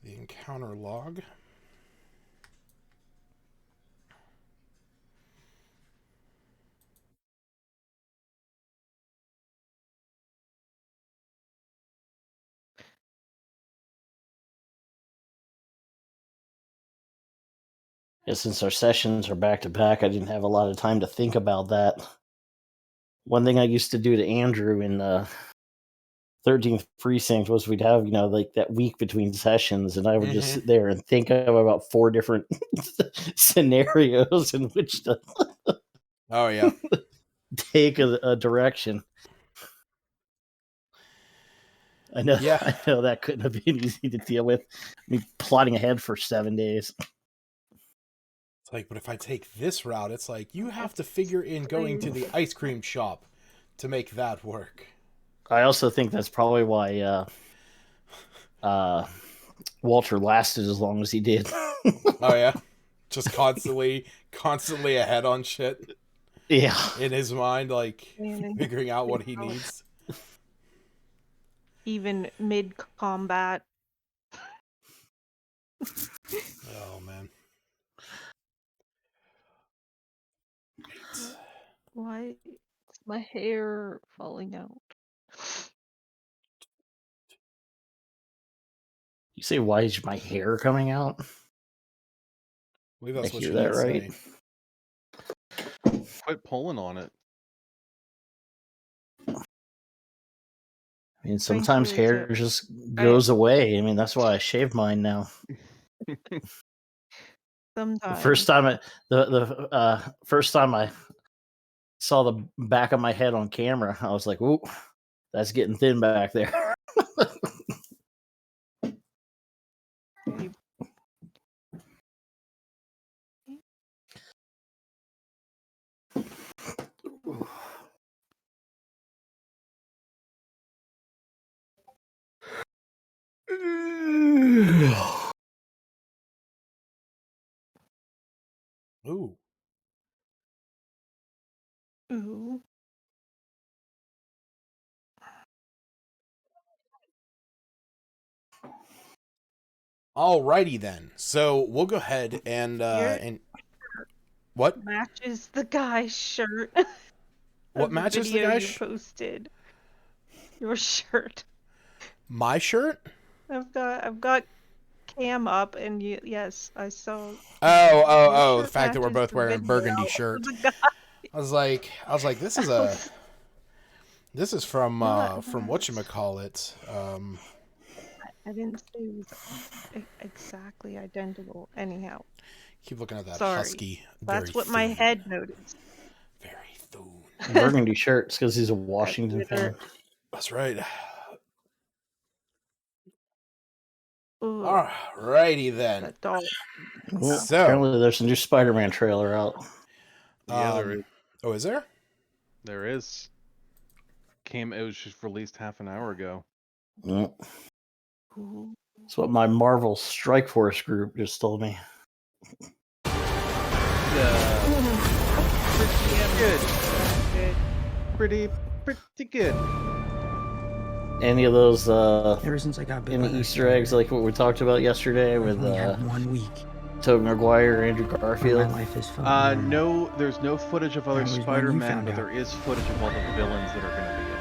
The encounter log. Yeah, since our sessions are back to back, I didn't have a lot of time to think about that. One thing I used to do to Andrew in 13th precinct was we'd have, like that week between sessions, and I would just sit there and think of about 4 different scenarios in which to take a direction. I know, Yeah. I know that couldn't have been easy to deal with. Me plotting ahead for 7 days. It's like, but if I take this route, it's like you have to figure in going to the ice cream shop to make that work. I also think that's probably why Walter lasted as long as he did. Oh yeah, just constantly ahead on shit. Yeah, in his mind, like figuring out what he needs. Even mid-combat. Oh man. Why is my hair falling out? You say, why is my hair coming out? I believe that's I what hear you that did right? say. Quit pulling on it. I mean, sometimes hair just goes away. I mean, that's why I shave mine now. Sometimes. The first time I saw the back of my head on camera, I was like, "Ooh, that's getting thin back there." Ooh. Ooh. Alrighty then. So we'll go ahead and what matches the guy's shirt? What matches the guy's shirt? Posted your shirt. My shirt? I've got cam up, and yes, I saw. Oh! The fact that we're both wearing a burgundy shirt. I was like, this is from whatchamacallit. I didn't say it was exactly identical. Anyhow. Keep looking at that husky. That's what my head noticed. Very thin. Burgundy shirts because he's a Washington fan. That's right. Alrighty then. Well, so apparently there's a new Spider-Man trailer out. Yeah, there is. Oh, is there? There is. It was just released half an hour ago. Yep. That's what my Marvel Strike Force group just told me. Pretty good. Any of those ever since I got any Easter eggs like what we talked about yesterday with 1 week. Tobey Maguire, Andrew Garfield? My life is fun. No, there's no footage of other Spider-Man, but there is footage of all the villains that are going to be in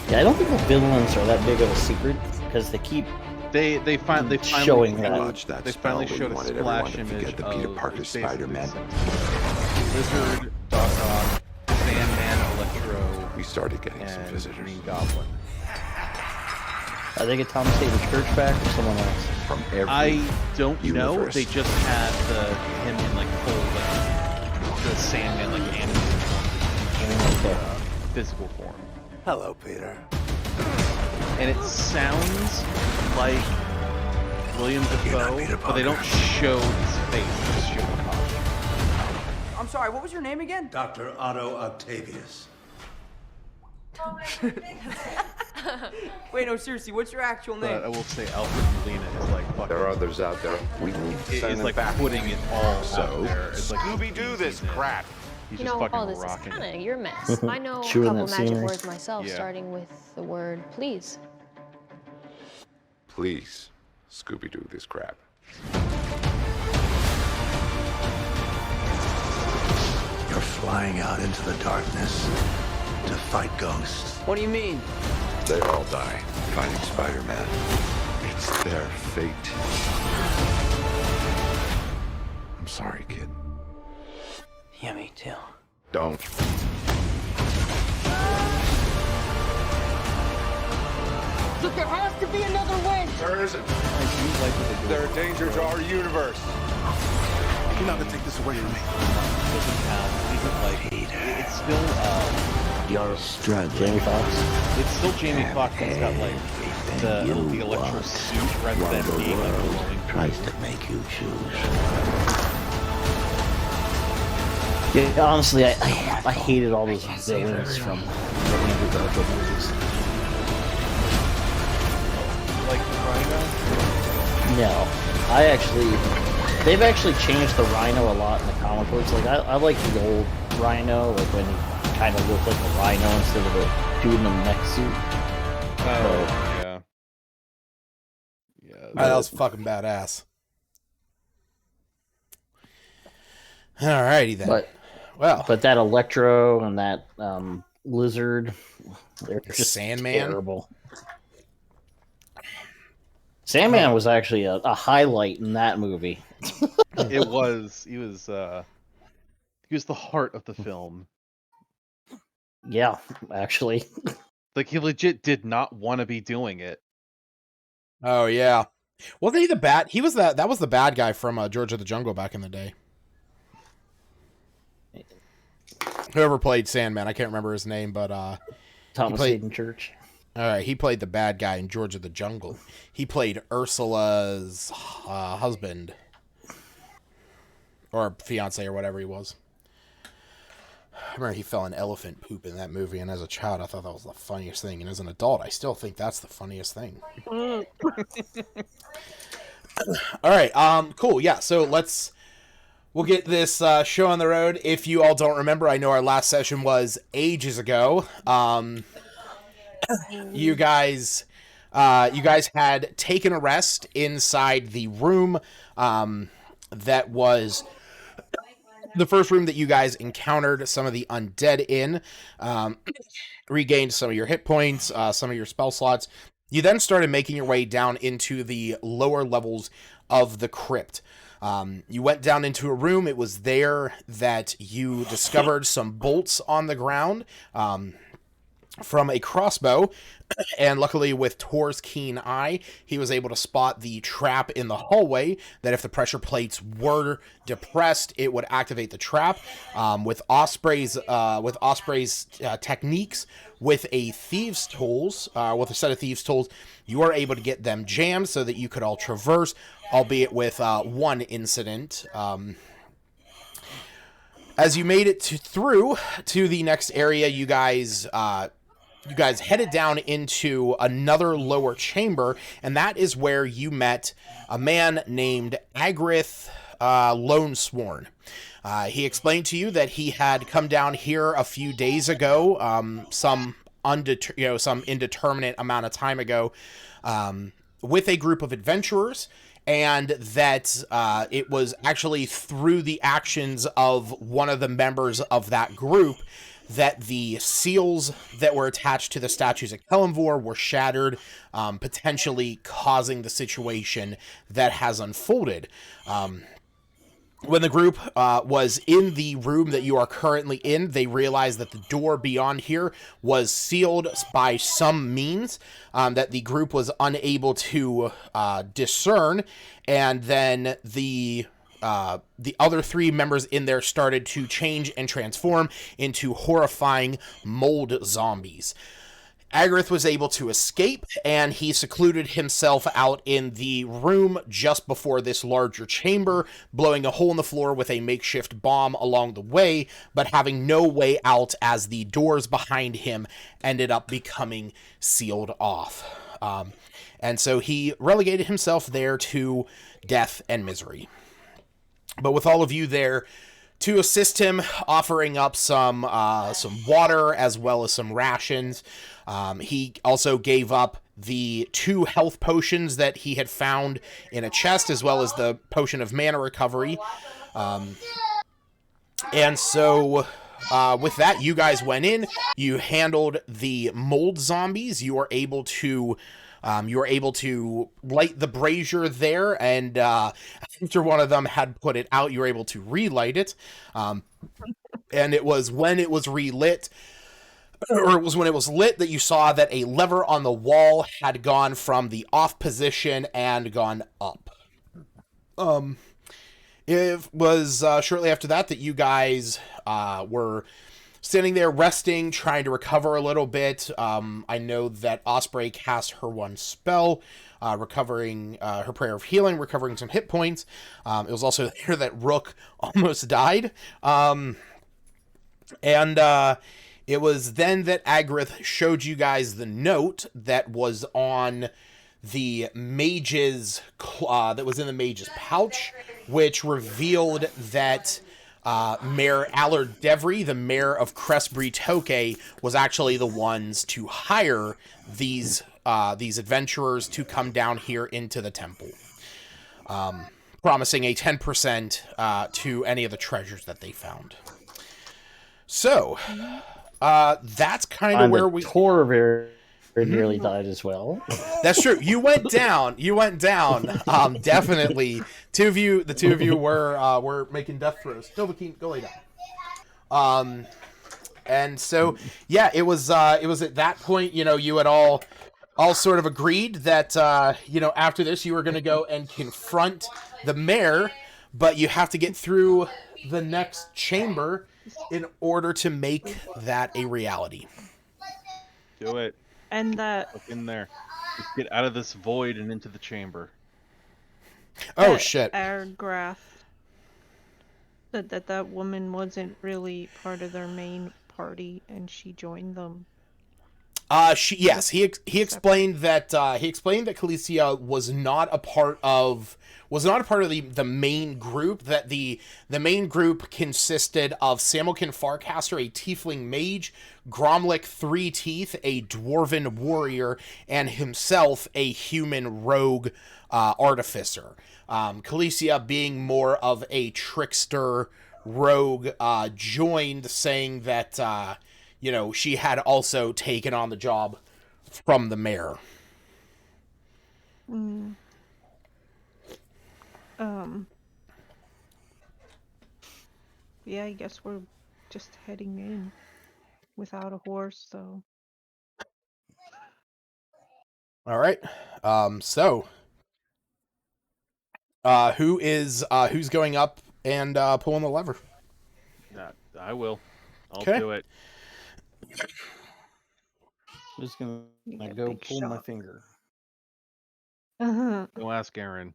it. Yeah, I don't think the villains are that big of a secret because they keep they finally showing that. They finally showed a splash image the Peter Parker Spider-Man. Lizard, Doc Ock, Sandman, Electro. We started getting some visitors. Green Goblin. Are they get Thomas Hayden Church back or someone else? From every I don't know. universe. They just had him in like full the Sandman physical form. Hello, Peter. And it sounds like William Dafoe, but they don't show his face. They just show the costume. I'm sorry, what was your name again? Dr. Otto Octavius. Wait, no, seriously, what's your actual name? But I will say Alfred Molina is like fucking... There are others out there. We need to send It's them like back. putting it all So, out there. It's like Scooby-Doo this crap. He's You just know, fucking all this is rocking kind it. of your mess. I know a Chewing couple that magic scenery. words myself, Yeah. starting with the word please. Please. Scooby-Doo this crap. You're flying out into the darkness to fight ghosts. What do you mean? They all die fighting Spider-Man. It's their fate. I'm sorry, kid. Yeah, me too. Don't. Look, there has to be another way. There isn't. They're a danger to our universe. You're not gonna take this away from me. It's still You're struggling. Jamie Foxx. it's still Jamie Foxx that's got like the electro suit rather than being like the glowing Tries to make you choose. Yeah, honestly, I hated all those villains from the Andrew Garfield movies. like Rhino. No, they've actually changed the Rhino a lot in the comic books. Like I like the old Rhino, like when he kind of looked like a rhino instead of a dude in a mech suit. Oh yeah. Yeah. That was fucking badass. Alrighty then. But that Electro and that Lizard, they're just Sandman? terrible. Sandman was actually a highlight in that movie. It was. He was the heart of the film. Yeah, actually. Like he legit did not want to be doing it. Oh yeah, wasn't he the bad? He was that was the bad guy from George of the Jungle back in the day. Whoever played Sandman, I can't remember his name, but Thomas Hayden Church. all right, he played the bad guy in George of the Jungle. He played Ursula's husband or fiance or whatever he was. I remember he fell in elephant poop in that movie, and as a child, I thought that was the funniest thing. And as an adult, I still think that's the funniest thing. All right, cool. Yeah, so we'll get this show on the road. If you all don't remember, I know our last session was ages ago. You guys had taken a rest inside the room that was the first room that you guys encountered some of the undead in, regained some of your hit points, some of your spell slots. You then started making your way down into the lower levels of the crypt. You went down into a room. It was there that you discovered some bolts on the ground from a crossbow. And luckily, with Tor's keen eye, he was able to spot the trap in the hallway, that if the pressure plates were depressed, it would activate the trap. With Osprey's techniques, with a thieves' tools, with a set of thieves' tools, you are able to get them jammed so that you could all traverse, albeit with one incident. As you made it through to the next area, you guys headed down into another lower chamber, and that is where you met a man named Agrith Lonesworn. He explained to you that he had come down here a few days ago, some indeterminate amount of time ago, with a group of adventurers, and that it was actually through the actions of one of the members of that group that the seals that were attached to the statues at Kellamvor were shattered, potentially causing the situation that has unfolded. When the group was in the room that you are currently in, they realized that the door beyond here was sealed by some means that the group was unable to discern, and then the other three members in there started to change and transform into horrifying mold zombies. Agrith was able to escape, and he secluded himself out in the room just before this larger chamber, blowing a hole in the floor with a makeshift bomb along the way, but having no way out as the doors behind him ended up becoming sealed off. And so he relegated himself there to death and misery. But with all of you there to assist him, offering up some water as well as some rations, he also gave up the 2 health potions that he had found in a chest, as well as the potion of mana recovery. And so with that, you guys went in, you handled the mold zombies, you were able to light the brazier there, and after one of them had put it out, you were able to relight it. And it was when it was relit, or it was when it was lit, that you saw that a lever on the wall had gone from the off position and gone up. It was shortly after that that you guys were standing there resting, trying to recover a little bit. I know that Osprey cast her one spell, recovering her prayer of healing, recovering some hit points. It was also there that Rook almost died. And it was then that Agrith showed you guys the note that was on the mage's that was in the mage's pouch, which revealed that Mayor Allard Devry, the mayor of Crestbury Toke, was actually the ones to hire these adventurers to come down here into the temple, promising a 10% to any of the treasures that they found. So, that's kind of where we... Tor very nearly died as well. That's true. You went down. Definitely. The two of you were making death throws. Go lay down. And so, yeah, it was at that point, you had all sort of agreed that, after this, you were going to go and confront the mayor, but you have to get through the next chamber in order to make that a reality. Do it. And that... Look in there. Just get out of this void and into the chamber. Oh, shit. Argrath said that woman wasn't really part of their main party, and she joined them. He explained that Khaleesi was not a part of the main group, that the main group consisted of Samilkin Farcaster, a tiefling mage, Gromlik Three Teeth, a dwarven warrior, and himself a human rogue artificer. Khaleesi, being more of a trickster rogue, joined, saying that she had also taken on the job from the mayor. Yeah, I guess we're just heading in without a horse, so. All right. Who's going up and pulling the lever? I will. I'll Okay. do it. I'm just gonna go pull my finger. Go ask Aaron.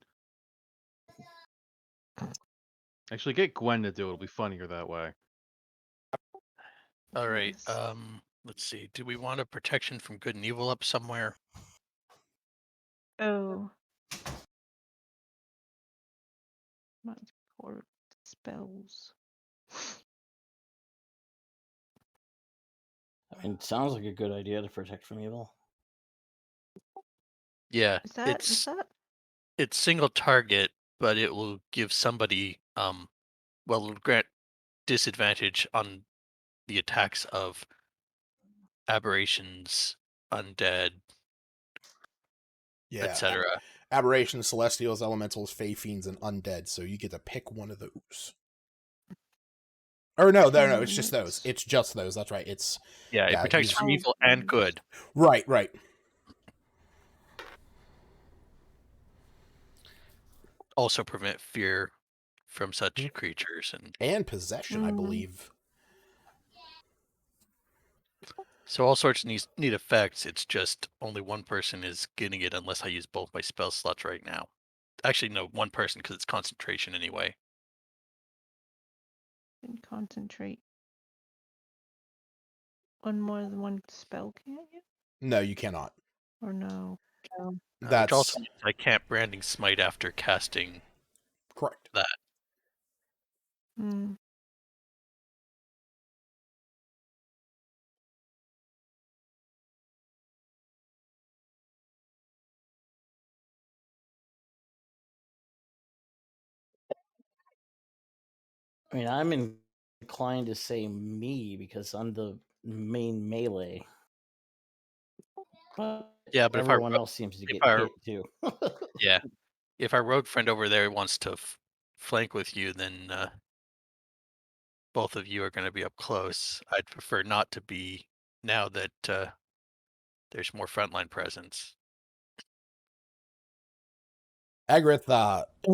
Actually, get Gwen to do it. It'll be funnier that way. All right. Let's see. Do we want a protection from good and evil up somewhere? Oh. Mine's for spells. I mean, it sounds like a good idea to protect from evil. Yeah, Is that? it's single target, but it will give somebody it'll grant disadvantage on the attacks of aberrations, undead, etc. Aberrations, celestials, elementals, fae, fiends, and undead. So you get to pick one of those. Or no, it's just those. It's just those. That's right. It protects from evil and good. Right. Also prevent fear from such creatures and possession, I believe. So all sorts of neat effects. It's just only one person is getting it unless I use both my spell slots right now. Actually, no, one person because it's concentration anyway. And concentrate on more than one spell, can't you? No, you cannot. Or no? Which also means I can't branding smite after casting. Correct. That. I mean, I'm inclined to say me because I'm the main melee. But Yeah, but everyone else seems to get hit too. yeah, if our rogue friend over there wants to flank with you, then both of you are going to be up close. I'd prefer not to be now that there's more frontline presence. Agrith,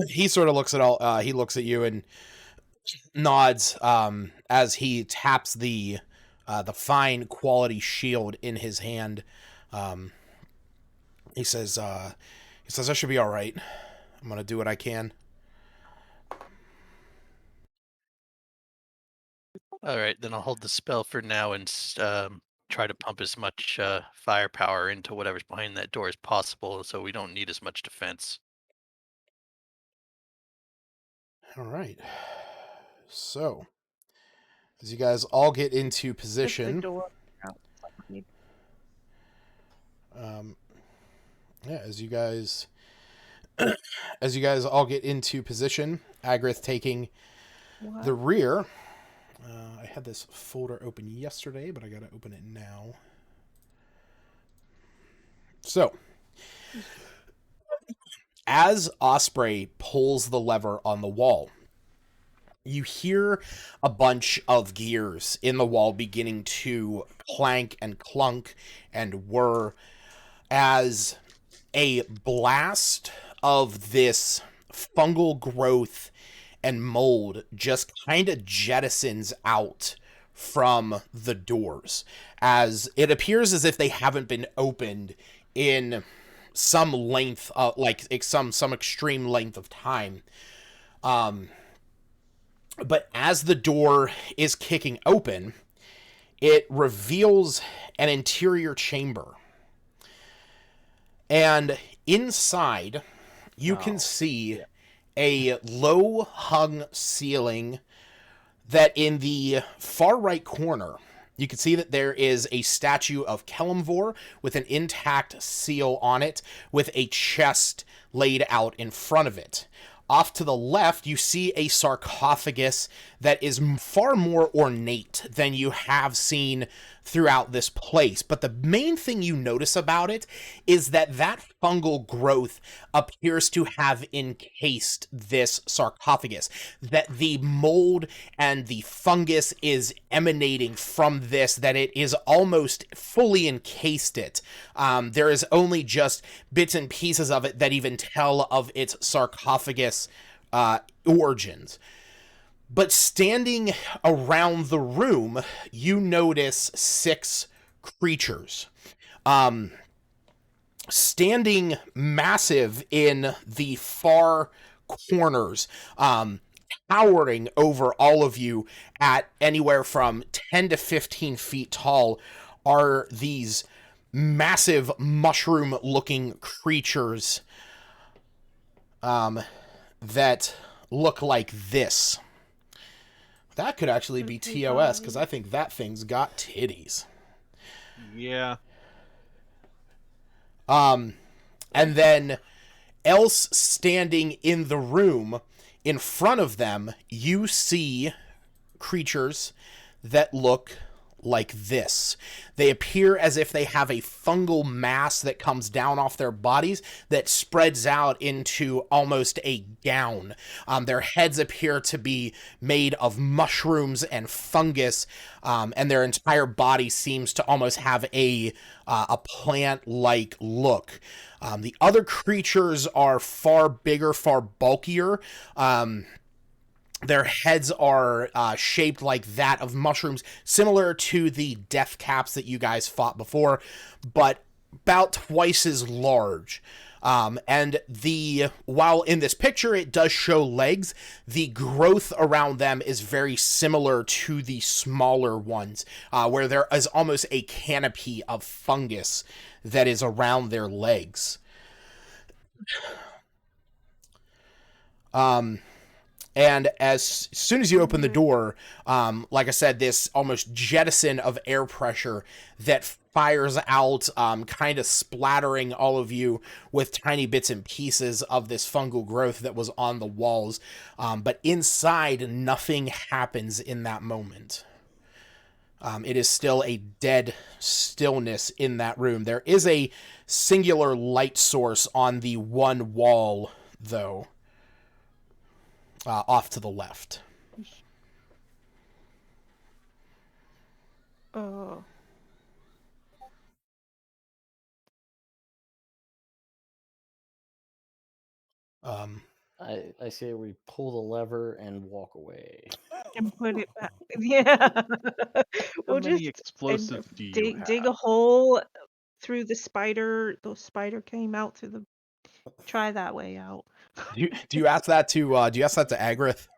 he sort of looks at all. He looks at you and nods as he taps the fine quality shield in his hand. He says, "I should be all right. I'm gonna do what I can." All right, then I'll hold the spell for now and try to pump as much firepower into whatever's behind that door as possible, so we don't need as much defense. All right. So, as you guys all get into position, The door outside. yeah, as you guys all get into position, Agrith taking the rear. I had this folder open yesterday, but I gotta open it now. So, as Osprey pulls the lever on the wall, you hear a bunch of gears in the wall beginning to clank and clunk and whir as a blast of this fungal growth and mold just kind of jettisons out from the doors, as it appears as if they haven't been opened in some length, like some extreme length of time. But as the door is kicking open, it reveals an interior chamber. And inside, you can see a low-hung ceiling that in the far right corner, you can see that there is a statue of Kelemvor with an intact seal on it, with a chest laid out in front of it. Off to the left, you see a sarcophagus that is far more ornate than you have seen throughout this place. But the main thing you notice about it is that fungal growth appears to have encased this sarcophagus, that the mold and the fungus is emanating from this, that it is almost fully encased it. There is only just bits and pieces of it that even tell of its sarcophagus origins. But standing around the room, you notice 6 creatures. Standing massive in the far corners, towering over all of you at anywhere from 10 to 15 feet tall, are these massive mushroom-looking creatures that look like this. That could actually be TOS, because I think that thing's got titties. Yeah. And then else standing in the room in front of them, you see creatures that look like this. They appear as if they have a fungal mass that comes down off their bodies that spreads out into almost a gown. Their heads appear to be made of mushrooms and fungus, and their entire body seems to almost have a plant-like look. The other creatures are far bigger, far bulkier. Their heads are shaped like that of mushrooms, similar to the death caps that you guys fought before, but about twice as large. And while in this picture it does show legs, the growth around them is very similar to the smaller ones, where there is almost a canopy of fungus that is around their legs. And as soon as you open the door, like I said, this almost jettison of air pressure that fires out, kind of splattering all of you with tiny bits and pieces of this fungal growth that was on the walls. But inside, nothing happens in that moment. It is still a dead stillness in that room. There is a singular light source on the one wall, though, off to the left. Oh. I say we pull the lever and walk away. And put it back. Yeah. How We'll many just explosives do you have? dig a hole through the spider. The spider came out through the. Try that way out. Do you ask that to Agrith?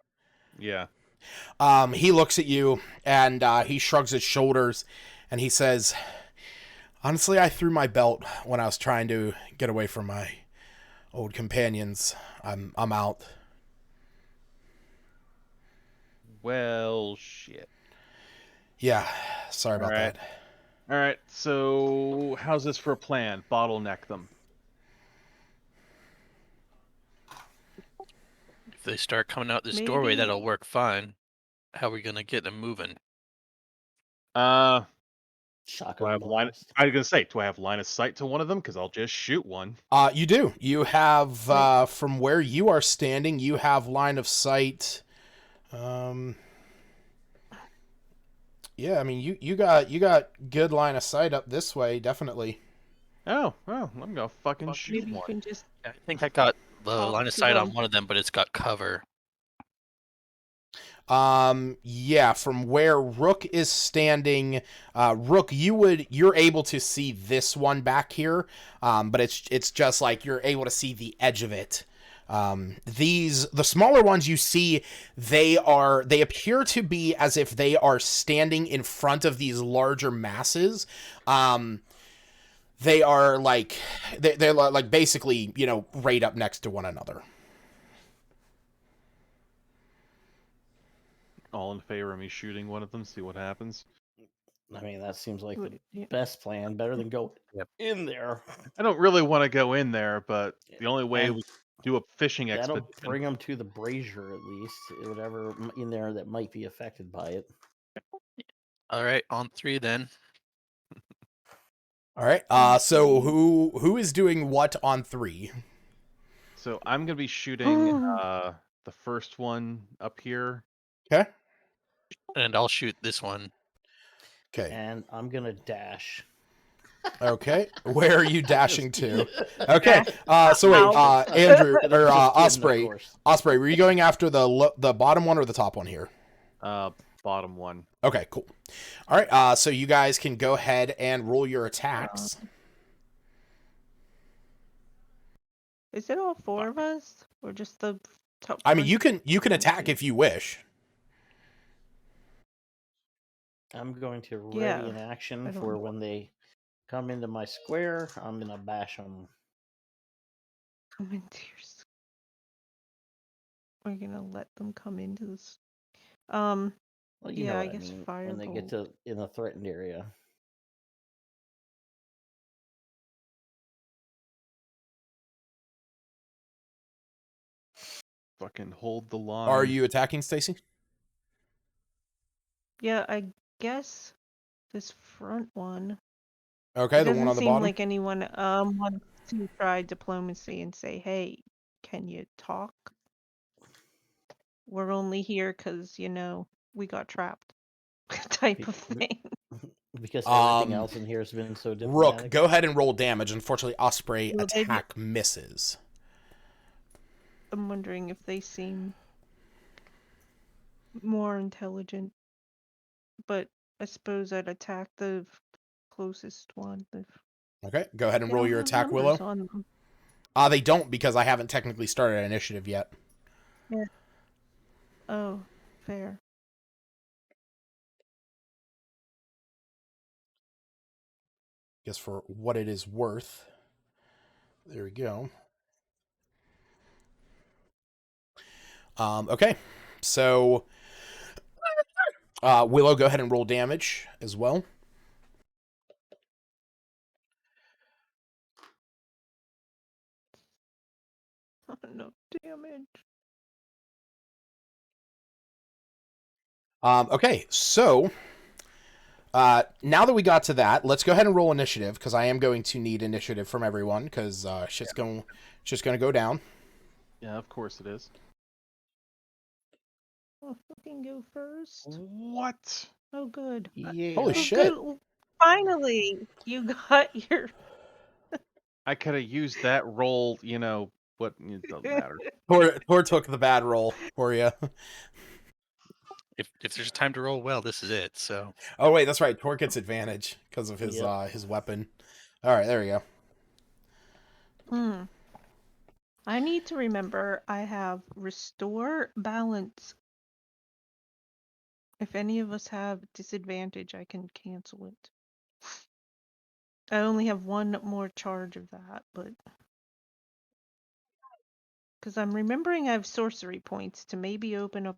Yeah. He looks at you and he shrugs his shoulders and he says, "Honestly, I threw my belt when I was trying to get away from my old companions. I'm out." Well, shit. Yeah, sorry about that. All right. So, how's this for a plan? Bottleneck them. If they start coming out this doorway, that'll work fine. How are we gonna get them moving? Shotgun do I have line? blast. I was gonna say, do I have line of sight to one of them? Because I'll just shoot one. You do. You have from where you are standing, you have line of sight. Yeah, I mean you got good line of sight up this way, definitely. Oh, well, I'm gonna fucking shoot Maybe one. you can just. I think I got the talk line of to sight on them. one of them, but it's got cover. Yeah, from where Rook is standing, Rook, you're able to see this one back here, but it's just like you're able to see the edge of it. The smaller ones you see, they appear to be as if they are standing in front of these larger masses. They are like they're like basically, right up next to one another. All in favor of me shooting one of them, see what happens. I mean, that seems like the best plan. Better than go in there. I don't really want to go in there, but the only way And we do a fishing that'll expedition. bring them to the brazier at least. Whatever in there that might be affected by it. All right, on 3 then. All right. So who is doing what on 3? So I'm gonna be shooting the first one up here. Okay. And I'll shoot this one. Okay. And I'm gonna dash. Okay. Where are you dashing to? Okay. So wait, Andrew or Osprey. Osprey, were you going after the bottom one or the top one here? Bottom one. Okay, cool. All right. So you guys can go ahead and roll your attacks. Is it all 4 of us, or just the top? I mean, you can attack if you wish. I'm going to ready in action for when they come into my square. I'm gonna bash them. Come into your. We're gonna let them come into this. Well, I guess firebolt. When they get to in the threatened area. Fucking hold the line. Are you attacking, Stacy? Yeah, I guess this front one. Okay, the one on the bottom. Doesn't seem like anyone wants to try diplomacy and say, "Hey, can you talk? We're only here because we got trapped," type of thing. Because everything else in here has been so diplomatic. Rook, go ahead and roll damage. Unfortunately, Osprey attack misses. I'm wondering if they seem more intelligent, but I suppose I'd attack the closest one. Okay, go ahead and roll your attack, Willow. They don't, because I haven't technically started an initiative yet. Yeah. Oh, fair. Guess for what it is worth. There we go. Okay, so Willow, go ahead and roll damage as well. enough damage. Okay, so now that we got to that, let's go ahead and roll initiative, because I am going to need initiative from everyone, because shit's gonna go down. Yeah, of course it is. I'll fucking go first. What? Oh, good. Yeah. Holy Oh, shit! good. Finally, you got your. I could have used that roll, but it doesn't matter. Tor took the bad roll for you. If there's a time to roll well, this is it. So Oh wait, that's right. Tor gets advantage because of his Yep. his weapon. All right, there we go. Hmm. I need to remember I have restore balance. If any of us have disadvantage, I can cancel it. I only have one more charge of that, but because I'm remembering I have sorcery points to maybe open up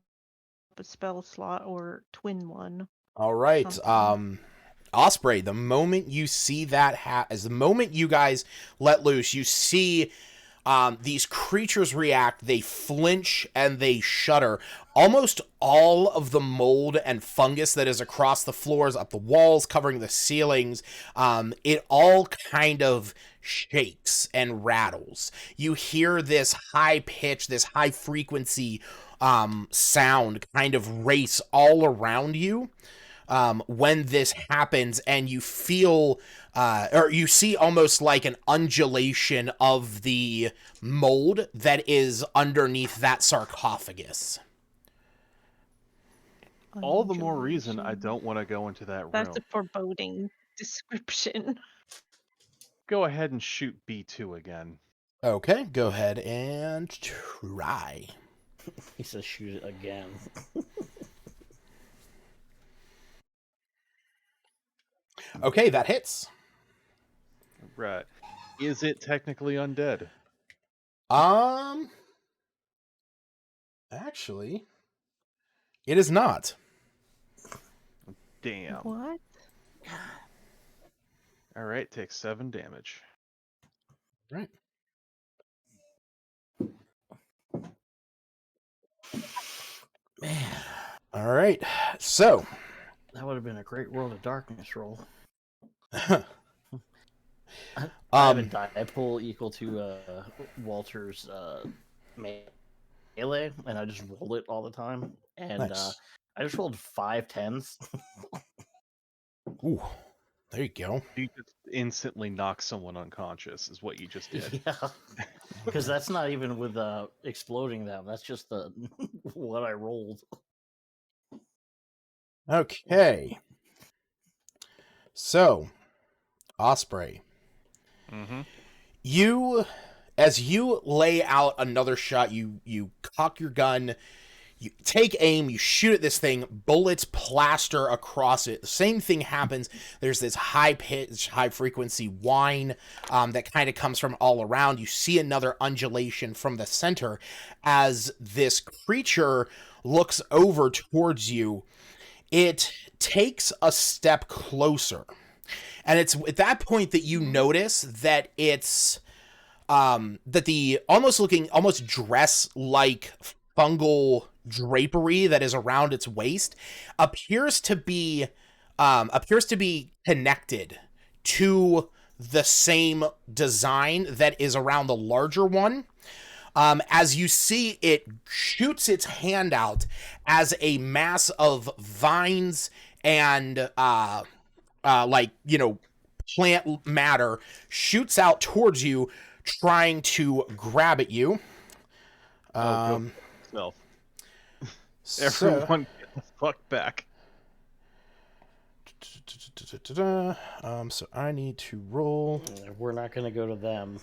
a spell slot or twin one. All right, Something. Osprey. The moment you see that as the moment you guys let loose, you see these creatures react. They flinch and they shudder. Almost all of the mold and fungus that is across the floors, up the walls, covering the ceilings, it all kind of shakes and rattles. You hear this high pitch, this high frequency sound kind of race all around you. When this happens, and you feel or you see almost like an undulation of the mold that is underneath that sarcophagus. All the more reason I Undulation. don't want to go into that room. That's a foreboding description. Go ahead and shoot B2 again. Okay, go ahead and try. He says shoot it again. Okay, that hits. Right. Is it technically undead? Actually, it is not. Damn. What? Alright, takes 7 damage. Right. Man. All right. So That would have been a great World of Darkness roll. I have a die pool equal to Walter's melee, and I just roll it all the time. And Nice. I just rolled 5 10s. Ooh, there you go. You just instantly knock someone unconscious, is what you just did. Yeah, because that's not even with exploding them. That's just the what I rolled. Okay. So, Osprey. Mm-hmm. As you lay out another shot, you cock your gun, you take aim, you shoot at this thing, bullets plaster across it. The same thing happens. There's this high pitch, high frequency whine that kind of comes from all around. You see another undulation from the center as this creature looks over towards you. It takes a step closer. And it's at that point that you notice that it's that the almost dress-like fungal drapery that is around its waist appears to be connected to the same design that is around the larger one. As you see, it shoots its hand out as a mass of vines and plant matter shoots out towards you, trying to grab at you. Go self. Everyone get the fuck back. So I need to roll. We're not going to go to them.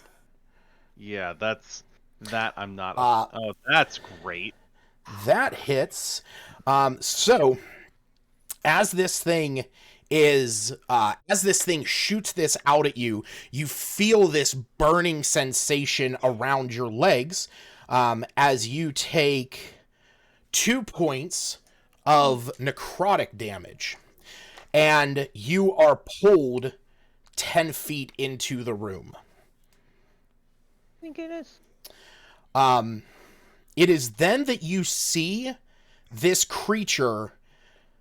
Yeah, that I'm not. Oh, that's great. That hits. So as this thing shoots this out at you, you feel this burning sensation around your legs, as you take 2 points of necrotic damage, and you are pulled 10 feet into the room. I think it is. It is then that you see this creature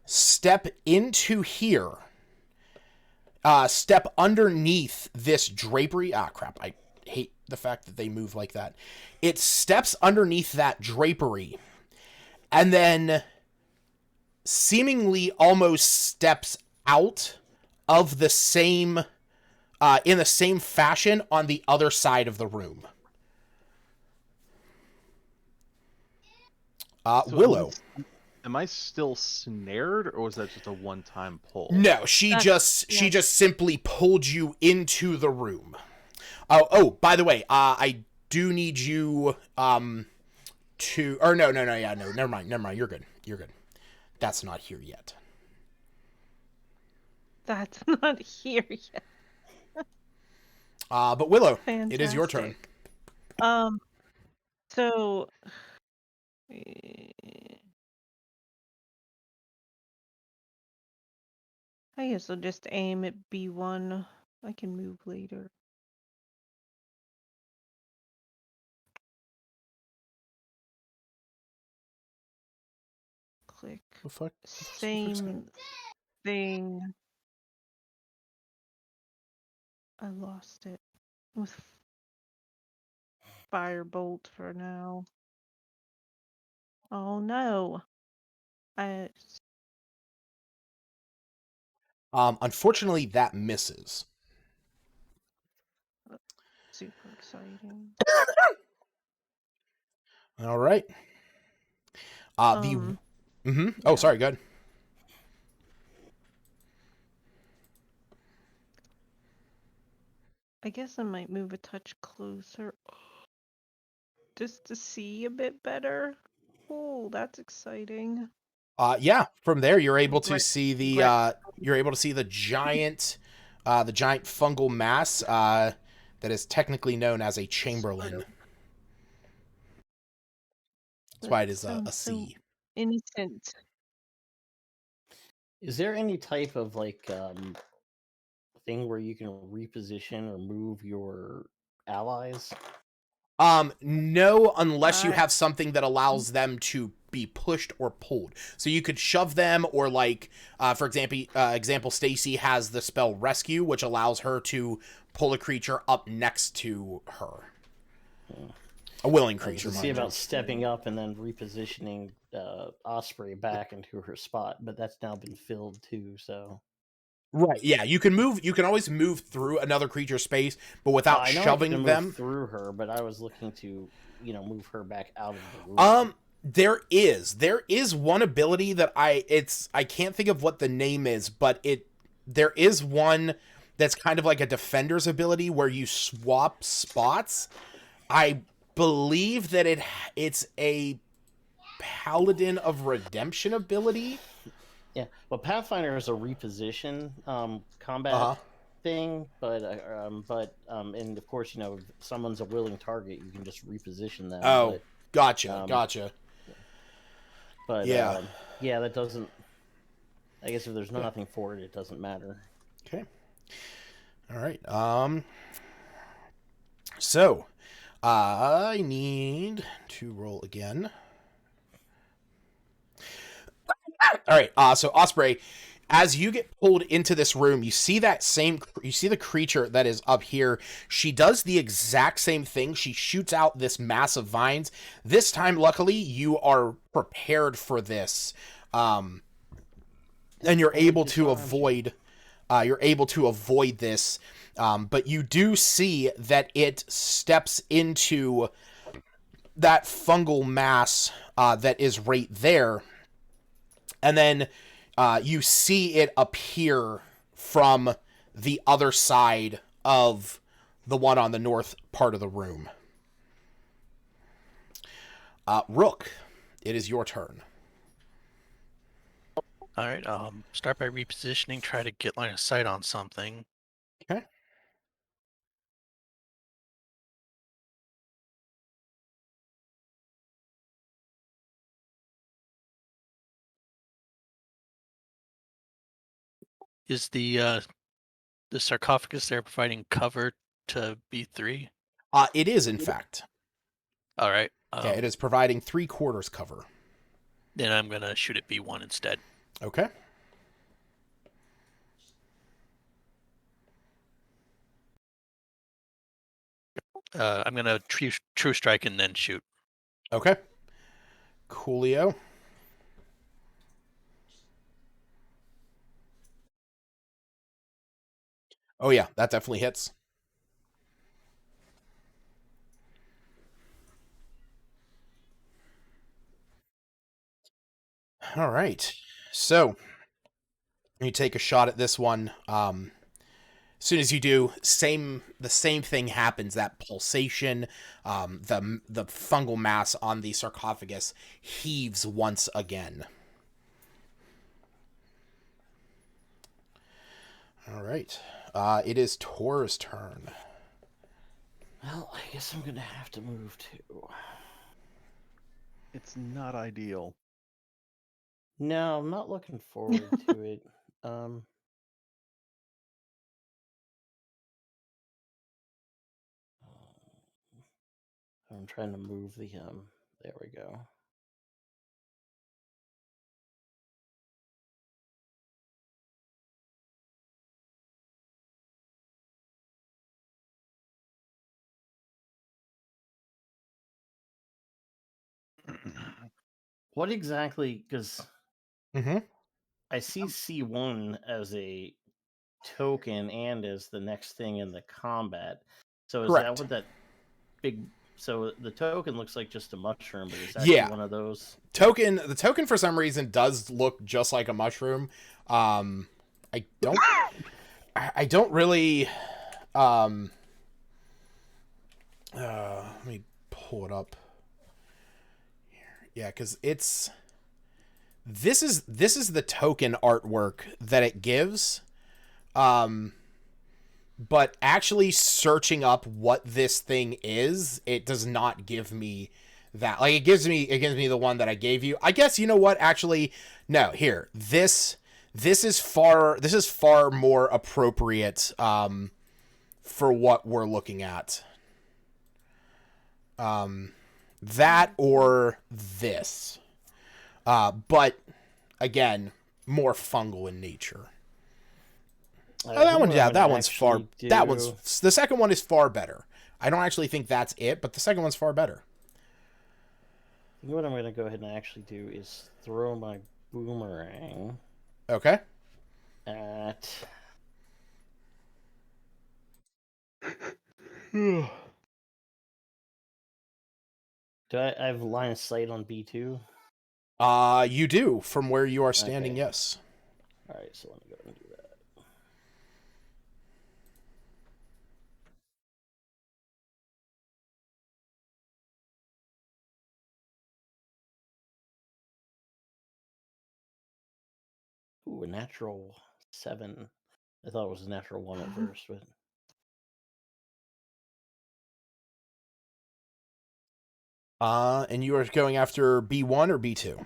step into here, step underneath this drapery. Ah, crap. I hate the fact that they move like that. It steps underneath that drapery and then seemingly almost steps out of the same, in the same fashion on the other side of the room. So Willow. Am I still snared, or was that just a one-time pull? No, she just simply pulled you into the room. Oh, by the way, I do need you to, or no, never mind. You're good. That's not here yet. That's not here yet. But Willow, Fantastic. it is your turn. So I guess I'll just aim at B1. I can move later. Click. The fuck? Same thing. I lost it. With Firebolt for now. Oh no. Unfortunately, that misses. Super exciting. All right. Oh, sorry, go ahead. I guess I might move a touch closer. Just to see a bit better. Oh, that's exciting. Yeah, from there you're able to see the giant fungal mass that is technically known as a chamberlain. That's why it is a C. Innocent. Is there any type of like thing where you can reposition or move your allies? No, unless you have something that allows them to be pushed or pulled. So you could shove them, or like, for example, Stacy has the spell Rescue, which allows her to pull a creature up next to her. A willing creature. See about stepping up and then repositioning Osprey back into her spot, but that's now been filled too. So. Right. Yeah, you can move. You can always move through another creature's space, but without shoving them move through her. But I was looking to, move her back out of the room. There is one ability that I can't think of what the name is, but there is one that's kind of like a defender's ability where you swap spots. I believe that it's a Paladin of Redemption ability. Yeah, well, Pathfinder is a reposition combat thing, but and of course, if someone's a willing target, you can just reposition them. Oh, gotcha. But yeah, that doesn't. I guess if there's nothing for it, it doesn't matter. Okay. All right. So, I need to roll again. All right. So Osprey, as you get pulled into this room, you see the creature that is up here. She does the exact same thing. She shoots out this mass of vines. This time, luckily, you are prepared for this, and you're able to avoid. This, but you do see that it steps into that fungal mass that is right there. And then you see it appear from the other side of the one on the north part of the room. Rook, it is your turn. All right. Start by repositioning. Try to get line of sight on something. Okay. Is the sarcophagus there providing cover to B3? It is, in fact. All right. Okay, it is providing 3/4 cover. Then I'm gonna shoot at B1 instead. Okay. I'm gonna true strike and then shoot. Okay. Coolio. Oh yeah, that definitely hits. All right. So you take a shot at this one. As soon as you do, the same thing happens. That pulsation, the fungal mass on the sarcophagus heaves once again. All right. It is Tor's turn. Well, I guess I'm gonna have to move too. It's not ideal. No, I'm not looking forward to it. I'm trying to move the there we go. What exactly, because I see C1 as a token and as the next thing in the combat. So is Correct. that what that big... So the token looks like just a mushroom, but it's actually one of those? The token for some reason does look just like a mushroom. I don't really let me pull it up here. Yeah, because this is the token artwork that it gives. But actually searching up what this thing is, it does not give me that. Like, it gives me the one that I gave you. I guess, you know what? Actually, no, here. This is far more appropriate for what we're looking at. That or this. But again, more fungal in nature. The second one is far better. I don't actually think that's it, but the second one's far better. What I'm going to go ahead and actually do is throw my boomerang. Okay. At... Do I have line of sight on B2? You do, from where you are standing, okay. Yes. Alright, so let me go ahead and do that. Ooh, a natural 7. I thought it was a natural 1 at first, but... And you are going after B1 or B2?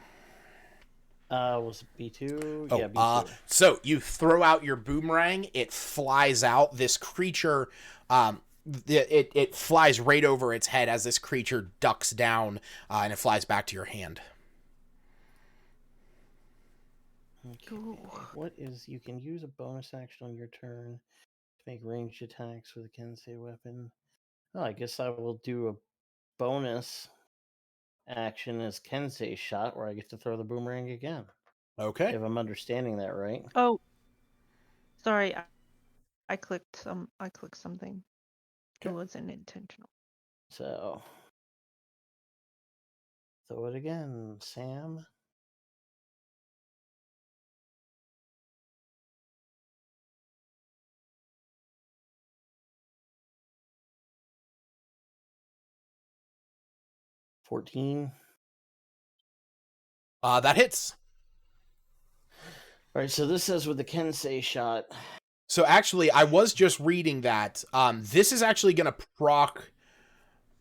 Was it B2? Oh, yeah, B2. So you throw out your boomerang, it flies out. This creature, it flies right over its head as this creature ducks down, and it flies back to your hand. Okay. What is... You can use a bonus action on your turn to make ranged attacks with a Kensei weapon. Oh, I guess I will do a bonus action as Kensei shot, where I get to throw the boomerang again. Okay. If I'm understanding that right. Oh, sorry, I clicked something. Okay. It wasn't intentional. So throw it again, Sam. $14. That hits. All right, so this says with the Kensei shot. So actually, I was just reading that. This is actually going to proc.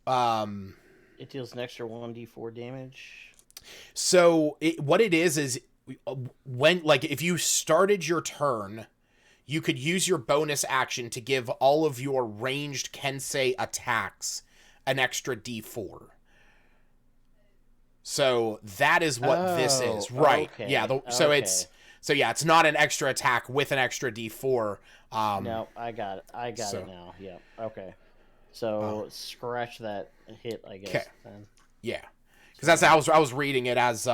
It deals an extra 1d4 damage. So what it is when, like, if you started your turn, you could use your bonus action to give all of your ranged Kensei attacks an extra d4. So that is what this is, Oh, right? okay, Yeah. It's not an extra attack with an extra D4. No, I got it. I got it now. Yeah. Okay. So scratch that hit, I guess. Then. Yeah, because that's how I was reading it as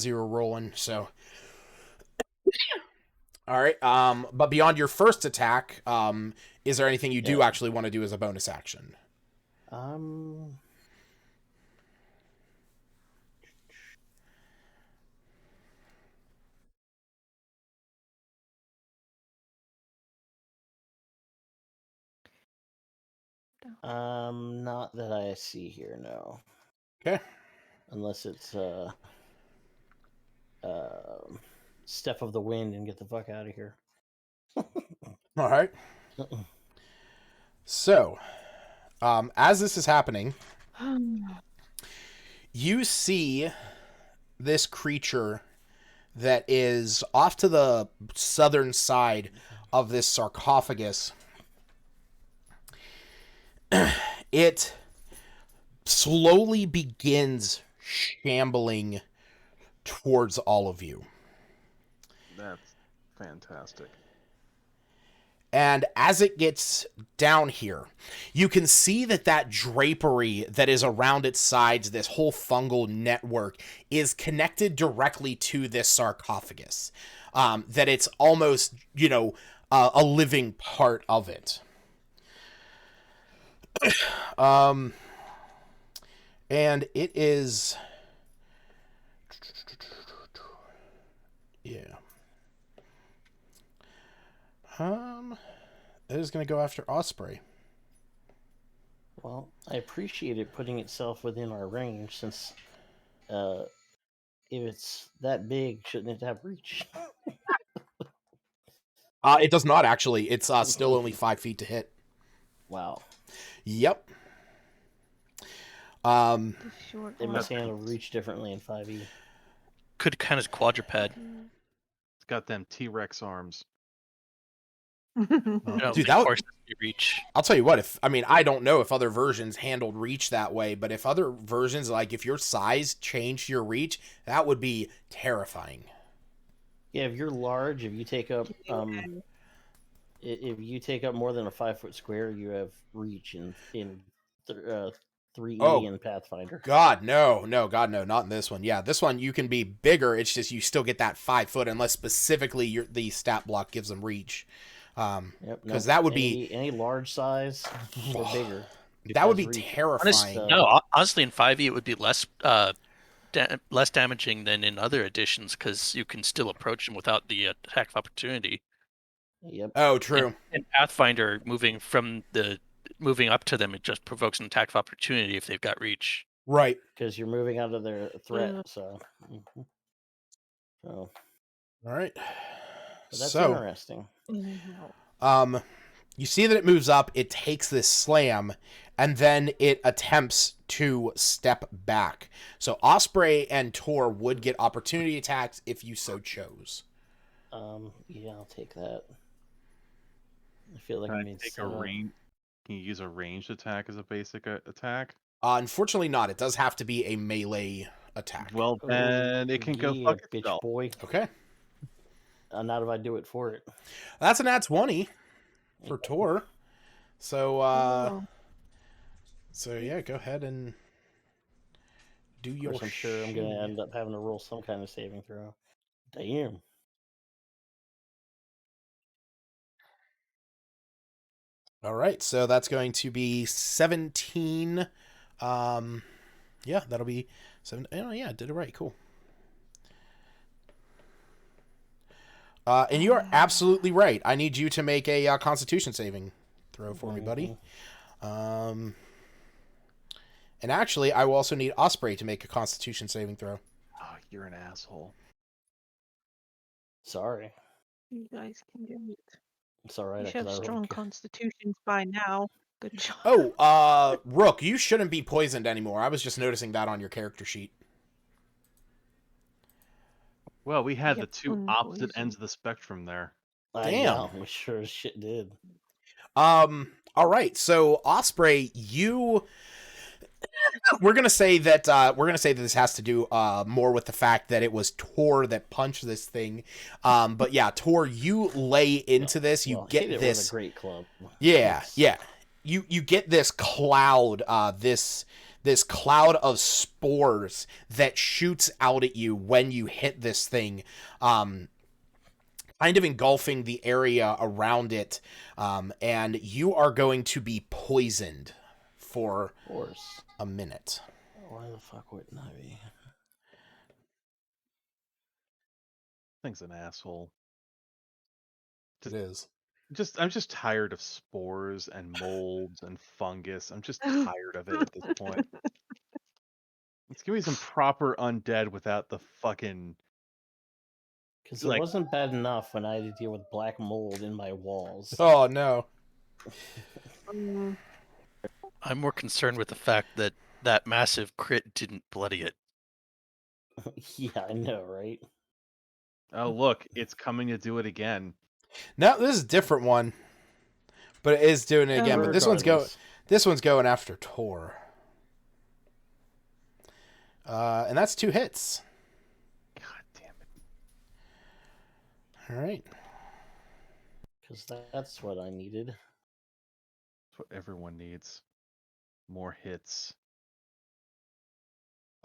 you were rolling. So, all right. But beyond your first attack, is there anything you do actually want to do as a bonus action? Not that I see here, no. Okay. Unless it's Step of the Wind and get the fuck out of here. All right. So, as this is happening, you see this creature that is off to the southern side of this sarcophagus. It slowly begins shambling towards all of you. That's fantastic. And as it gets down here, you can see that drapery that is around its sides, this whole fungal network, is connected directly to this sarcophagus. That it's almost, a living part of it. And it is... Yeah. It is going to go after Osprey. Well, I appreciate it putting itself within our range, since if it's that big, shouldn't it have reach? It does not, actually. It's still only 5 feet to hit. Wow. Yep. It must handle reach differently in 5e. Could kind of quadruped. It's got them T-Rex arms. Dude, that would reach. I'll tell you what, I don't know if other versions handled reach that way, but if other versions, like if your size changed your reach, that would be terrifying. Yeah, if you're large, if you take up more than a 5-foot square, you have reach in 3E and Pathfinder. God, no, not in this one. Yeah, this one you can be bigger. It's just you still get that 5 foot unless specifically the stat block gives them reach. Because that would be any large size or bigger. That would be terrifying. Honestly, in 5e it would be less damaging than in other editions because you can still approach them without the attack of opportunity. Yep. Oh, true. In Pathfinder, moving up to them, it just provokes an attack of opportunity if they've got reach. Right. Because you're moving out of their threat. So. All right. But that's interesting. You see that it moves up, it takes this slam, and then it attempts to step back. So Osprey and Tor would get opportunity attacks if you so chose. Yeah, I'll take that. I feel like Can you use a ranged attack as a basic attack? Unfortunately not. It does have to be a melee attack. Well, then it can go fuck bitch itself. Boy. Okay. Not if I do it for it. That's an nat 20 for Tor. So, yeah, go ahead and do your. I'm sure I'm gonna end up having to roll some kind of saving throw. Damn. All right, so that's going to be 17. Yeah, that'll be 7. Oh yeah, I did it right. Cool. And you are absolutely right. I need you to make a Constitution saving throw for me, buddy. And actually, I will also need Osprey to make a Constitution saving throw. Oh, you're an asshole. Sorry. You guys can do it. It's all right. You should have strong constitutions by now. Good job. Oh, Rook, you shouldn't be poisoned anymore. I was just noticing that on your character sheet. Well, we had the two opposite ends of the spectrum there. Damn. We sure as shit did. All right, so Osprey, you we're gonna say that this has to do more with the fact that it was Tor that punched this thing. But yeah, Tor, you lay into this. You get hit it this with a great club. Yeah, Nice. yeah. You get this cloud, this cloud of spores that shoots out at you when you hit this thing, kind of engulfing the area around it, and you are going to be poisoned for a minute. Why the fuck wouldn't I be? Thing's an asshole. It is. I'm just tired of spores and molds and fungus. I'm just tired of it at this point. Let's give me some proper undead without the fucking. Because it wasn't bad enough when I had to deal with black mold in my walls. Oh no. I'm more concerned with the fact that that massive crit didn't bloody it. Yeah, I know, right? Oh look, it's coming to do it again. No, this is a different one, but it is doing it again. But this one's going after Tor, and that's 2 hits. God damn it! All right. Because that's what I needed. That's what everyone needs. More hits.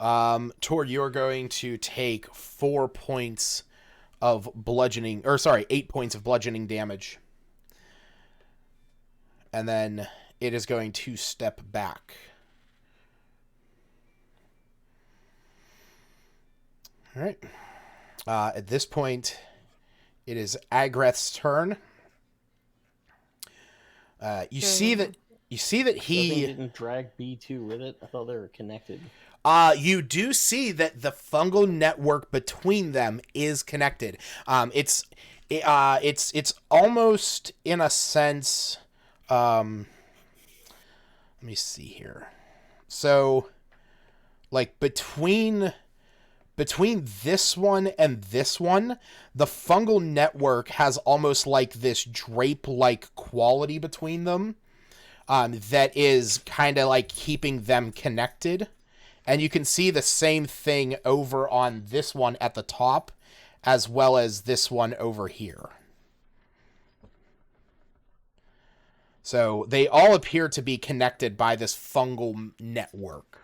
Tor, you're going to take 4 points of bludgeoning, or sorry, 8 points of bludgeoning damage. And then it is going to step back. All right. At this point, it is Agreth's turn. You see that he didn't drag B2 with it. I thought they were connected. You do see that the fungal network between them is connected. It's almost in a sense. Let me see here. So, like between this one and this one, the fungal network has almost like this drape-like quality between them, that is kind of like keeping them connected. And you can see the same thing over on this one at the top, as well as this one over here. So they all appear to be connected by this fungal network.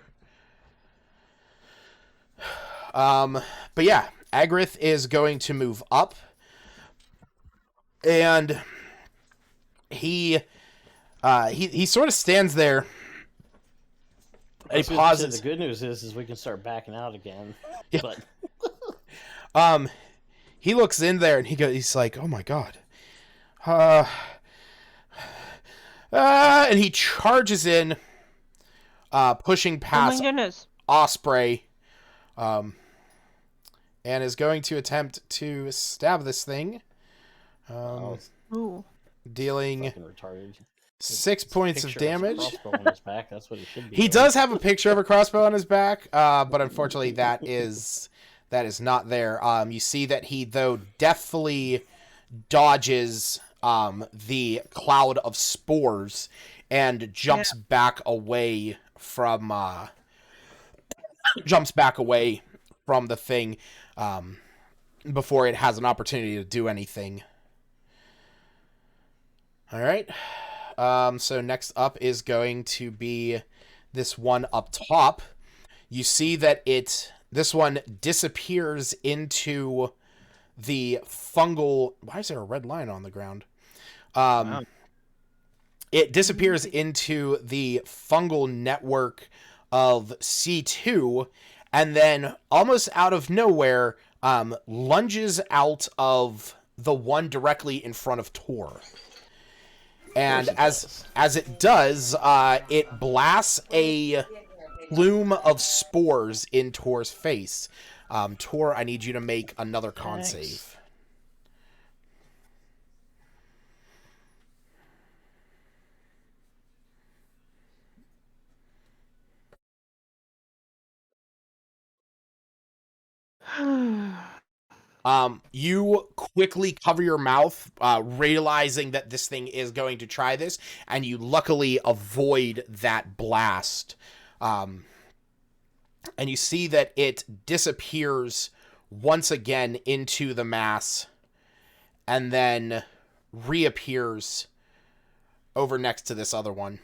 But yeah, Agreth is going to move up. And he sort of stands there. He pauses. The good news is we can start backing out again. Yeah. But he looks in there and he's like, "Oh my god." And he charges in, pushing past Osprey, and is going to attempt to stab this thing. Dealing 6 points of damage. That's what he should be. He does have a picture of a crossbow on his back, but unfortunately that is not there. You see that he, though, deftly dodges the cloud of spores and jumps back away from the thing before it has an opportunity to do anything. All right. So next up is going to be this one up top. You see that this one disappears into the fungal. Why is there a red line on the ground? It disappears into the fungal network of C2, and then almost out of nowhere, lunges out of the one directly in front of Tor. And as it does, it blasts a plume of spores in Tor's face. Tor, I need you to make another con save. You quickly cover your mouth, realizing that this thing is going to try this, and you luckily avoid that blast And you see that it disappears once again into the mass and then reappears over next to this other one.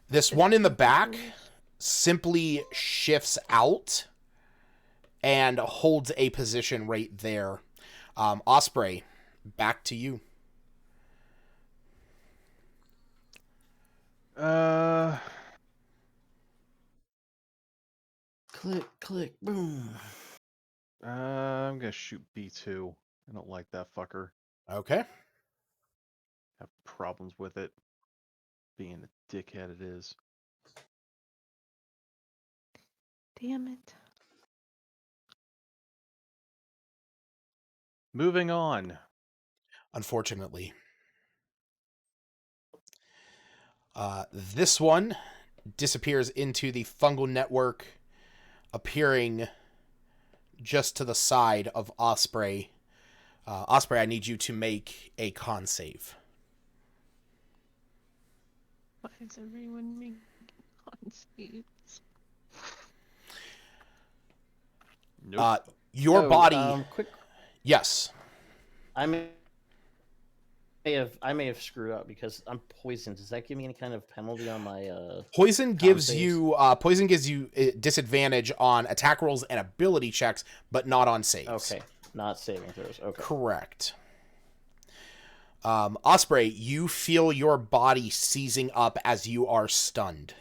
This one in the back simply shifts out and holds a position right there. Osprey, back to you. Click, click, boom. I'm gonna shoot B2. I don't like that fucker. Okay. Have problems with it. Being a dickhead it is. Damn it. Moving on. Unfortunately. This one disappears into the fungal network, appearing just to the side of Osprey. Osprey, I need you to make a con save. Why is everyone making con saves? Nope. Your body... Quick. Yes. I may have screwed up because I'm poisoned. Does that give me any kind of penalty on my Poison gives you disadvantage on attack rolls and ability checks, but not on saves. Okay, not saving throws. Okay. Correct. Osprey, you feel your body seizing up as you are stunned.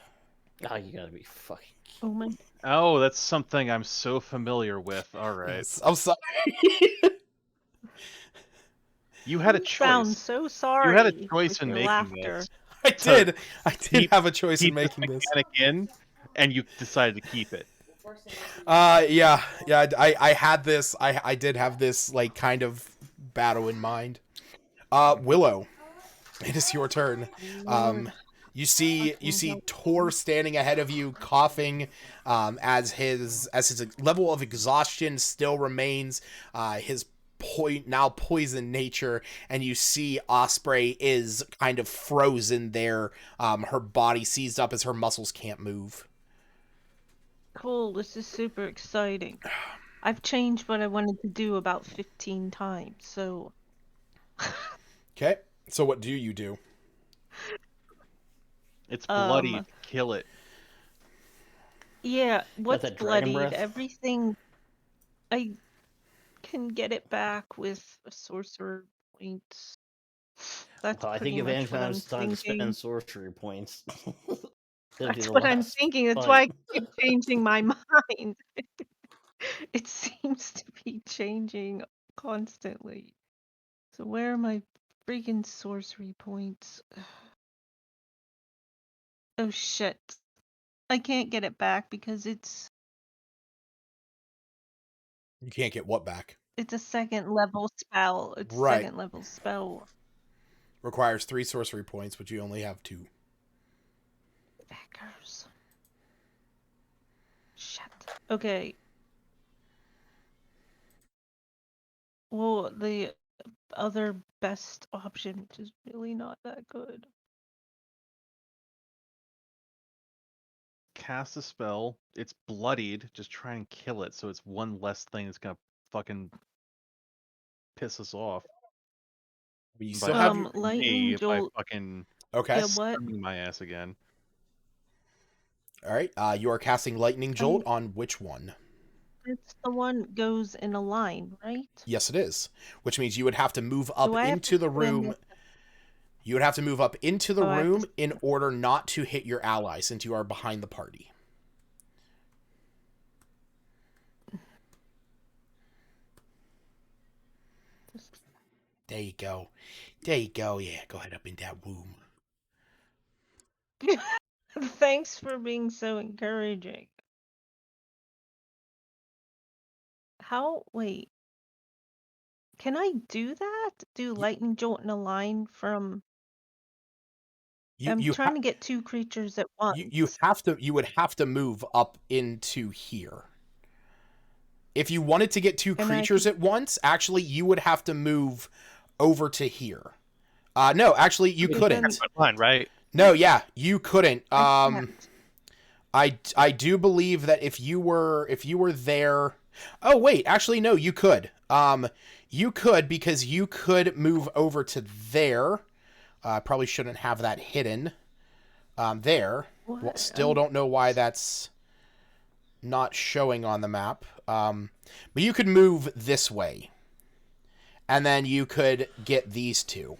Oh, you gotta be fucking. Oh my. Oh, that's something I'm so familiar with. All right. Yes, I'm sorry. You had a You choice. sound so sorry. You had a choice with in your making laughter. this. I did. I did have a choice in Keep making this this. mechanic in, and you decided to keep it. Yeah. I had this. I did have this like kind of battle in mind. Willow, it is your turn. You see Tor standing ahead of you, coughing, as his level of exhaustion still remains. His now poison nature, and you see Osprey is kind of frozen there. Her body seized up as her muscles can't move. Cool, this is super exciting. I've changed what I wanted to do about 15 times, so... Okay, so what do you do? It's bloody. Kill it. Yeah, what's that dragon bloodied? breath? Everything... I can get it back with a sorcerer points. That's I pretty think if much anytime what I'm it's time to thinking. spend sorcery points. It'll be That's the what I'm last thinking. That's fight. why I keep changing my mind. It seems to be changing constantly. So where are my freaking sorcery points? Oh shit. I can't get it back because it's You can't get what back? a second level spell. It's a Right. second level spell. Requires 3 sorcery points, but you only have 2. Backers. Shit. Okay. Well, the other best option, which is really not that good. Cast a spell. It's bloodied. Just try and kill it, so it's one less thing that's gonna fucking piss us off. But you By still have me, lightning if I jolt. fucking Okay. Yeah, what? screaming my ass again. All right. You are casting lightning jolt on which one? It's the one goes in a line, right? Yes, it is. Which means you would have to move up Do I have into to the go in room. You would have to move up into the Oh, I have to room in order not to hit your ally, since you are behind the party. There you go. There you go. Yeah, go ahead up in that womb. Thanks for being so encouraging. Wait. Can I do that? Do lightning jolt in a line from... I'm trying to get 2 creatures at once. You would have to move up into here. If you wanted to get 2 creatures at once, actually, you would have to move over to here. No, actually, you couldn't. Line, right? No, yeah, you couldn't. I can't. I do believe that if you were there. Oh wait, actually no, you could. You could, because you could move over to there. Probably shouldn't have that hidden. There. Well, What? still don't know why that's not showing on the map. But you could move this way, and then you could get these two.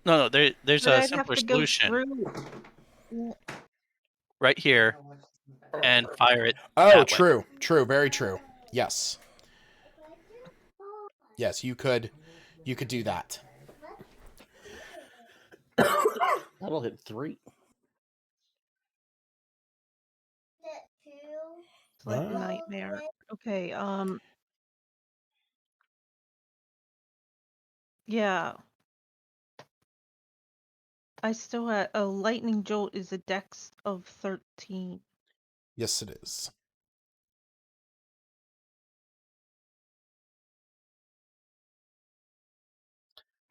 No, there's But a I'd have simpler to go solution through. right here, and fire it Oh, that way. true, true, very true. Yes, yes, you could do that. That'll hit 3. It's like a nightmare. Okay, yeah. I still had a lightning jolt is a dex of 13. Yes, it is.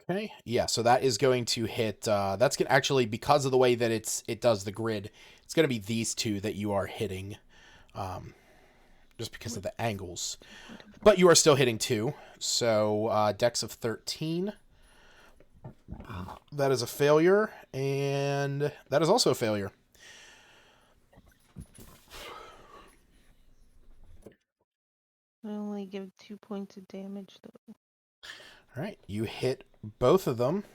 Okay, yeah, so that is going to hit. That's gonna actually, because of the way that it does the grid, it's gonna be these two that you are hitting, just because of the angles. But you are still hitting 2, so dex of 13. That is a failure, and that is also a failure. I only give 2 points of damage though. All right, you hit both of them.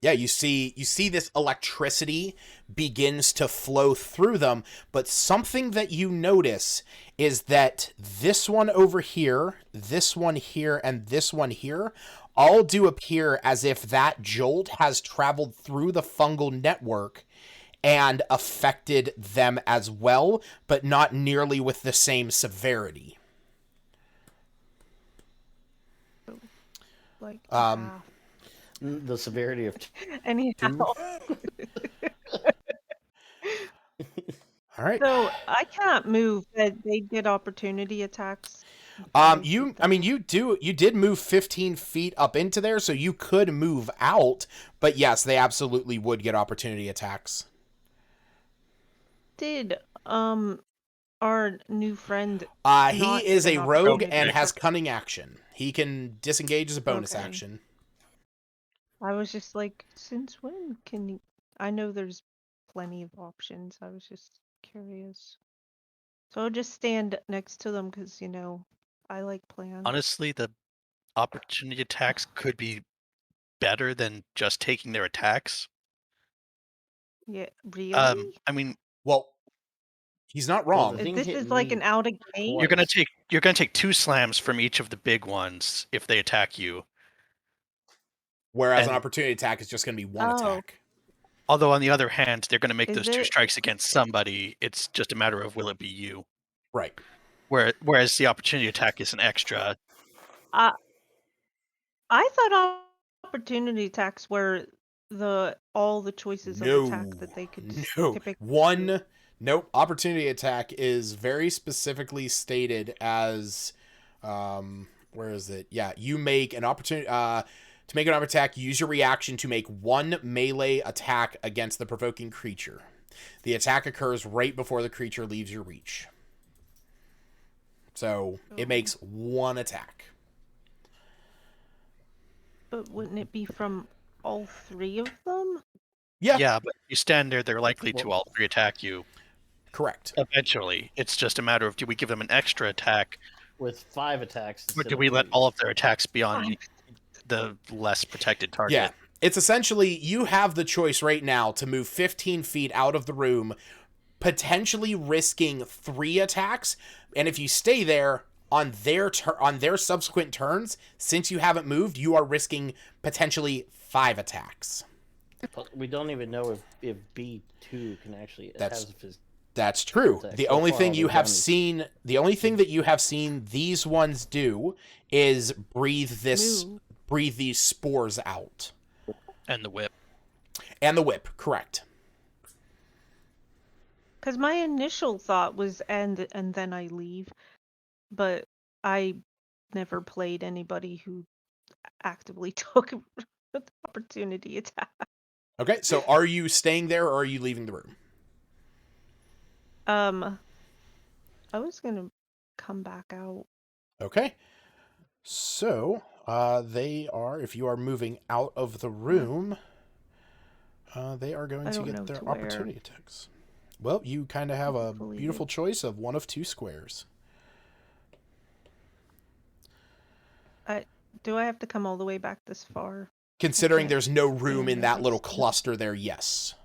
Yeah, you see this electricity begins to flow through them, but something that you notice is that this one over here, this one here, and this one here all do appear as if that jolt has traveled through the fungal network and affected them as well, but not nearly with the same severity. Like half. The severity of Anyhow. All right. So I can't move, but they did opportunity attacks. You did move 15 feet up into there, so you could move out, but yes, they absolutely would get opportunity attacks. Did our new friend he is a rogue and has cunning action. He can disengage as a bonus action. I was just like, since when can you... I know there's plenty of options. I was just curious. So I'll just stand next to them because, you know, I like plans. Honestly, the opportunity attacks could be better than just taking their attacks. Yeah, really? I mean, well, he's not wrong. This is like an out of game. You're gonna take 2 slams from each of the big ones if they attack you. Whereas an opportunity attack is just going to be 1 attack. Although on the other hand, they're going to make those 2 strikes against somebody. It's just a matter of will it be you. Right. Whereas the opportunity attack is an extra. I thought opportunity attacks were all the choices of attack that they could typically. Nope. Opportunity attack is very specifically stated as, where is it? Yeah, you make an opportunity. To make an armor attack, use your reaction to make 1 melee attack against the provoking creature. The attack occurs right before the creature leaves your reach. So it makes 1 attack. But wouldn't it be from all 3 of them? Yeah. Yeah, but if you stand there, they're likely to all 3 attack you. Correct. Eventually. It's just a matter of, do we give them an extra attack? With 5 attacks. Or do we let all of their attacks be on the less protected target? Yeah. It's essentially, you have the choice right now to move 15 feet out of the room, potentially risking 3 attacks, and if you stay there on their subsequent turns, since you haven't moved, you are risking potentially 5 attacks. We don't even know if B2 can actually... That's true. The only thing you have seen, that you have seen these ones do is breathe these spores out. And the whip. Correct. Because my initial thought was end and then I leave, but I never played anybody who actively took the opportunity attack. Okay, so are you staying there or are you leaving the room? I was gonna come back out. Okay. So, they are, if you are moving out of the room, they are going I to don't know get their to where. opportunity attacks. Well, you kind of have a Hopefully beautiful choice of one of two squares. Do I have to come all the way back this far? Considering can't there's no room stand in there that little next to them. cluster there, yes.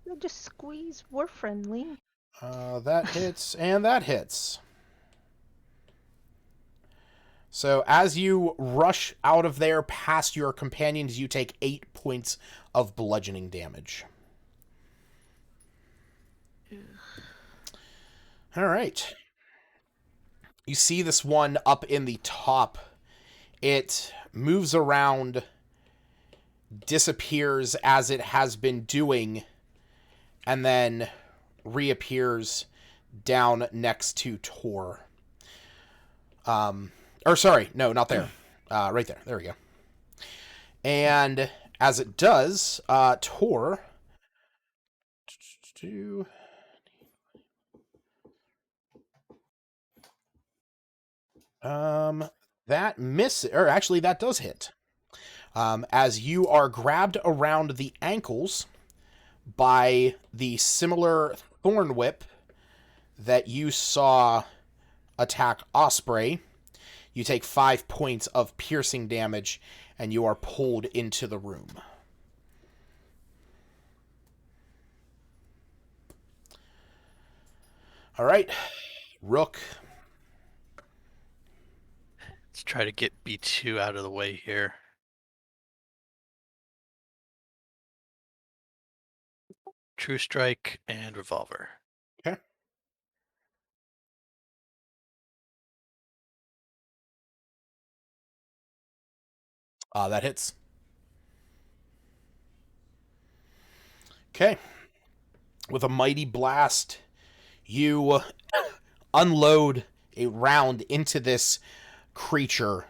They'll just squeeze. We're friendly. That hits, and that hits. So as you rush out of there past your companions, you take 8 points of bludgeoning damage. All right. You see this one up in the top. It moves around, disappears as it has been doing, and then reappears down next to Tor. Or sorry, no, not there. Right there. There we go. And as it does, Tor... that or actually that does hit. As you are grabbed around the ankles by the similar thorn whip that you saw attack Osprey, you take 5 points of piercing damage and you are pulled into the room. All right, Rook. Let's try to get B2 out of the way here. True Strike and Revolver. Okay. That hits. Okay. With a mighty blast, you unload a round into this creature.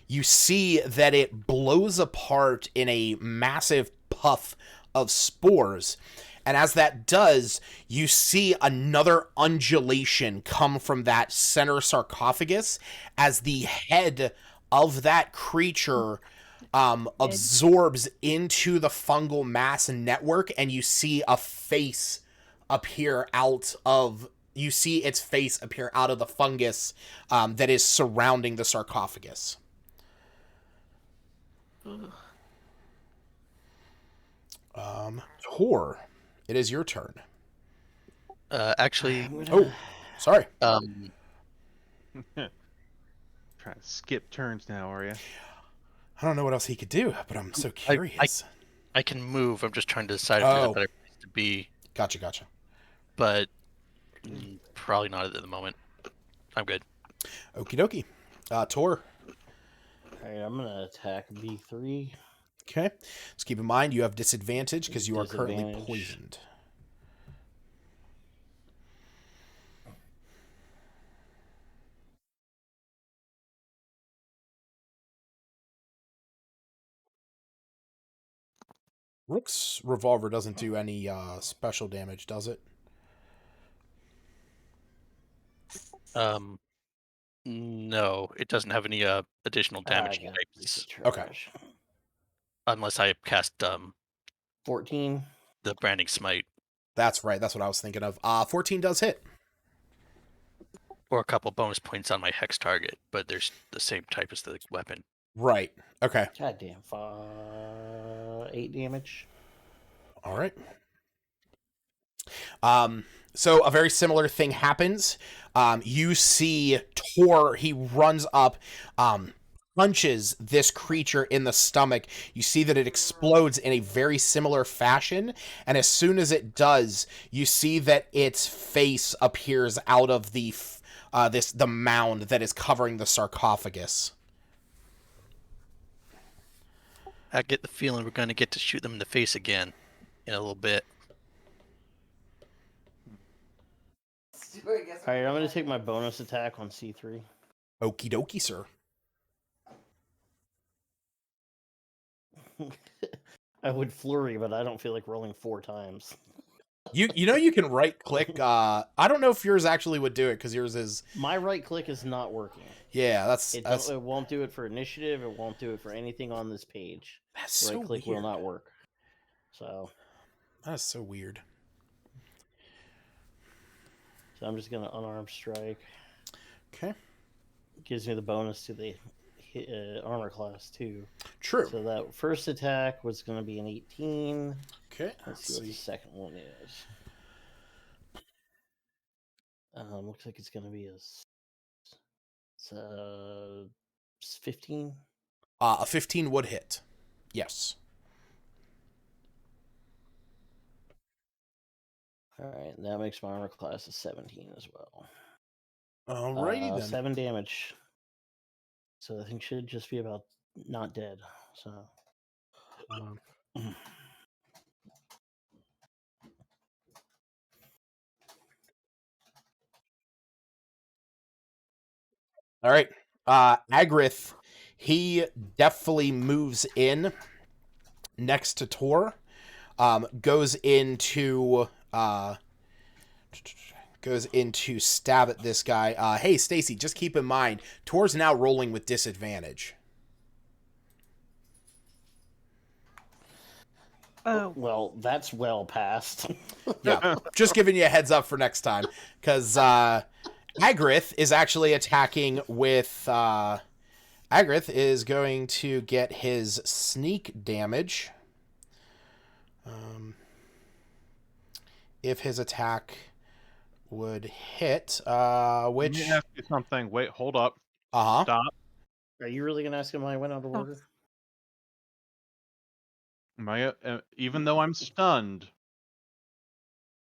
You see that it blows apart in a massive puff of spores. And as that does, you see another undulation come from that center sarcophagus as the head of that creature absorbs into the fungal mass network, and you see a face appear out of the fungus that is surrounding the sarcophagus. Tor, it is your turn. Actually, Oh, sorry. Trying to skip turns now, are you? I don't know what else he could do, but I'm so curious. I can move. I'm just trying to decide if there's a better place to be. Gotcha. But probably not at the moment. I'm good. Okie dokie. Tor. Alright, I'm gonna attack B3. Okay. Just keep in mind you have disadvantage because you are currently poisoned. Rook's revolver doesn't do any special damage, does it? No, it doesn't have any additional damage types. Okay. Unless I cast 14. The Branding Smite. That's right. That's what I was thinking of. 14 does hit. Or a couple bonus points on my hex target, but there's the same type as the weapon. Right. Okay. Goddamn. 8 damage. All right. So a very similar thing happens. You see Tor, he runs up, punches this creature in the stomach. You see that it explodes in a very similar fashion, and as soon as it does, you see that its face appears out of the mound that is covering the sarcophagus. I get the feeling we're going to get to shoot them in the face again in a little bit. Alright, I'm gonna take my bonus attack on C3. Okie dokie, sir. I would flurry, but I don't feel like rolling 4 times. You know you can right click. I don't know if yours actually would do it because yours is. My right click is not working. Yeah, It won't do it for initiative. It won't do it for anything on this page. That's so right click weird. will not work. So that's so weird. So I'm just gonna unarmed strike. Okay. Gives me the bonus to the armor class too. True. So that first attack was going to be an 18. Okay. Let's see what the second one is. Looks like it's going to be a 15. A 15 would hit. Yes. All right, and that makes my armor class a 17 as well. Alrighty then. 7 damage. So the thing should just be about not dead. So. All right. Agrith, he definitely moves in next to Tor. Goes into stab at this guy. Hey, Stacy, just keep in mind, Tor's now rolling with disadvantage. Oh. Well, that's well past. Yeah, just giving you a heads up for next time. Because Agrith is actually attacking with... Agrith is going to get his sneak damage. If his attack would hit, which... Let me ask you something. Wait, hold up. Uh-huh. Stop. Are you really going to ask him why I went out of order? Am I, even though I'm stunned,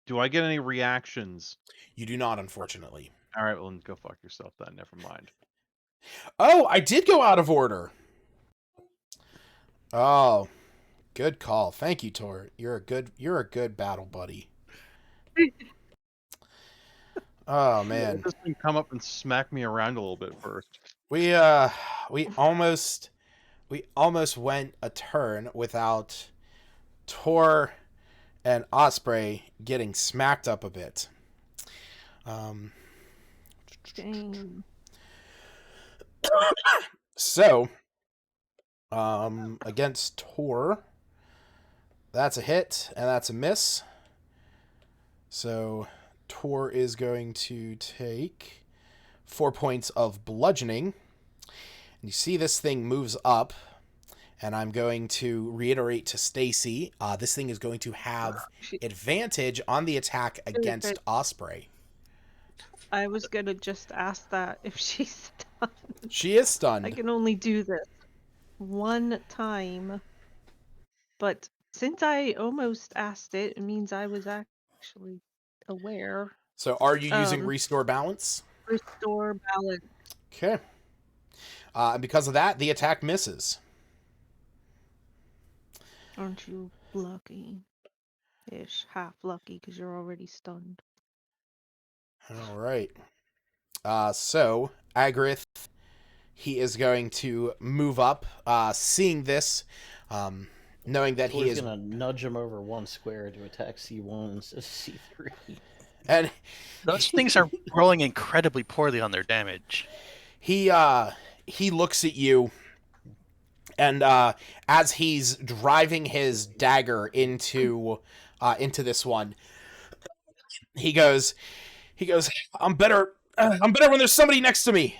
do I get any reactions? You do not, unfortunately. All right, well, go fuck yourself then. Never mind. Oh, I did go out of order. Oh, good call. Thank you, Tor. You're a good battle buddy. Oh man, Just come up and smack me around a little bit first. We almost went a turn without Tor and Osprey getting smacked up a bit. Dang. So, against Tor, that's a hit and that's a miss. So, Tor is going to take 4 points of bludgeoning. And you see this thing moves up, and I'm going to reiterate to Stacy, this thing is going to have advantage on the attack against Osprey. I was gonna just ask that if she's stunned. She is stunned. I can only do this one time, but since I almost asked it, it means I was actually aware. So are you using Restore Balance? Restore Balance. Okay. And because of that, the attack misses. Aren't you lucky? Ish, half lucky because you're already stunned. All right. So Agrith, he is going to move up, seeing this, knowing that he is going to nudge him over 1 square to attack C1 instead of C3. And those things are rolling incredibly poorly on their damage. He looks at you, and as he's driving his dagger into this one, he goes, I'm better when there's somebody next to me.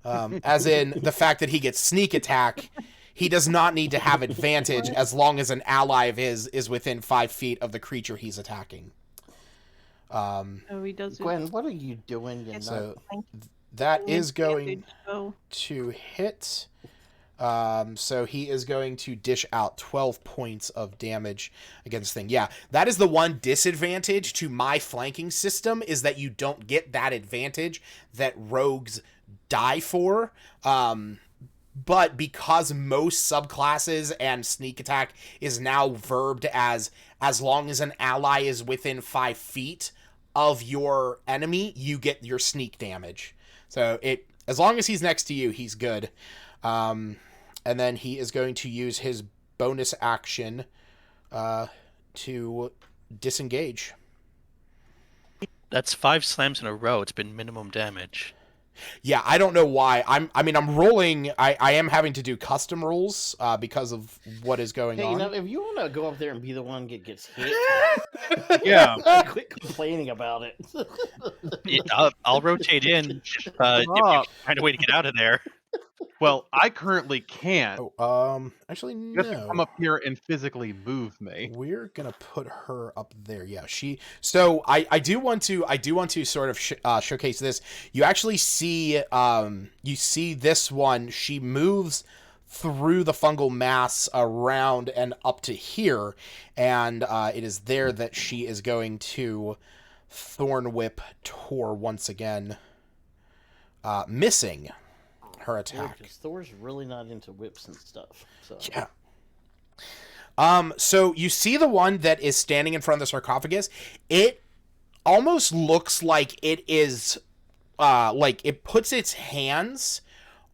As in the fact that he gets sneak attack, he does not need to have advantage as long as an ally of his is within 5 feet of the creature he's attacking. He does. Gwen, what are you doing? So that is going to hit. So he is going to dish out 12 points of damage against thing. Yeah, that is the one disadvantage to my flanking system, is that you don't get that advantage that rogues die for. But because most subclasses and sneak attack is now verbed as long as an ally is within 5 feet of your enemy, you get your sneak damage. So as long as he's next to you, he's good. And then he is going to use his bonus action to disengage. That's 5 slams in a row. It's been minimum damage. Yeah, I don't know why. I'm rolling. I am having to do custom rules because of what is going Hey, on. you know, if you want to go up there and be the one that gets hit, Yeah. quit complaining about it. I'll rotate in if you find a way to get out of there. Well, I currently can't. Actually, You have to come no. up here and physically move me. We're gonna put her up there. Yeah, she. So I do want to sort of showcase this. You actually see you see this one. She moves through the fungal mass around and up to here, and it is there that she is going to Thorn Whip Tor once again, missing her attack. Because Thor's really not into whips and stuff. So. Yeah. So you see the one that is standing in front of the sarcophagus. It almost looks like it is, like it puts its hands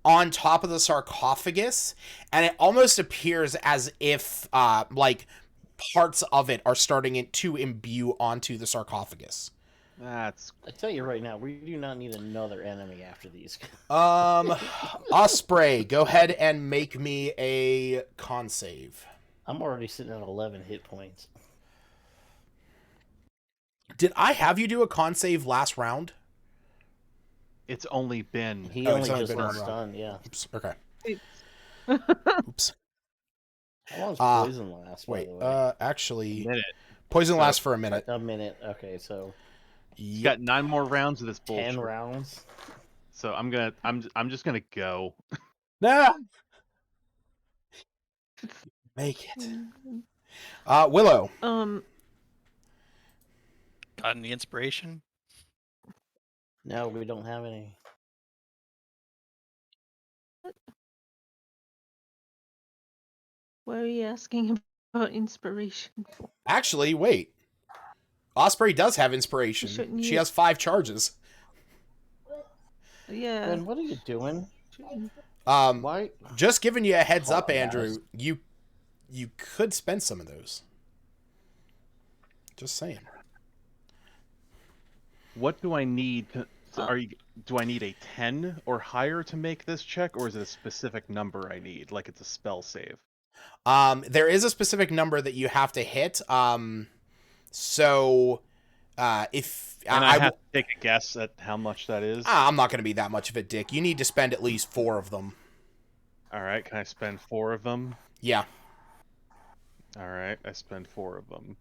on top of the sarcophagus, and it almost appears as if, like parts of it are starting to imbue onto the sarcophagus. I tell you right now, we do not need another enemy after these. Osprey, go ahead and make me a con save. I'm already sitting at 11 hit points. Did I have you do a con save last round? It's only been. He only it's only just been got one stunned, yeah. Oops. Okay. Oops. How long does poison last? Wait. By the way? Actually, A minute. poison lasts for a minute. A minute. Okay, so. You got 9 more rounds of this bullshit. 10 rounds. So I'm just gonna go. Nah. Make it. Willow. Got any inspiration? No, we don't have any. What are you asking about inspiration for? Actually, wait. Osprey does have inspiration. She has 5 charges. Yeah. Ben, what are you doing? Why? Just giving you a heads Hold up, on, Andrew. guys. You could spend some of those. Just saying. What do I need to? Do I need a 10 or higher to make this check, or is it a specific number I need? Like it's a spell save. There is a specific number that you have to hit. So, if and I have to take a guess at how much that is. I'm not going to be that much of a dick. You need to spend at least 4 of them. All right, can I spend 4 of them? Yeah. All right, I spend 4 of them.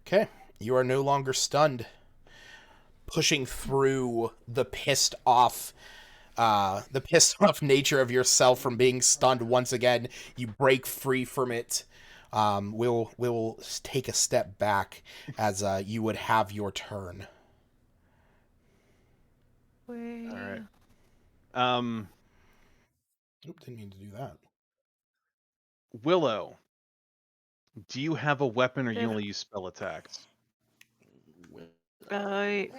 Okay, you are no longer stunned. Pushing through the pissed off nature of yourself from being stunned once again, you break free from it. We'll take a step back as you would have your turn. Wait. All right. Didn't mean to do that. Willow, do you have a weapon, or you only use spell attacks? I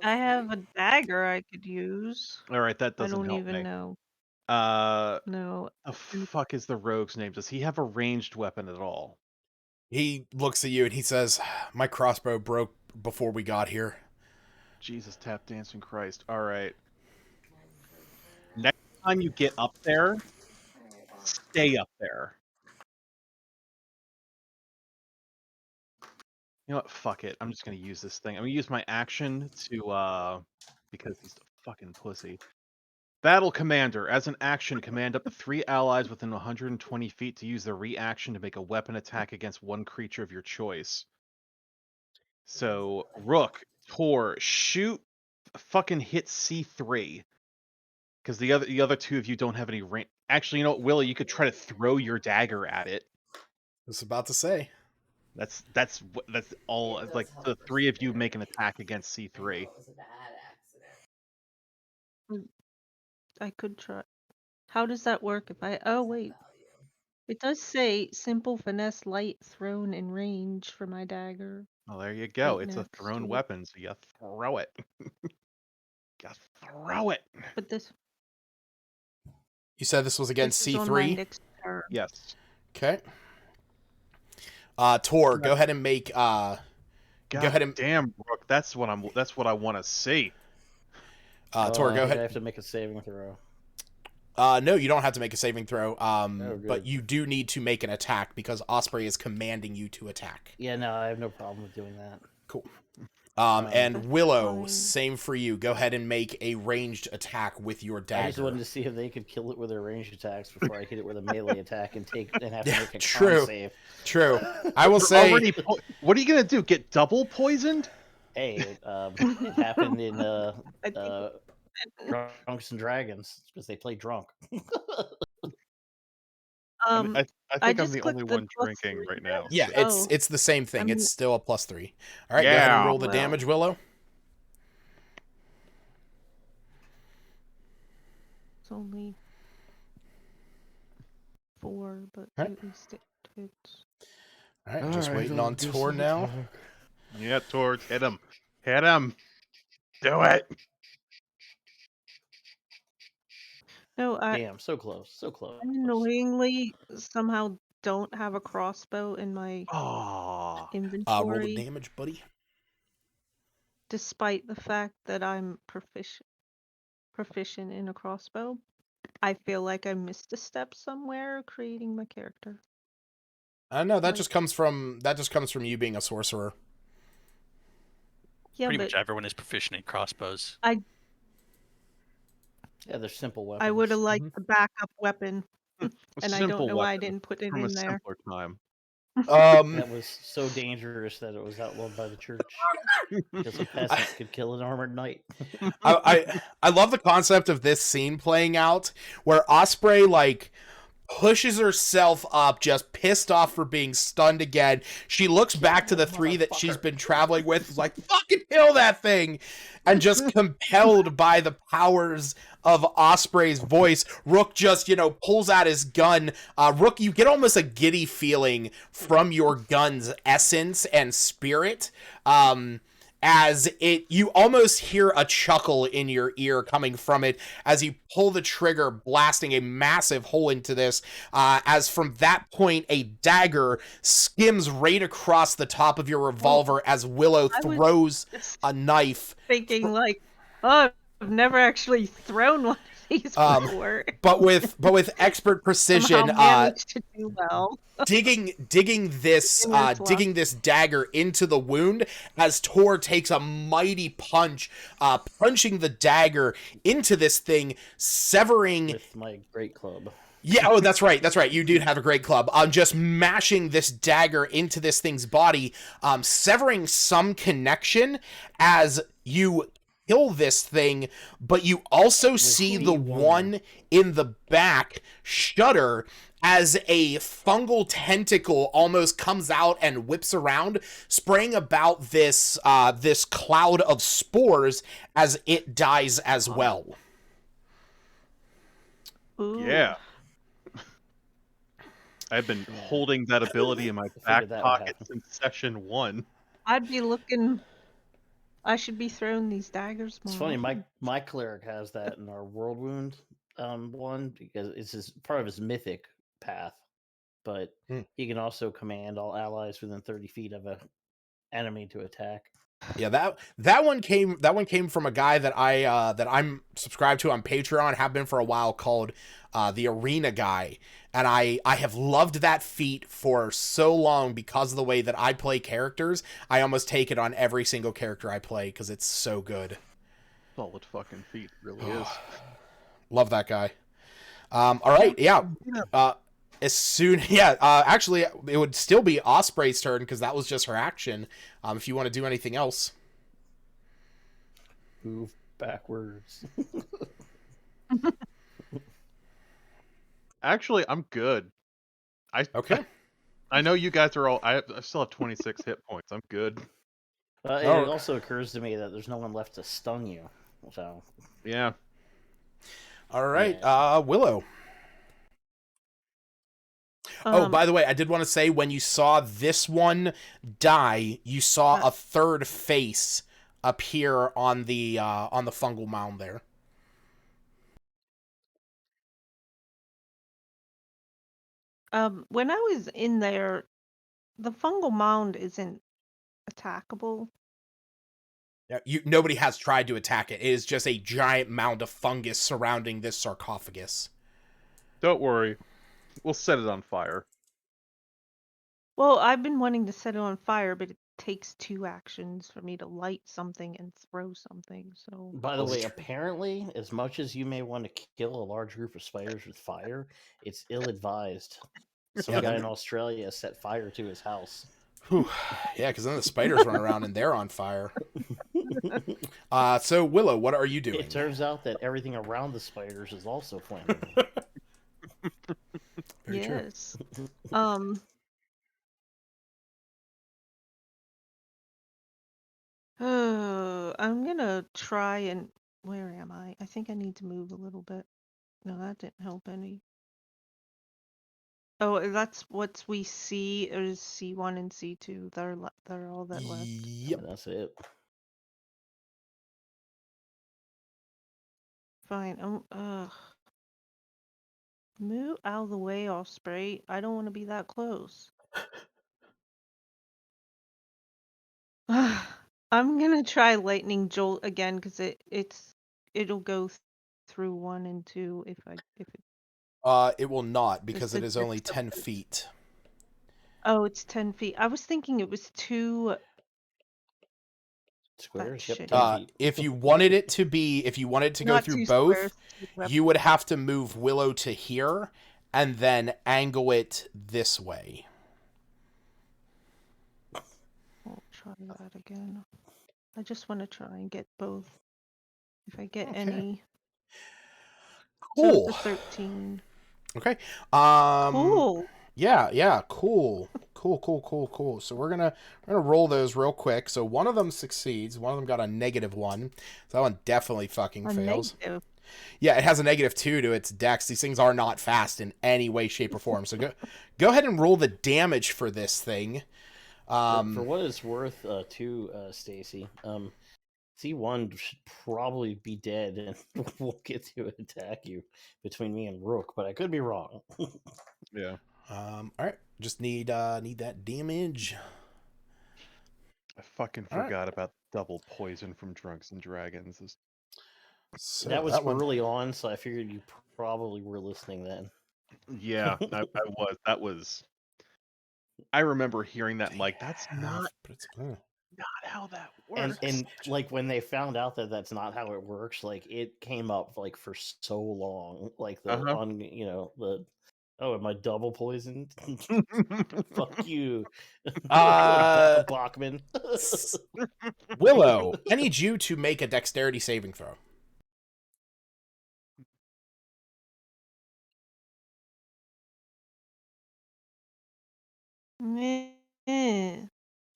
have a dagger I could use. All right, that doesn't help me. help I don't even know. No. The fuck is the rogue's name? Does he have a ranged weapon at all? He looks at you and he says, "My crossbow broke before we got here." Jesus, tap dancing Christ. All right. Next time you get up there, stay up there. You know what? Fuck it. I'm just gonna use this thing. I'm gonna use my action to because he's a fucking pussy. Battle Commander. As an action, command up to 3 allies within 120 feet to use their reaction to make a weapon attack against one creature of your choice. So, Rook, Tor, shoot, fucking hit C3. Because the other 2 of you don't have any range. Actually, you know what, Willie, you could try to throw your dagger at it. I was about to say. That's all. Like the 3 of you make an attack against C3. I could try. How does that work if I... Oh, wait. It does say simple finesse light thrown in range for my dagger. Well, there you go. Right It's a next thrown to it. weapon, so you throw it. You throw it. But this... You said this was against This is on my C3? next turn. Yes. Okay. Tor, go ahead and make God go ahead and damn, Rook. That's what I want to see. Tor, go I think ahead. I have to make a saving throw. No, you don't have to make a saving throw. good. But you do need to make an attack because Osprey is commanding you to attack. Yeah, no, I have no problem with doing that. Cool. And That's Willow, fine. same for you. Go ahead and make a ranged attack with your dagger. I just wanted to see if they could kill it with their ranged attacks before I hit it with a melee attack and have to Yeah, make a true. con save. True. I will say. What are you gonna do? Get double poisoned? Hey, it happened in I think Drunks and Dragons because they play drunk. I think I'm just the clicked only the one plus drinking 3 right now. Yeah, Oh. it's the same thing. I'm- It's still a +3. All right, go ahead and Yeah. roll the Well. damage, Willow. It's only 4, but Right. at least it hits. All right, just waiting on Tor now. Yeah, Tor, hit him. Hit him. Do it. No, Damn, so close, so close. I annoyingly somehow don't have a crossbow in my Oh. Roll the inventory, damage, buddy. despite the fact that I'm proficient in a crossbow. I feel like I missed a step somewhere creating my character. No, that Like- just comes from you being a sorcerer. Yeah, Pretty but much everyone is proficient in crossbows. Yeah, they're simple weapons. I would have liked the backup weapon, A and I don't simple know why I weapon didn't put it from a in there. simpler time. That was so dangerous that it was outlawed by the church because a peasant could kill an armored knight. I love the concept of this scene playing out where Osprey pushes herself up, just pissed off for being stunned again. She looks back to the 3 that she's been traveling with, is like, fucking kill that thing! And just compelled by the powers of Osprey's voice, Rook just, pulls out his gun. Rook, you get almost a giddy feeling from your gun's essence and spirit. As you almost hear a chuckle in your ear coming from it as you pull the trigger, blasting a massive hole into this, as from that point, a dagger skims right across the top of your revolver as Willow throws a knife. Thinking oh, I've never actually thrown one of these before. But with expert precision, Somehow managed to do well. digging this dagger into the wound as Tor takes a mighty punch, punching the dagger into this thing, severing with my great club. Yeah, oh, that's right. You do have a great club. Just mashing this dagger into this thing's body, severing some connection as you kill this thing, but you also see the one in the back shudder as a fungal tentacle almost comes out and whips around, spraying about this cloud of spores as it dies as well. Ooh. Yeah. I've been holding that ability in my back pocket since session 1. I'd be looking. I should be throwing these daggers more. It's funny, my cleric has that in our world wound one because it's part of his mythic path, but he can also command all allies within 30 feet of a enemy to attack. Yeah, that one came from a guy that I'm subscribed to on Patreon, have been for a while, called the Arena Guy, and I have loved that feat for so long because of the way that I play characters. I almost take it on every single character I play because it's so good. Solid fucking feat, really is. Love that guy. All right, yeah. Actually, it would still be Osprey's turn because that was just her action. If you want to do anything else, move backwards. Actually, I'm good. Okay. I know you guys are all. I still have 26 hit points. I'm good. It also occurs to me that there's no one left to stun you. So yeah. All right, Willow. By the way, I did want to say when you saw this one die, you saw a third face appear on the fungal mound there. When I was in there, the fungal mound isn't attackable. Yeah, nobody has tried to attack it. It is just a giant mound of fungus surrounding this sarcophagus. Don't worry. We'll set it on fire. Well, I've been wanting to set it on fire, but it takes 2 actions for me to light something and throw something, so... By the way, apparently, as much as you may want to kill a large group of spiders with fire, it's ill-advised. Some guy in Australia set fire to his house. Whew. Yeah, because then the spiders run around and they're on fire. So, Willow, what are you doing? It turns out that everything around the spiders is also flammable. Very yes. true. I'm gonna try and... Where am I? I think I need to move a little bit. No, that didn't help any. Oh, that's what we see is C1 and C2. They're all that left. Yep. That's it. Fine. Move out of the way, Osprey. I don't want to be that close. I'm gonna try lightning jolt again because it'll go through 1 and 2 if it. It will not because it is only 10 feet. Oh, it's 10 feet. I was thinking it was 2 squares. Yep, 10 feet. If you wanted it to go Not through 2 both, squares. you would have to move Willow to here and then angle it this way. I'll try that again. I just want to try and get both. If I get any. Cool. So the 13. Okay. Cool. Yeah, cool. Cool. So we're gonna roll those real quick. So one of them succeeds. One of them got a -1. So that one definitely fucking fails. Negative. Yeah, it has a -2 to its dex. These things are not fast in any way, shape, or form. So go ahead and roll the damage for this thing. For what it's worth, too, Stacy, C1 should probably be dead, and we'll get to attack you between me and Rook, but I could be wrong. Yeah. All right. Just need that damage. I fucking forgot about double poison from Drunks and Dragons. So that was early on, so I figured you probably were listening then. Yeah, I was. That was. I remember hearing that. Like, that's not how that works. And like when they found out that that's not how it works, like it came up like for so long, like the am I double poisoned? Fuck you, Bachman. Willow, I need you to make a dexterity saving throw.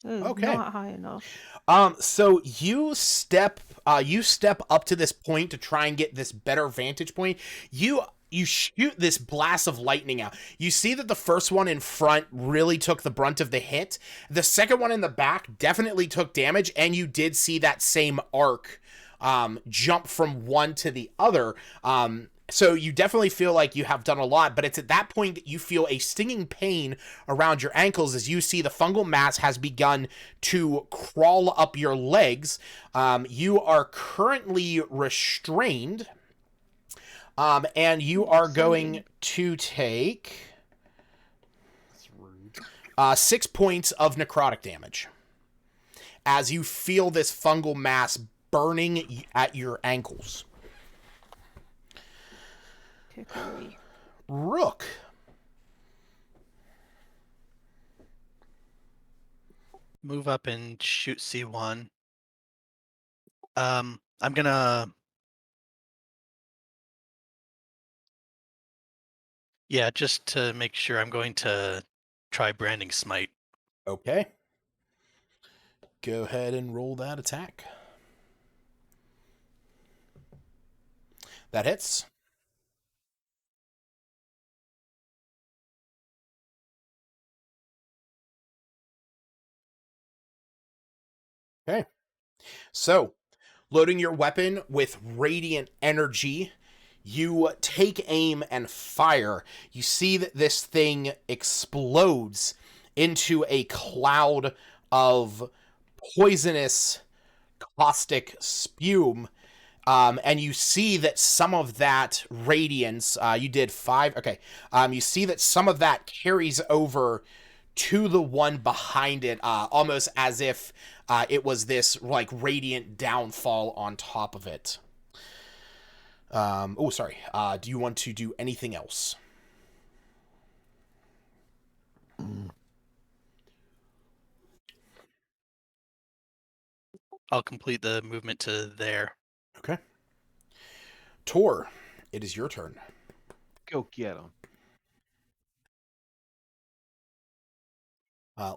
Okay. Not high enough. So you step up to this point to try and get this better vantage point. You shoot this blast of lightning out. You see that the first one in front really took the brunt of the hit. The second one in the back definitely took damage, and you did see that same arc jump from one to the other. So you definitely feel like you have done a lot, but it's at that point that you feel a stinging pain around your ankles as you see the fungal mass has begun to crawl up your legs. You are currently restrained, and you are going to take 6 points of necrotic damage as you feel this fungal mass burning at your ankles. Rook. Move up and shoot C1. I'm gonna... Yeah, just to make sure, I'm going to try Branding Smite. Okay. Go ahead and roll that attack. That hits. Okay. So, loading your weapon with radiant energy, You take aim and fire. You see that this thing explodes into a cloud of poisonous, caustic spume. And you see that some of that radiance, you did 5. Okay. You see that some of that carries over to the one behind it, almost as if it was this like radiant downfall on top of it. Oh, sorry. Do you want to do anything else? I'll complete the movement to there. Okay. Tor, it is your turn. Go get him.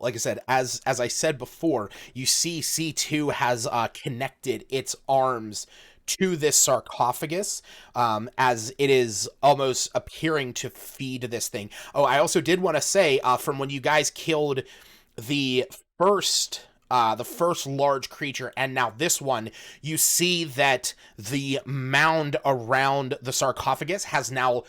Like I said, as I said before, you see C2 has connected its arms to this sarcophagus, as it is almost appearing to feed this thing. Oh, I also did want to say, from when you guys killed the first large creature, and now this one, you see that the mound around the sarcophagus has now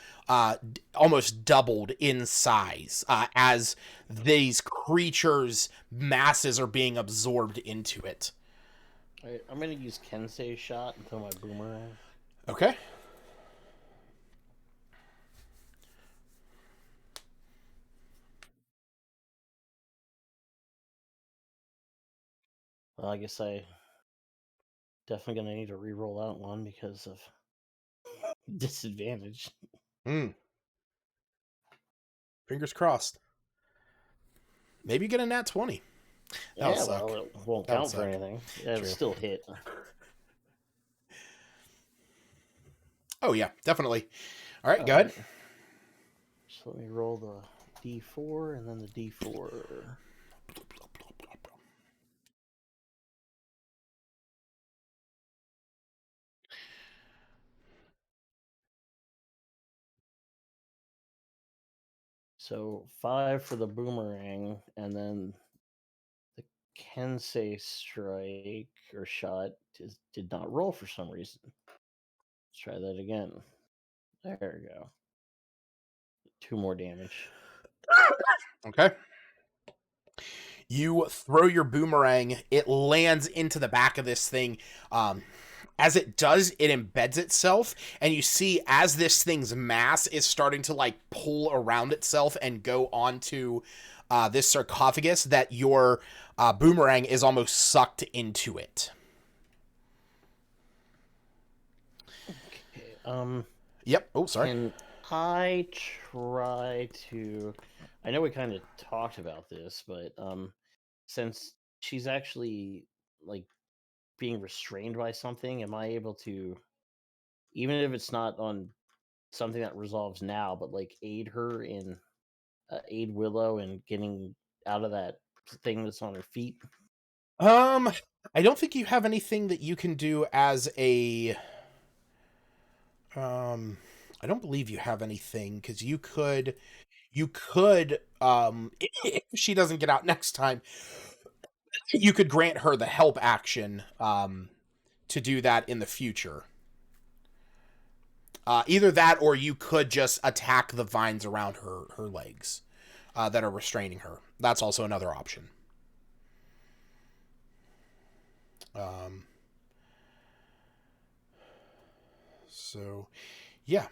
almost doubled in size, as these creatures' masses are being absorbed into it. Alright, I'm gonna use Kensei's shot and throw my boomerang. Okay. Well, I guess I definitely gonna need to re-roll out one because of disadvantage. Fingers crossed. Maybe you get a nat 20. That'll Yeah, suck. well, it won't That'll count for suck. anything. It'll True. still hit. Oh, yeah, definitely. All right, go ahead. So let me roll the D4 and then the D4. So 5 for the boomerang, and then the Kensei strike or shot did not roll for some reason. Let's try that again. There we go. 2 more damage. Okay. You throw your boomerang. It lands into the back of this thing. As it does, it embeds itself, and you see as this thing's mass is starting to like pull around itself and go onto this sarcophagus, that your boomerang is almost sucked into it. Okay. Yep. Oh, sorry. Can I try to? I know we kind of talked about this, but since she's actually like being restrained by something, am I able to, even if it's not on something that resolves now, but like aid her in aid Willow in getting out of that thing that's on her feet? I don't think you have anything that you can do as a. I don't believe you have anything, because you could, if she doesn't get out next time, you could grant her the help action, to do that in the future. Either that, or you could just attack the vines around her legs, that are restraining her. That's also another option. So, yeah.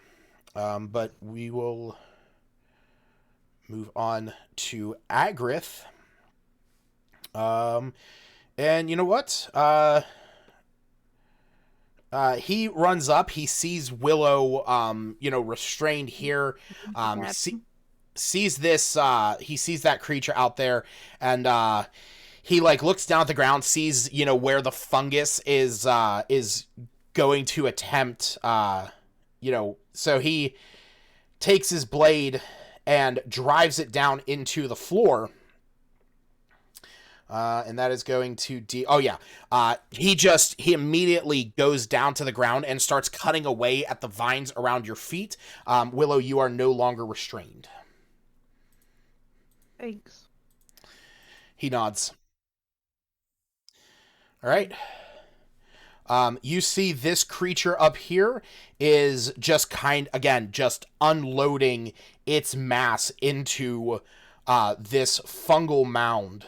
But we will move on to Agrith. And you know what? He runs up. He sees Willow, restrained here. Sees this. He sees that creature out there, and he like looks down at the ground, sees where the fungus is going to attempt. So he takes his blade and drives it down into the floor. And that is going to he immediately goes down to the ground and starts cutting away at the vines around your feet. Willow, you are no longer restrained. Thanks. He nods. All right. You see this creature up here is just just unloading its mass into this fungal mound.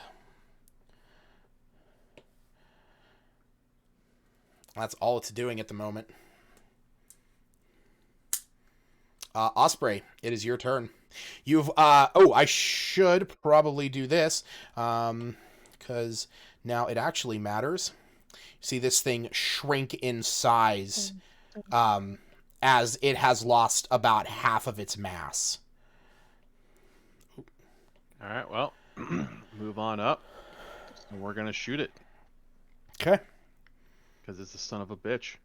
That's all it's doing at the moment. Osprey, it is your turn. You've, I should probably do this, because now it actually matters. See this thing shrink in size, as it has lost about half of its mass. All right, well, move on up, and we're gonna shoot it. Okay. Because it's a son of a bitch.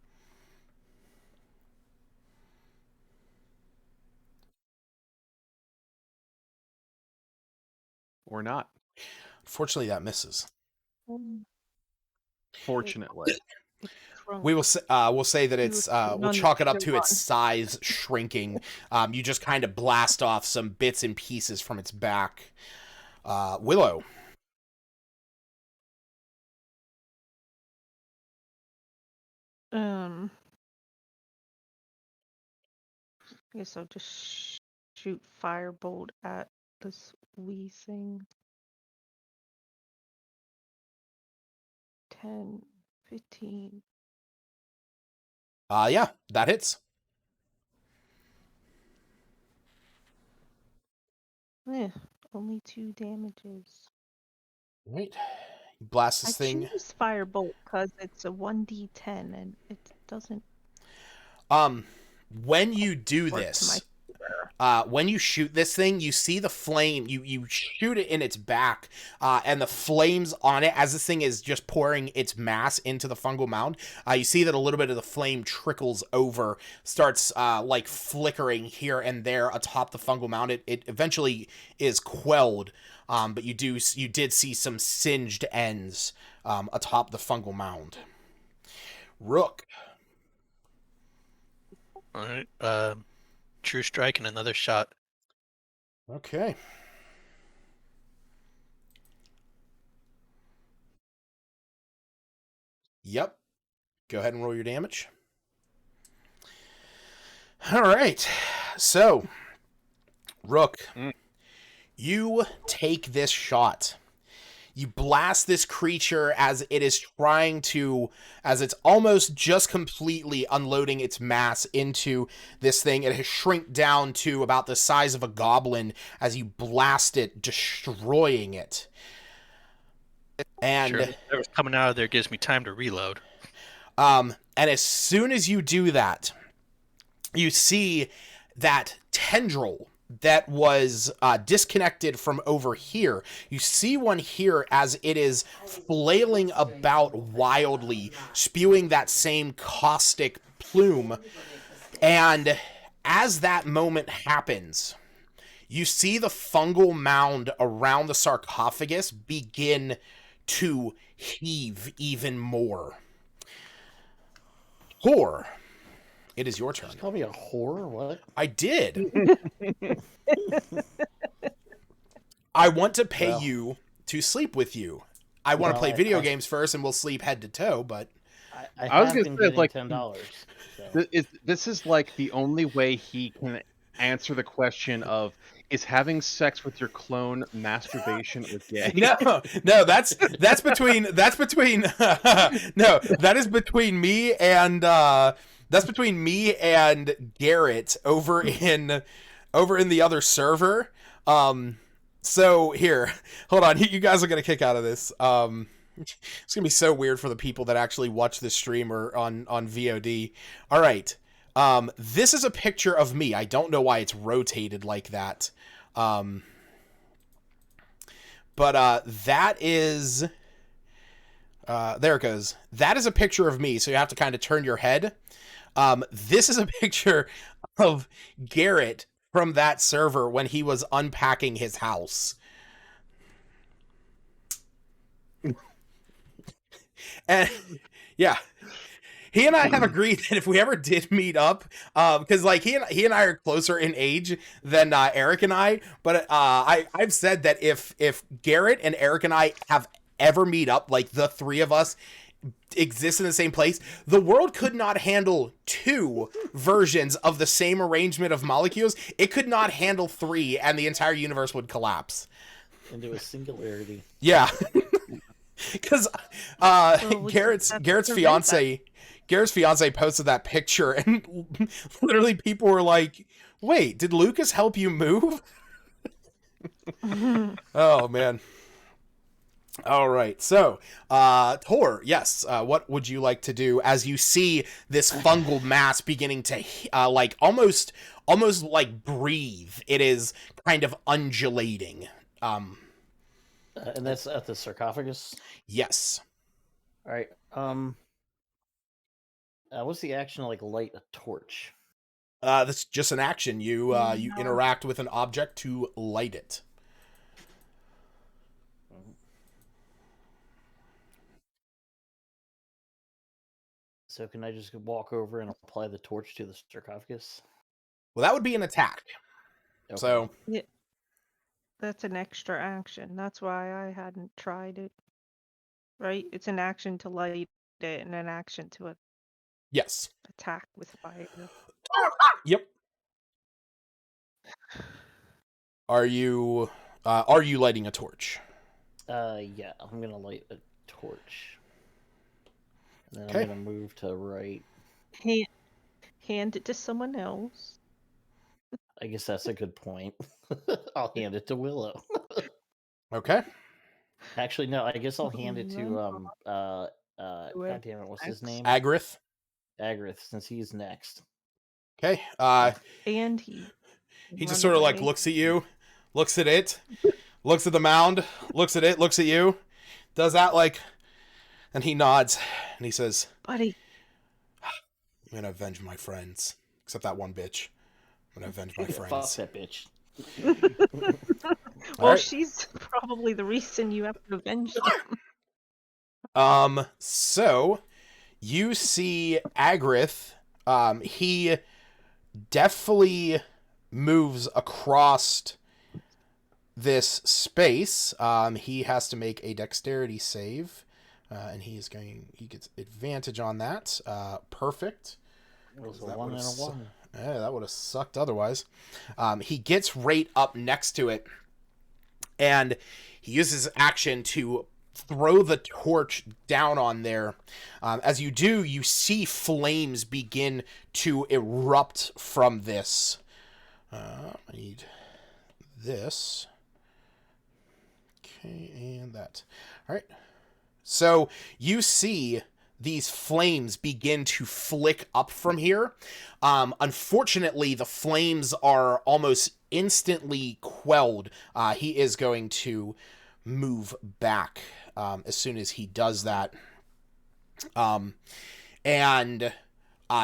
Or not. Fortunately, that misses. Fortunately. We'll say that it's we'll chalk it up to its size shrinking. You just kind of blast off some bits and pieces from its back. Willow. I guess I'll just shoot firebolt at this wee thing. 10, 15. Yeah, that hits. Only 2 damages. Right. You blast this thing. I choose firebolt because it's a 1d10 and it doesn't. When you do this, when you shoot this thing, you see the flame. You shoot it in its back, and the flames on it as this thing is just pouring its mass into the fungal mound. You see that a little bit of the flame trickles over, starts like flickering here and there atop the fungal mound. It eventually is quelled, but you did see some singed ends atop the fungal mound. Rook. All right. True strike and another shot. Okay. Yep. Go ahead and roll your damage. All right. So, Rook, you take this shot. You blast this creature as it's almost just completely unloading its mass into this thing. It has shrunk down to about the size of a goblin as you blast it, destroying it. And sure, whatever's coming out of there gives me time to reload. And as soon as you do that, you see that tendril that was disconnected from over here. You see one here as it is flailing about wildly, spewing that same caustic plume. And as that moment happens, you see the fungal mound around the sarcophagus begin to heave even more. Whore. It is your turn. Just call me a whore? What? I did. I want to pay you to sleep with you. I want to play video games first, and we'll sleep head to toe. But I was going to say, like, $10. So. This is like the only way he can answer the question of, is having sex with your clone masturbation or gay? No, that's between no, that is between me and that's between me and Garrett over in the other server. So here, hold on, you guys are gonna kick out of this. It's gonna be so weird for the people that actually watch this stream or on VOD. All right. This is a picture of me. I don't know why it's rotated like that. But that is, there it goes. That is a picture of me. So you have to kind of turn your head. This is a picture of Garrett from that server when he was unpacking his house. And yeah. He and I have agreed that if we ever did meet up, because like he and I are closer in age than Eric and I, but I've said that if Garrett and Eric and I have ever meet up, like the three of us, exist in the same place, the world could not handle 2 versions of the same arrangement of molecules. It could not handle 3, and the entire universe would collapse into a singularity. Yeah. Because Garrett's fiance posted that picture, and literally people were like, wait, did Lucas help you move? Oh man. All right, so Tor, yes, what would you like to do as you see this fungal mass beginning to like almost like breathe? It is kind of undulating. And that's at the sarcophagus? Yes. All right. What's the action to, like, light a torch? That's just an action. You you interact with an object to light it. So can I just walk over and apply the torch to the sarcophagus? Well, that would be an attack. Okay. So Yeah, that's an extra action. That's why I hadn't tried it. Right? It's an action to light it and an action to yes. attack with fire. Yep. Are you lighting a torch? Yeah, I'm gonna light a torch. And then Okay. I'm gonna move to right. Hand it to someone else. I guess that's a good point. I'll hand it to Willow. Okay. Actually, no. I guess I'll hand it to God damn it, what's his name? Agrith. Agrith, since he's next. Okay. And he just sort of like looks at you, looks at it, looks at the mound, looks at it, looks at you, does that like, and he nods and he says, buddy, I'm gonna avenge my friends. Except that one bitch. I'm gonna avenge my friends. Fuck that bitch. Well, right. she's probably the reason you have to avenge them. So you see Agrith, he deftly moves across this space. He has to make a dexterity save, and he gets advantage on that. Perfect. It was a 1 and a 1. Yeah, that would have sucked otherwise. He gets right up next to it, and he uses action to throw the torch down on there. As you do, you see flames begin to erupt from this. I need this. Okay, and that. All right. So you see these flames begin to flick up from here. Unfortunately, the flames are almost instantly quelled. He is going to move back as soon as he does that. And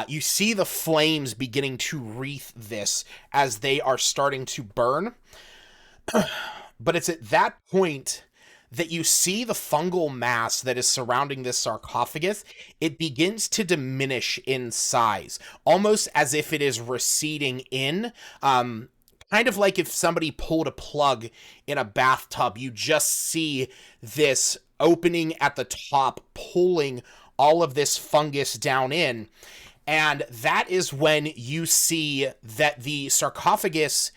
you see the flames beginning to wreath this as they are starting to burn. But it's at that point that you see the fungal mass that is surrounding this sarcophagus. It begins to diminish in size, almost as if it is receding in. Kind of like if somebody pulled a plug in a bathtub, you just see this opening at the top, pulling all of this fungus down in. And that is when you see that the sarcophagus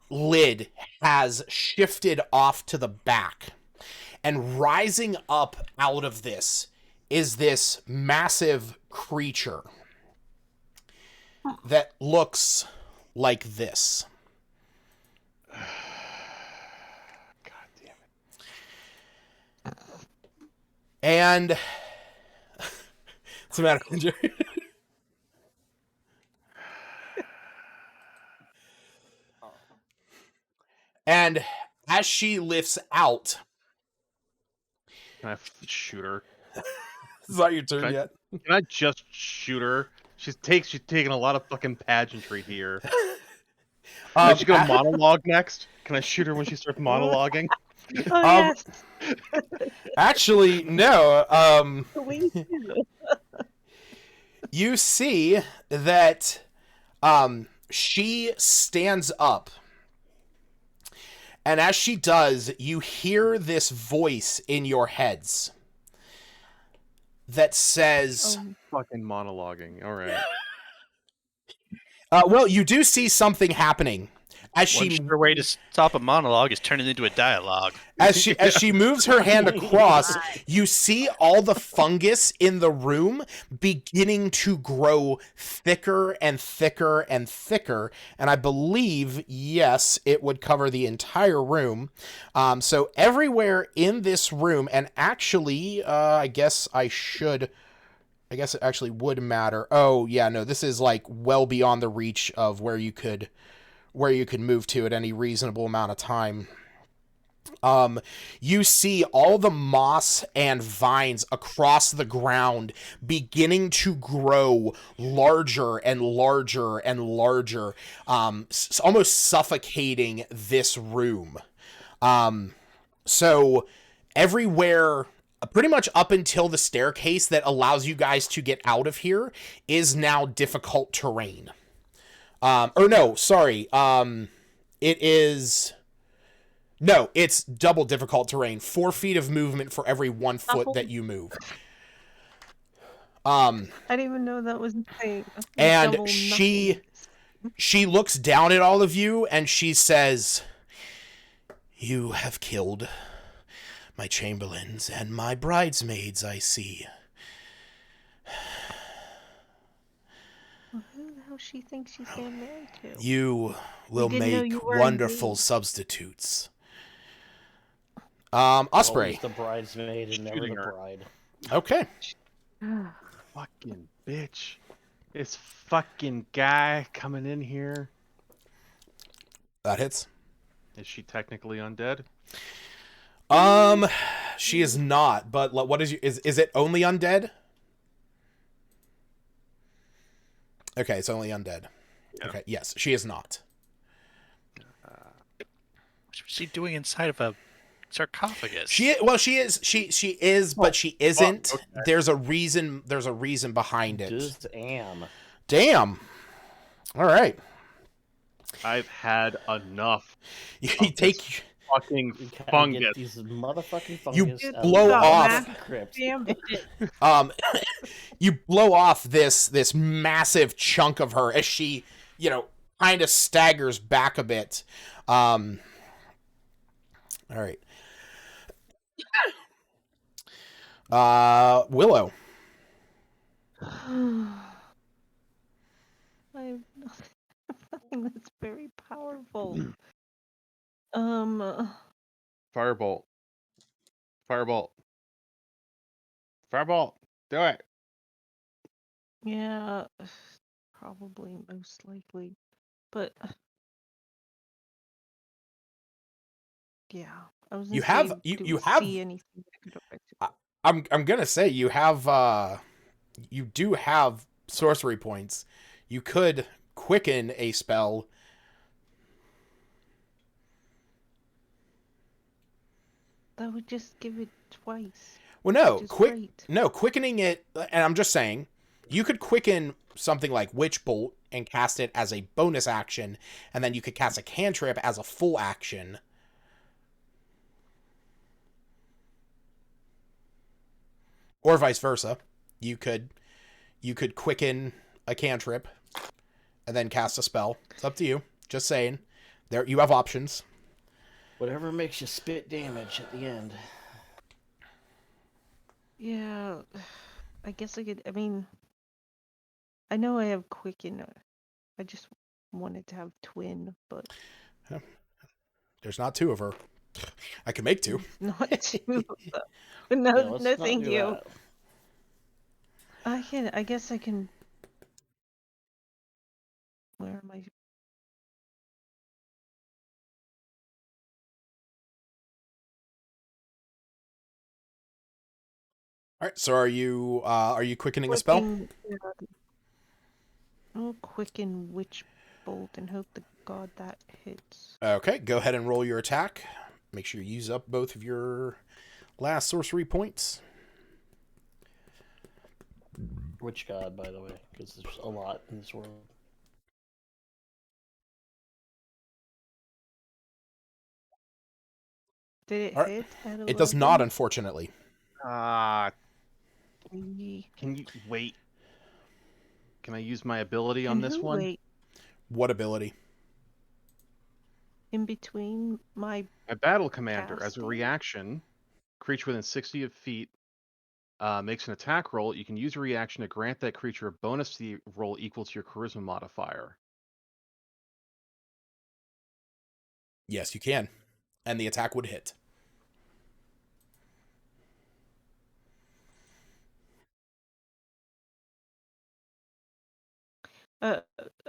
lid has shifted off to the back. And rising up out of this is this massive creature that looks like this. God damn it. And what's the matter, Jerry? And as she lifts out, Can I shoot her? it's not your turn yet. Can I just shoot her? She's taking a lot of fucking pageantry here. Is she gonna monologue next? Can I shoot her when she starts monologuing? Oh, yes. Actually, no. We do. You see that she stands up. And as she does, you hear this voice in your heads. that says, Fucking monologuing. All right. well, you do see something happening as One she sure way to stop a monologue is turn it into a dialogue. as she moves her hand across, you see all the fungus in the room beginning to grow thicker and thicker and thicker, and I believe, yes, it would cover the entire room. So everywhere in this room, and actually, I guess it actually would matter. Oh yeah, no, this is like well beyond the reach of where you could move to at any reasonable amount of time. You see all the moss and vines across the ground beginning to grow larger and larger and larger, almost suffocating this room. So everywhere, pretty much up until the staircase that allows you guys to get out of here, is now difficult terrain. Or no, sorry. It is... No, it's double difficult terrain. 4 feet of movement for every 1 foot that you move. I didn't even know that was a thing. And she looks down at all of you and she says, "You have killed my chamberlains and my bridesmaids, I see." Well, who the hell she thinks she's getting married to? You will make wonderful substitutes. Osprey. Always the bridesmaid and never the bride. Okay. Fucking bitch. This fucking guy coming in here. That hits. Is she technically undead? She is not, but what is it only undead? Okay, it's only undead. Yeah. Okay, yes, she is not. What's she doing inside of a sarcophagus? She is, but she isn't. Okay. There's a reason behind it. Damn. All right. I've had enough. You take fucking fungus. These motherfucking fungus. You blow off. You blow off this massive chunk of her as she, kind of staggers back a bit. All right. Willow. I have nothing that's very powerful. Firebolt. Firebolt. Firebolt. Do it. Yeah, probably, most likely. But yeah, I was. You have see anything that could affect it? I'm gonna say you have you do have sorcery points. You could quicken a spell. That would just give it twice. Well, no, quickening it, and I'm just saying, you could quicken something like Witch Bolt and cast it as a bonus action, and then you could cast a cantrip as a full action. Or vice versa. You could quicken a cantrip and then cast a spell. It's up to you. Just saying. There, you have options. Whatever makes you spit damage at the end. Yeah, I guess I could. I mean, I know I have quicken. I just wanted to have twin, but there's not 2 of her. I can make 2. Not 2. No, thank you. That. I guess I can. Where am I? All right. So are you quickening a spell? I'll quicken Witch Bolt and hope to God that hits. Okay. Go ahead and roll your attack. Make sure you use up both of your last sorcery points. Which god, by the way? Because there's a lot in this world. Did it hit? It does not, unfortunately. Can you wait? Can I use my ability on Can this who one? wait What ability? in between my My battle commander, as a casting? reaction, creature within 60 feet makes an attack roll. You can use a reaction to grant that creature a bonus to the roll equal to your charisma modifier. Yes, you can. And the attack would hit.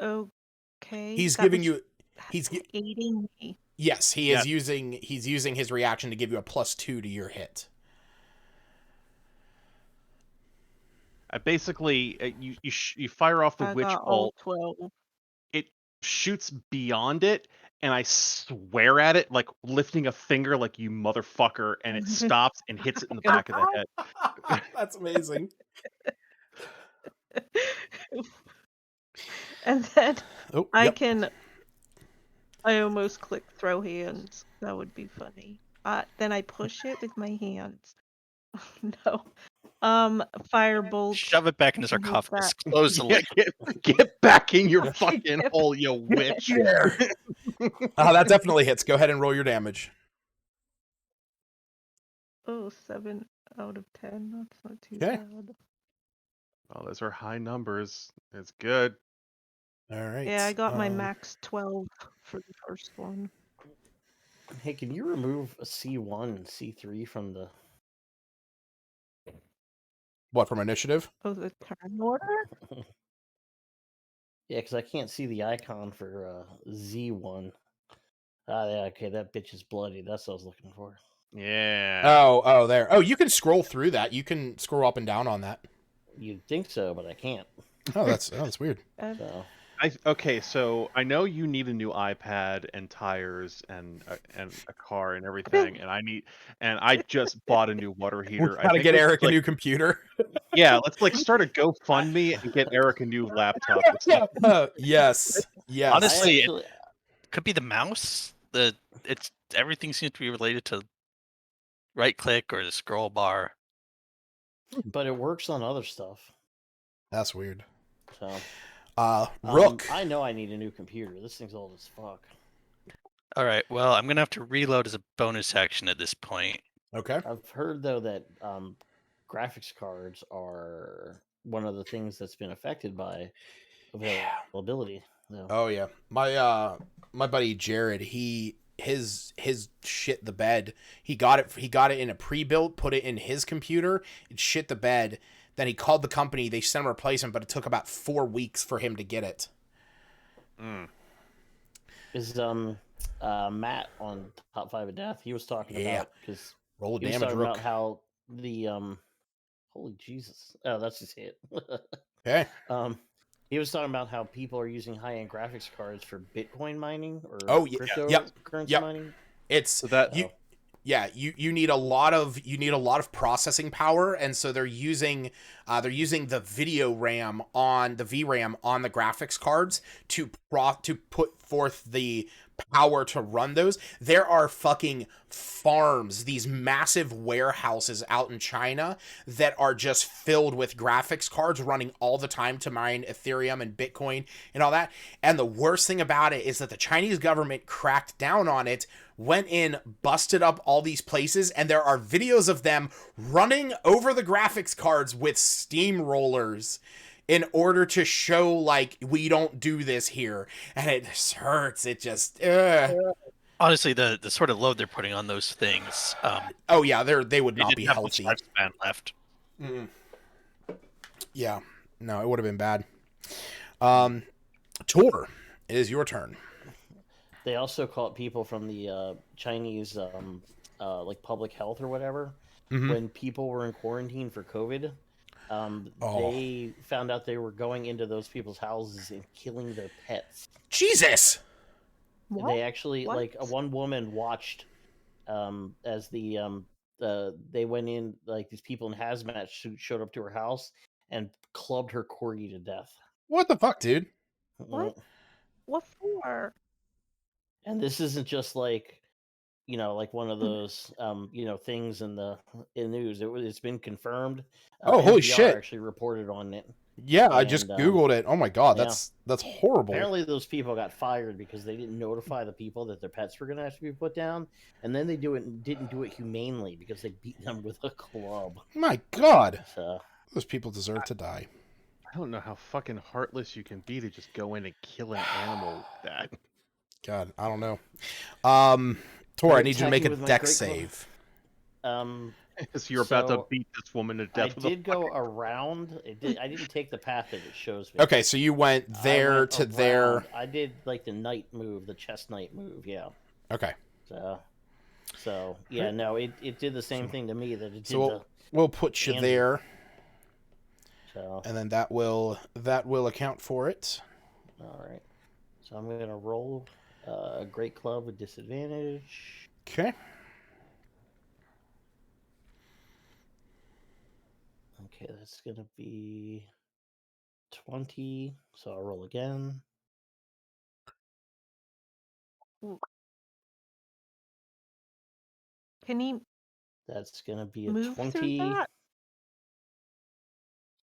Okay. He's that giving was you he's aiding me. Yes, he Yes. is using his reaction to give you a +2 to your hit. Basically, you fire off the I witch got all bolt. 12. It shoots beyond it, and I swear at it, like lifting a finger, like you motherfucker, and it stops and hits it in the back of the head. That's amazing. And then Oh, I yep. can. I almost click throw hands. That would be funny. Then I push it with my hands. No. Firebolt. Shove it back in the and hit sarcophagus. that. Close the lid. Get back in your fucking hole, you witch. That definitely hits. Go ahead and roll your damage. Oh, 7 out of 10. That's not too Okay. bad. Well, those are high numbers. It's good. All right. Yeah, I got my max 12 for the first one. Hey, can you remove a C1 and C3 from the... What, from initiative? Oh, the turn order? Yeah, because I can't see the icon for Z1. Yeah, okay, that bitch is bloody. That's what I was looking for. Yeah. Oh, there. Oh, you can scroll through that. You can scroll up and down on that. You'd think so, but I can't. Oh, that's weird. So. Okay, so I know you need a new iPad and tires and a car and everything, and I just bought a new water heater. We gotta get Eric a new computer. Yeah, let's start a GoFundMe and get Eric a new laptop. Yes. Honestly, it could be the mouse. Everything seems to be related to right click or the scroll bar. But it works on other stuff. That's weird. So, Rook. I know I need a new computer. This thing's old as fuck. All right. Well, I'm gonna have to reload as a bonus action at this point. Okay. I've heard though that graphics cards are one of the things that's been affected by availability. So. Oh yeah, my buddy Jared, his shit the bed. He got it in a pre-built, put it in his computer, it shit the bed. Then he called the company, they sent him a replacement, but it took about 4 weeks for him to get it. Is Matt on Top 5 of Death? He was talking about because roll a he was damage talking Rook. about how the holy Jesus. Oh, that's just it. Okay. He was talking about how people are using high-end graphics cards for Bitcoin mining or cryptocurrency mining. It's so that you need a lot of processing power, and so they're using the video RAM on the VRAM on the graphics cards to put forth the power to run those. There are fucking farms, these massive warehouses out in China that are just filled with graphics cards running all the time to mine Ethereum and Bitcoin and all that. And the worst thing about it is that the Chinese government cracked down on it, went in, busted up all these places, and there are videos of them running over the graphics cards with steamrollers in order to show, like, we don't do this here. And it just hurts. It just... Honestly, the sort of load they're putting on those things... oh, yeah, they would not be healthy. Much lifespan left. Yeah. No, it would have been bad. Tor, it is your turn. They also caught people from the Chinese like public health or whatever. When people were in quarantine for COVID, they found out they were going into those people's houses and killing their pets. Jesus! What? They actually, like, one woman watched as they went in, like, these people in hazmat suits showed up to her house and clubbed her corgi to death. What the fuck, dude? What? What for? And this isn't just like like one of those, things in the news. It's been confirmed. Oh, holy NPR shit. actually reported on it. Yeah, I just Googled it. Oh my god, yeah. that's horrible. Apparently those people got fired because they didn't notify the people that their pets were going to have to be put down, and then they didn't do it humanely because they beat them with a club. My god. So, those people deserve to die. I don't know how fucking heartless you can be to just go in and kill an animal like that. God, I don't know. Tor, I need you to make a dex save. So you're about to beat this woman to death. I did go around. I didn't take the path that it shows me. Okay, so you went there to around. there. I did like the knight move, the chest knight move. Yeah. Okay. So yeah, no, it did the same thing to me that it did. So we'll put you there. So. And then that will account for it. All right. So I'm gonna roll a great club with disadvantage. Okay. Okay, that's gonna be 20. So I'll roll again. Can he? That's gonna be a move 20. Through that?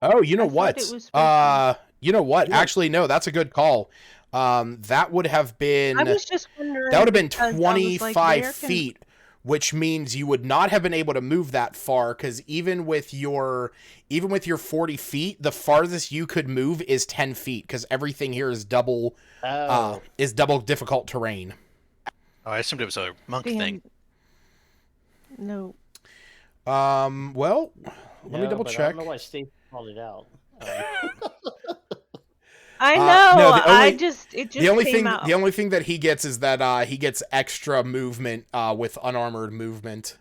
Oh, you know what? You know what? Yeah. Actually, no, that's a good call. That would have been. I was just wondering. That would have been 25 like, feet, which means you would not have been able to move that far. Because even with your 40 feet, the farthest you could move is 10 feet. Because everything here is double difficult terrain. Oh, I assumed it was a monk thing. No. Well, let me double check. I don't know why Stacey called it out. I know. No, The only thing that he gets is that he gets extra movement with unarmored movement.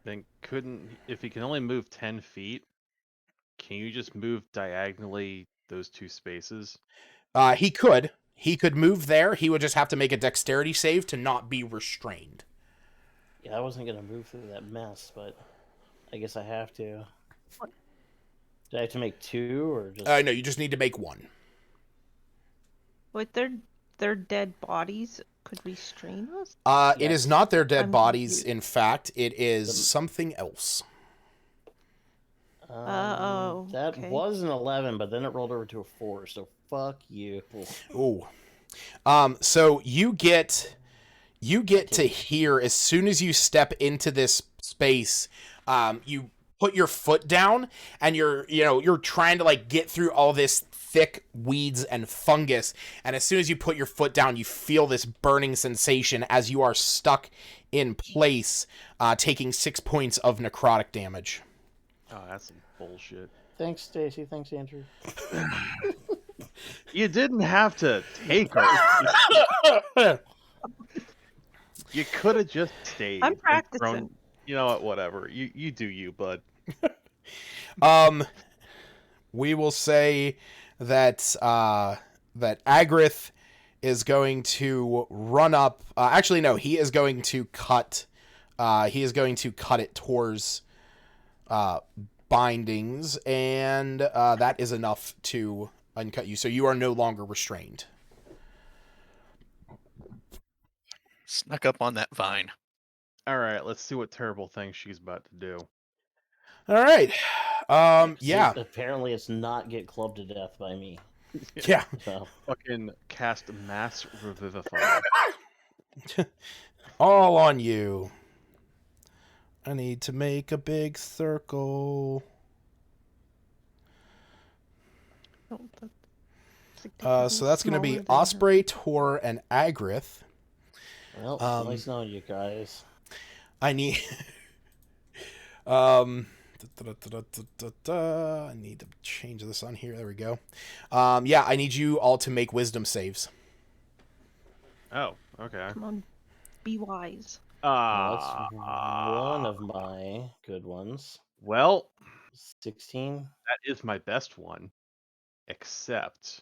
Then if he can only move 10 feet, can you just move diagonally those two spaces? He could move there. He would just have to make a dexterity save to not be restrained. Yeah, I wasn't gonna move through that mess, but I guess I have to. Do I have to make 2 or just? No, you just need to make 1. With their dead bodies could restrain us? It is not their dead bodies. In fact, it is something else. That was an 11, but then it rolled over to a 4. So fuck you. Ooh. So you get to hear as soon as you step into this space. You put your foot down and you're trying to like get through all this thick weeds and fungus, and as soon as you put your foot down, you feel this burning sensation as you are stuck in place, taking 6 points of necrotic damage. Oh, that's some bullshit. Thanks, Stacy. Thanks, Andrew. You didn't have to take her. You could have just stayed. I'm practicing. You know what? Whatever. You do you, bud. We will say that Agrith is going to run up. Actually, no, he is going to cut. He is going to cut it towards bindings, and that is enough to uncut you. So you are no longer restrained. Snuck up on that vine. All right, let's see what terrible thing she's about to do. All right. Yeah. Apparently, it's not get clubbed to death by me. Yeah. So. Fucking cast mass revivify. All on you. I need to make a big circle. So that's going to be Osprey, Tor, and Agrith. Well, nice knowing you guys. I need... I need to change this on here. There we go. Yeah, I need you all to make wisdom saves. Oh, okay. Come on, be wise. That's one of my good ones. Well, 16. That is my best one, except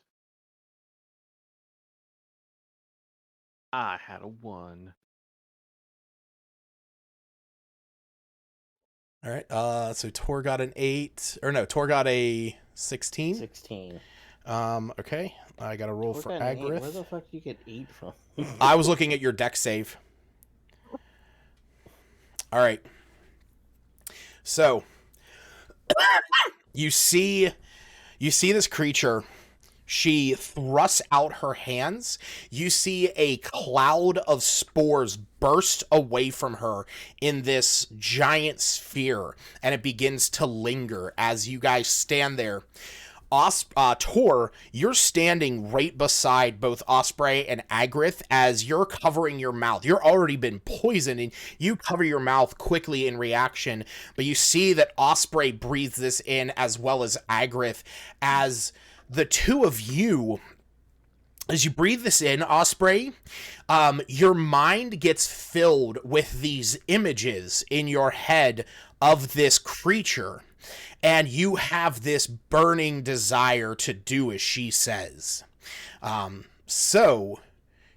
I had a 1. All right. So Tor got an 8, or no, Tor got a 16. 16. Okay. I got a roll for Agrith. Where the fuck do you get 8 from? I was looking at your dex save. All right. So you see this creature. She thrusts out her hands. You see a cloud of spores burst away from her in this giant sphere, and it begins to linger as you guys stand there. Tor, you're standing right beside both Osprey and Agrith as you're covering your mouth. You're already been poisoned, and you cover your mouth quickly in reaction, but you see that Osprey breathes this in as well as Agrith, as the two of you, as you breathe this in, Osprey, your mind gets filled with these images in your head of this creature, and you have this burning desire to do as she says. So,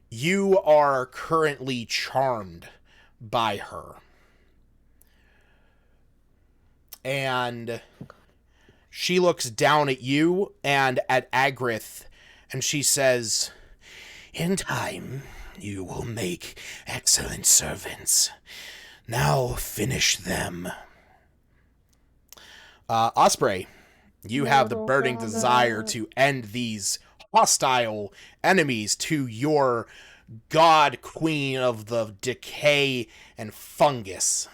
you are currently charmed by her. And she looks down at you and at Agrith, and she says, "In time, you will make excellent servants. Now finish them." Osprey, you have the burning desire to end these hostile enemies to your god queen of the decay and fungus.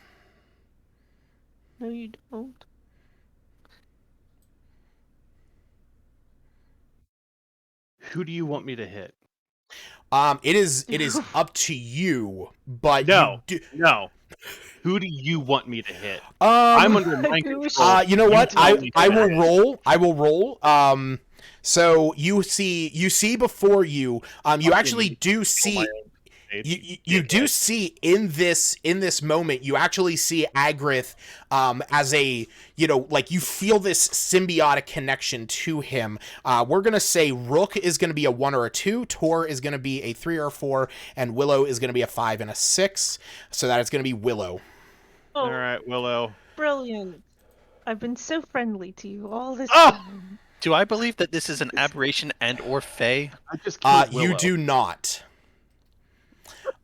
No, you don't. Who do you want me to hit? It is up to you, but No. No. Who do you want me to hit? I'm under my control. You know what? tell me I to will hit. roll. I will roll. So you see before you. You actually do see. You do see in this moment, you actually see Agrith as a, like you feel this symbiotic connection to him. We're going to say Rook is going to be a 1 or a 2, Tor is going to be a 3 or a 4, and Willow is going to be a 5 and a 6. So that is going to be Willow. Oh, all right, Willow. Brilliant. I've been so friendly to you all this time. Do I believe that this is an aberration and or fae? I just killed Willow. You do not.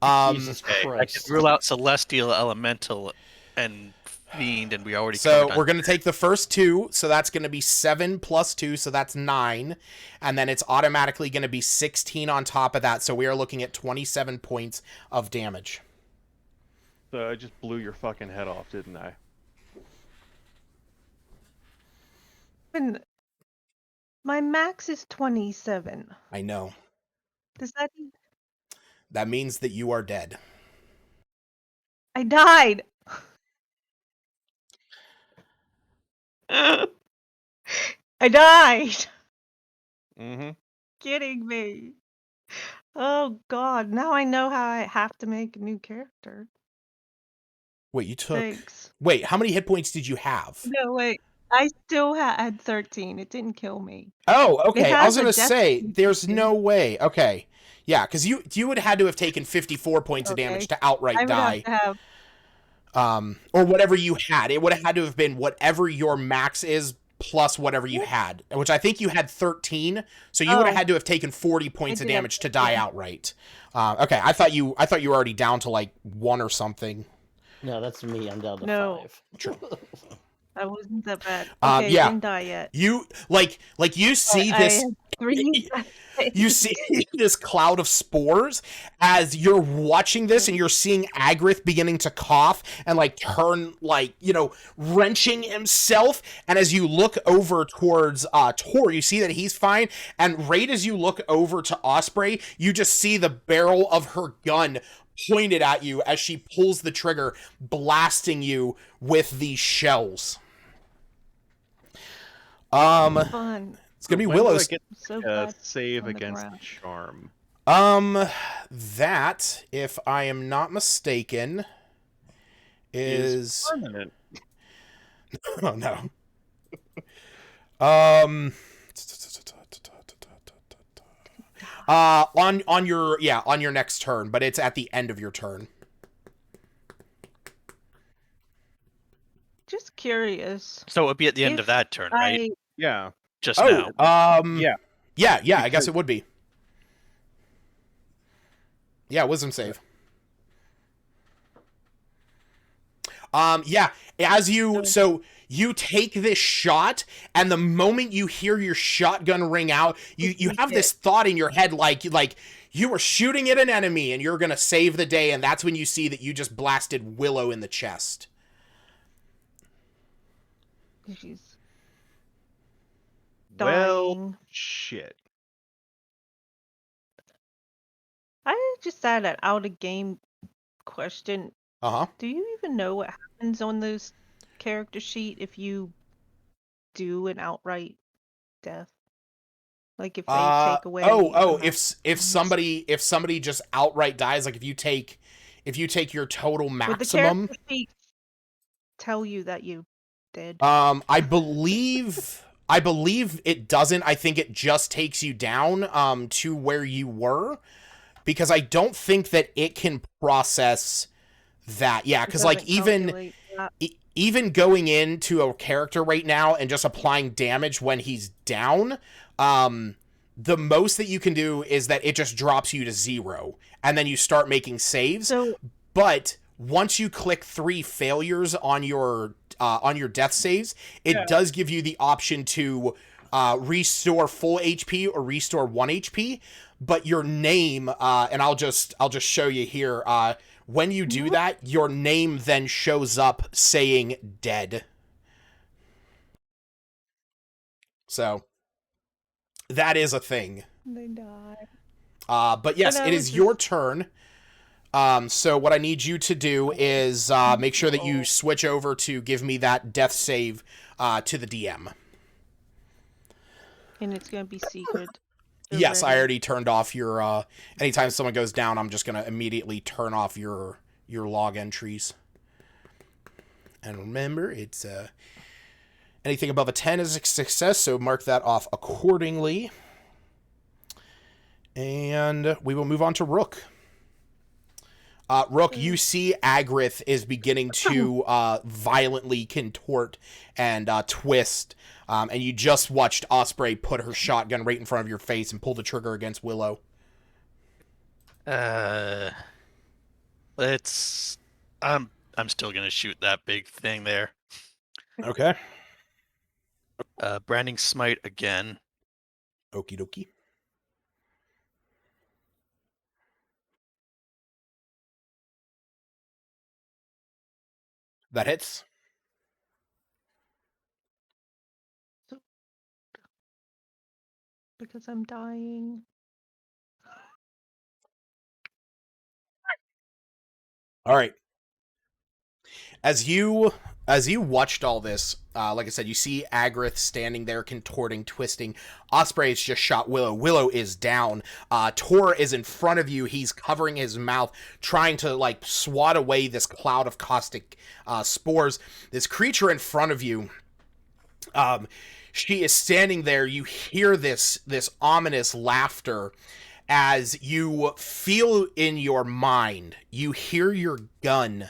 Jesus Okay, I Christ. could rule out celestial, elemental, and fiend, and we already So covered we're going to take the first 2, so that's going to be 7 plus 2, so that's 9, and then it's automatically going to be 16 on top of that, so we are looking at 27 points of damage. So I just blew your fucking head off, didn't I? And my max is 27. I know. Does that... That means that you are dead. I died! I died! Mm-hmm. Kidding me. Oh god, now I know how I have to make a new character. Wait, you took... Thanks. Wait, how many hit points did you have? No, wait. I still had 13. It didn't kill me. Oh, okay. I was has a going to death say, penalty. there's no way. Okay. Yeah, because you would have had to have taken 54 points of damage to outright I would die. have to have... Or whatever you had. It would have had to have been whatever your max is plus whatever you had, which I think you had 13. So you would have had to have taken 40 points of damage to die outright. Okay, I thought you were already down to like 1 or something. No, that's me. I'm down to No. 5. True. I wasn't that bad. Okay, yeah. didn't die yet. You you see this. I had 3. You see this cloud of spores as you're watching this, and you're seeing Agrith beginning to cough and like turn, like, wrenching himself. And as you look over towards Tor, you see that he's fine. And right as you look over to Osprey, you just see the barrel of her gun pointed at you as she pulls the trigger, blasting you with these shells. Fun. It's gonna be When do I Willow's. get So a glad save on the against ground. charm? That, if I am not mistaken, is Permanent. oh no. On your next turn, but it's at the end of your turn. Just curious. So it would be at the end of If that turn, right? Yeah. Just now. Yeah, I guess it would be. Yeah, wisdom save. Yeah, so you take this shot, and the moment you hear your shotgun ring out, you have this thought in your head like you were shooting at an enemy and you're gonna save the day, and that's when you see that you just blasted Willow in the chest. She's Well, dying. shit. I just had an out of game question. Uh-huh. Do you even know what happens on those character sheet if you do an outright death? Like if they take away if somebody just outright dies, like if you take your total would the maximum. character sheet tell you that you did? I believe it doesn't. I think it just takes you down to where you were, because I don't think that it can process that. Yeah, because like even going into a character right now and just applying damage when he's down, the most that you can do is that it just drops you to 0, and then you start making saves. But once you click 3 failures on your death saves, it does give you the option to restore full HP or restore 1 HP. But your name, and I'll just show you here. When you do that, your name then shows up saying dead. So that is a thing. They die. But yes, it is your turn. So what I need you to do is make sure that you switch over to give me that death save to the DM. And it's going to be secret. Yes, I already turned off your, anytime someone goes down, I'm just going to immediately turn off your log entries. And remember, it's, anything above a 10 is a success, so mark that off accordingly. And we will move on to Rook. Rook, you see Agrith is beginning to violently contort and twist, and you just watched Osprey put her shotgun right in front of your face and pull the trigger against Willow. Let's. I'm still gonna shoot that big thing there. Okay. Branding smite again. Okie dokie. That hits. Because I'm dying. All right. As you watched all this, like I said, you see Agrith standing there, contorting, twisting. Osprey has just shot Willow. Willow is down. Tor is in front of you. He's covering his mouth, trying to like swat away this cloud of caustic spores. This creature in front of you, she is standing there. You hear this ominous laughter as you feel in your mind. You hear your gun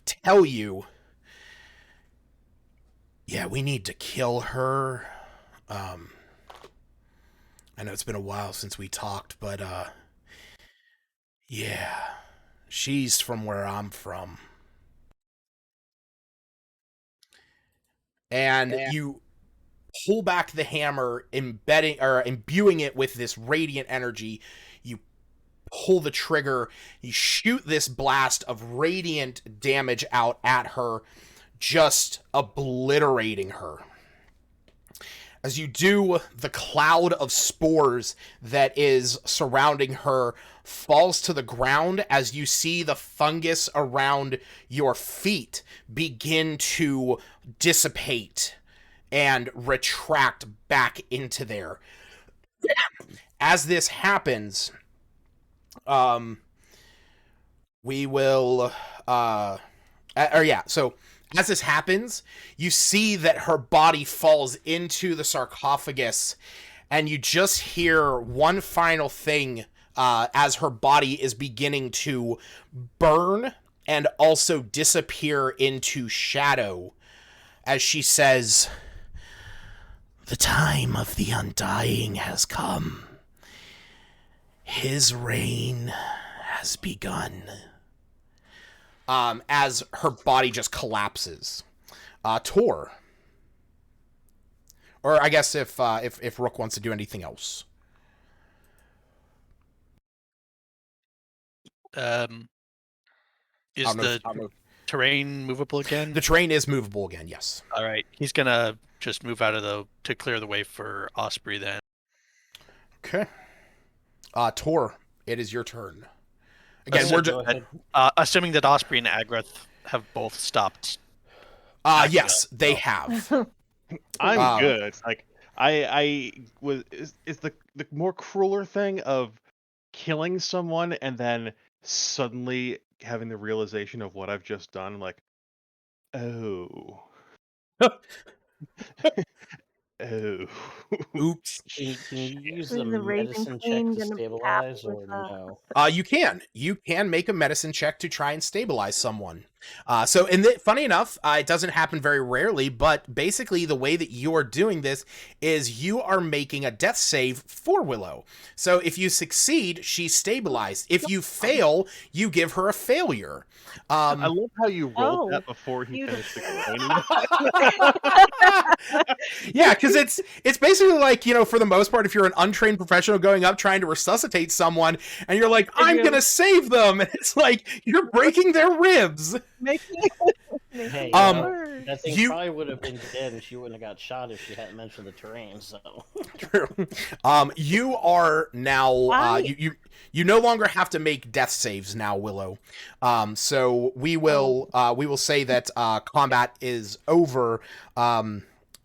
tell you, yeah, we need to kill her. I know it's been a while since we talked, but yeah, she's from where I'm from. And you pull back the hammer, imbuing it with this radiant energy. You pull the trigger, you shoot this blast of radiant damage out at her, just obliterating her. As you do, the cloud of spores that is surrounding her falls to the ground as you see the fungus around your feet begin to dissipate and retract back into there. As this happens, we will, so as this happens, you see that her body falls into the sarcophagus, and you just hear one final thing as her body is beginning to burn and also disappear into shadow, as she says, "The time of the Undying has come. His reign has begun." as her body just collapses. Tor. Or I guess if Rook wants to do anything else. Is the terrain movable again? The terrain is movable again, yes. All right. He's going to just move out of to clear the way for Osprey then. Okay. Tor, it is your turn. Again, we're just assuming that Osprey and Agrath have both stopped. Yes, they have. I'm good. Like I was is the more crueler thing of killing someone and then suddenly having the realization of what I've just done, like, oh. Oh. Oops. Can you use Is the the Raven medicine check Queen to gonna be stabilize, happy with or that? no? You can make a medicine check to try and stabilize someone. Funny enough, it doesn't happen very rarely, but basically the way that you are doing this is you are making a death save for Willow. So if you succeed, she's stabilized. If you fail, you give her a failure. I love how you rolled that before he finished explaining that. Yeah, because it's basically like, for the most part, if you're an untrained professional going up trying to resuscitate someone, and you're like, I'm gonna save them, and it's like you're breaking their ribs. Hey, that thing probably would have been dead, and she wouldn't have got shot if she hadn't mentioned the terrain. So true. You are now you no longer have to make death saves now, Willow. So we will say that combat is over.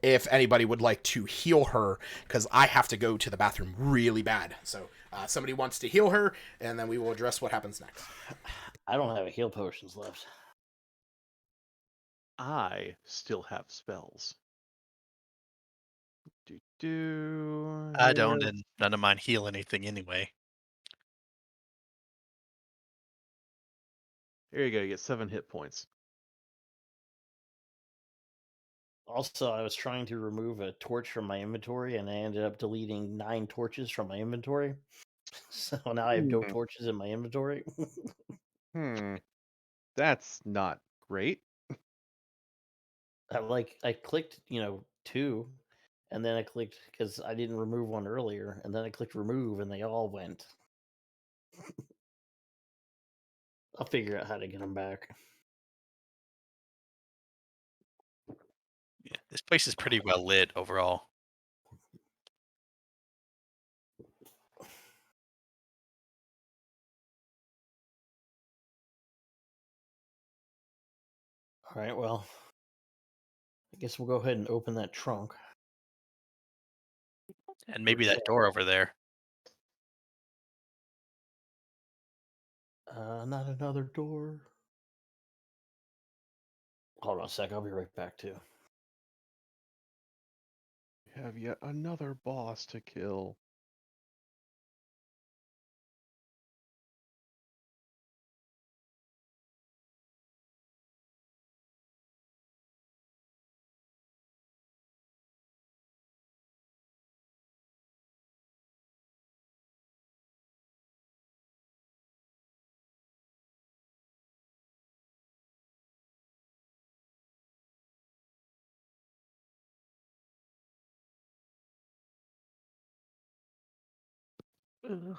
If anybody would like to heal her, because I have to go to the bathroom really bad. So somebody wants to heal her, and then we will address what happens next. I don't have heal potions left. I still have spells. I don't, and none of mine heal anything anyway. There you go. You get 7 hit points. Also, I was trying to remove a torch from my inventory, and I ended up deleting 9 torches from my inventory. So now I have no torches in my inventory. That's not great. I clicked, 2, and then I clicked, because I didn't remove one earlier, and then I clicked remove, and they all went. I'll figure out how to get them back. Yeah, this place is pretty well lit overall. All right, well, I guess we'll go ahead and open that trunk. And maybe that door over there. Not another door. Hold on a sec, I'll be right back too. We have yet another boss to kill. Ugh.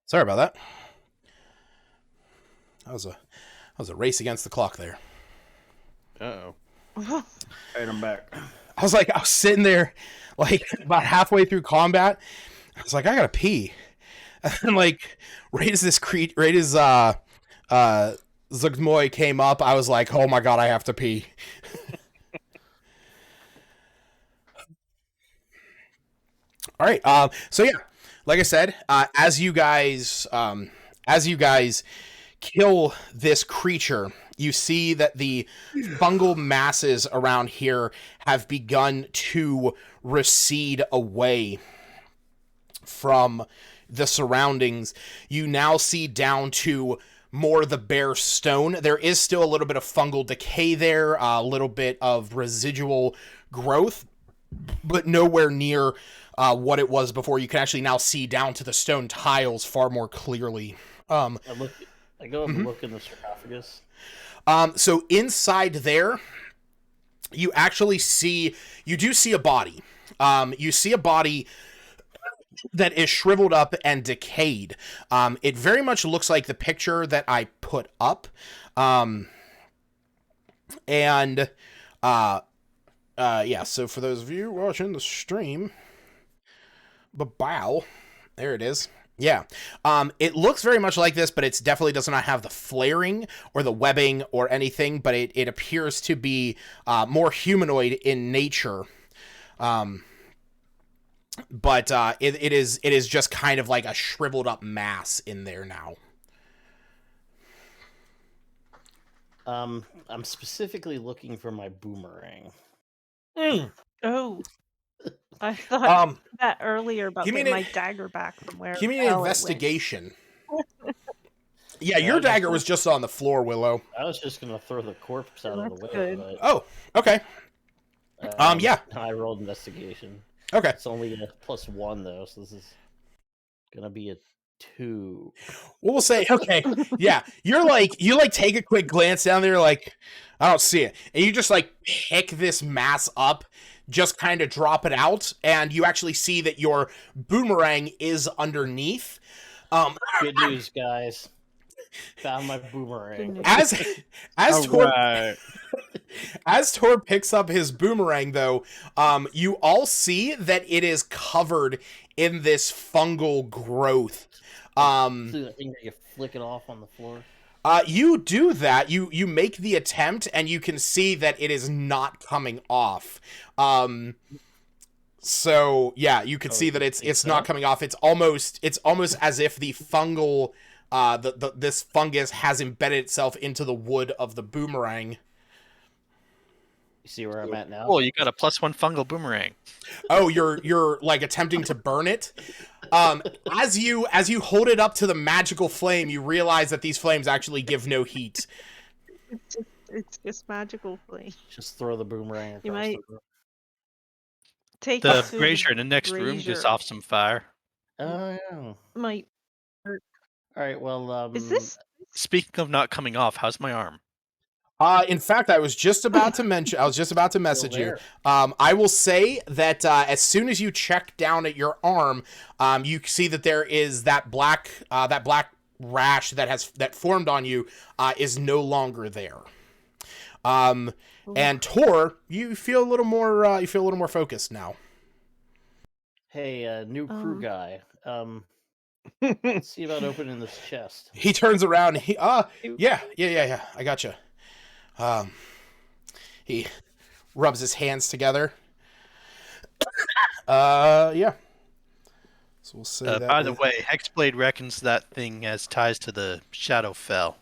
Sorry about that. That was a race against the clock there. Uh-oh. Right, I'm back. I was sitting there, like, about halfway through combat. I was like, I gotta pee. And, like, right as Zugmoy came up, I was like, oh my god, I have to pee. All right. So yeah, like I said, as you guys kill this creature, you see that the fungal masses around here have begun to recede away from the surroundings. You now see down to more the bare stone. There is still a little bit of fungal decay there, a little bit of residual growth, but nowhere near what it was before. You can actually now see down to the stone tiles far more clearly. I go and look in the sarcophagus. So inside there, you do see a body. You see a body that is shriveled up and decayed. It very much looks like the picture that I put up. Yeah, so for those of you watching the stream, bow, there it is. Yeah. It looks very much like this, but it definitely does not have the flaring or the webbing or anything, but it appears to be more humanoid in nature. But it is just kind of like a shriveled up mass in there now. I'm specifically looking for my boomerang. Oh, I thought that earlier about give me getting my dagger back from where. Give me an investigation. Yeah, your dagger was just on the floor, Willow. I was just gonna throw the corpse out of the way. Good. But, oh, okay. Yeah. I rolled investigation. Okay. It's only a +1 though, so this is gonna be a 2. We'll say, okay, yeah. You take a quick glance down there, like, I don't see it, and you just like pick this mass up, just kind of drop it out, and you actually see that your boomerang is underneath. Good news, guys. Found my boomerang. As Tor, Right. as Tor picks up his boomerang, though, you all see that it is covered in this fungal growth. The thing that you flick it off on the floor. You do that. You make the attempt, and you can see that it is not coming off. So yeah, you can see that it's not coming off. It's almost as if the fungal this fungus has embedded itself into the wood of the boomerang. You see where I'm at now? Oh, you got a +1 fungal boomerang. Oh, you're like attempting to burn it. As you hold it up to the magical flame, you realize that these flames actually give no heat. It's just magical flame. Just throw the boomerang across You might the room. take The it to brazier in the next room gives brazier. off some fire. Oh yeah. Might. All right. Well, Is this? Speaking of not coming off, how's my arm? In fact, I was just about to message you. I will say that as soon as you check down at your arm, you see that there is that black rash that formed on you is no longer there. And Tor, you feel a little more focused now. Hey, new crew guy. Let's see about opening this chest. He turns around. Yeah. I gotcha. He rubs his hands together. Yeah. So we'll say that. By the way, Hexblade reckons that thing has ties to the Shadowfell.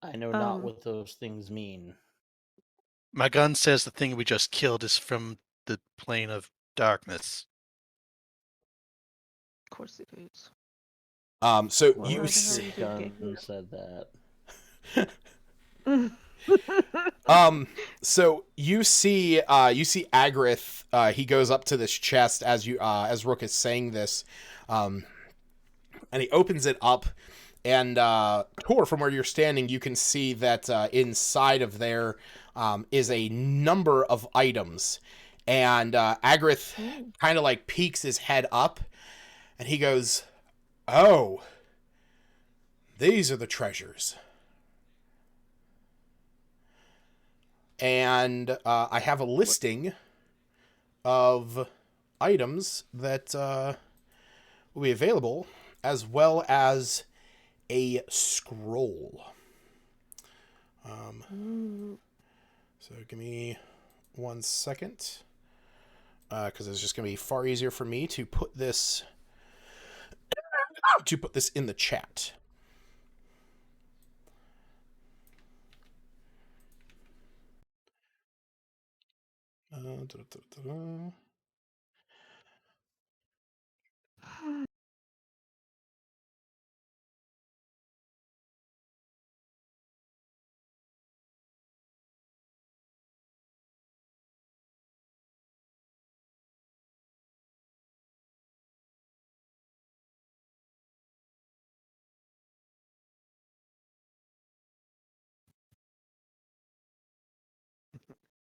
I know not what those things mean. My gun says the thing we just killed is from the plane of darkness. Of course it is. So Well, you the see, gun said that. so you see Agrith. He goes up to this chest as Rook is saying this, and he opens it up. And Tor, from where you're standing, you can see that inside of there is a number of items. And Agrith kind of like peeks his head up, And he goes, "Oh, these are the treasures." And I have a listing of items that will be available, as well as a scroll. So give me 1 second, because it's just going to be far easier for me to put this in the chat.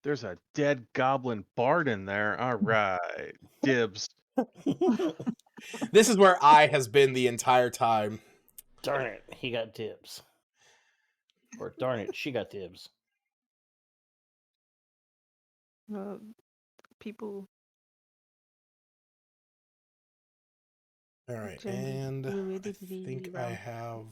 There's a dead goblin bard in there. All right. Dibs. This is where I has been the entire time. Darn it, he got dibs. Or darn it, she got dibs. People. All right, Gender and I fluidity think I around- have.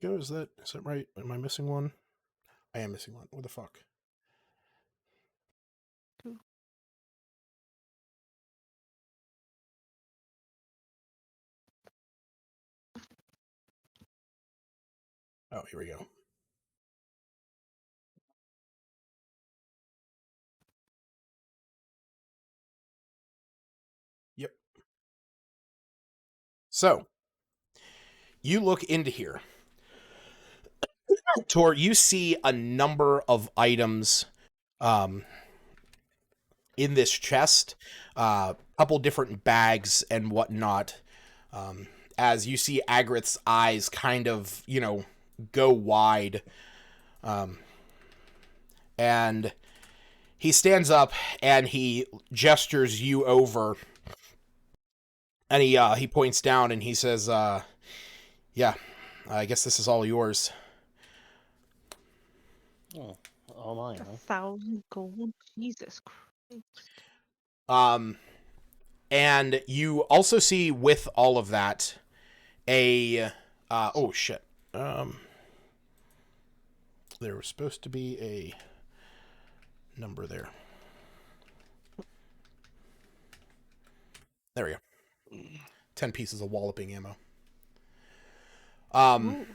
Go, is that right? Am I missing one? I am missing one. What the fuck? Oh, here we go. Yep. So, you look into here. Tor, you see a number of items in this chest, a couple different bags and whatnot. As you see Agrith's eyes kind of, go wide. And he stands up and he gestures you over. And he points down and he says, "Yeah, I guess this is all yours." Oh, all mine, huh? 1,000 gold? Jesus Christ. And you also see with all of that a oh shit. There was supposed to be a number there. There we go. 10 pieces of walloping ammo. Ooh.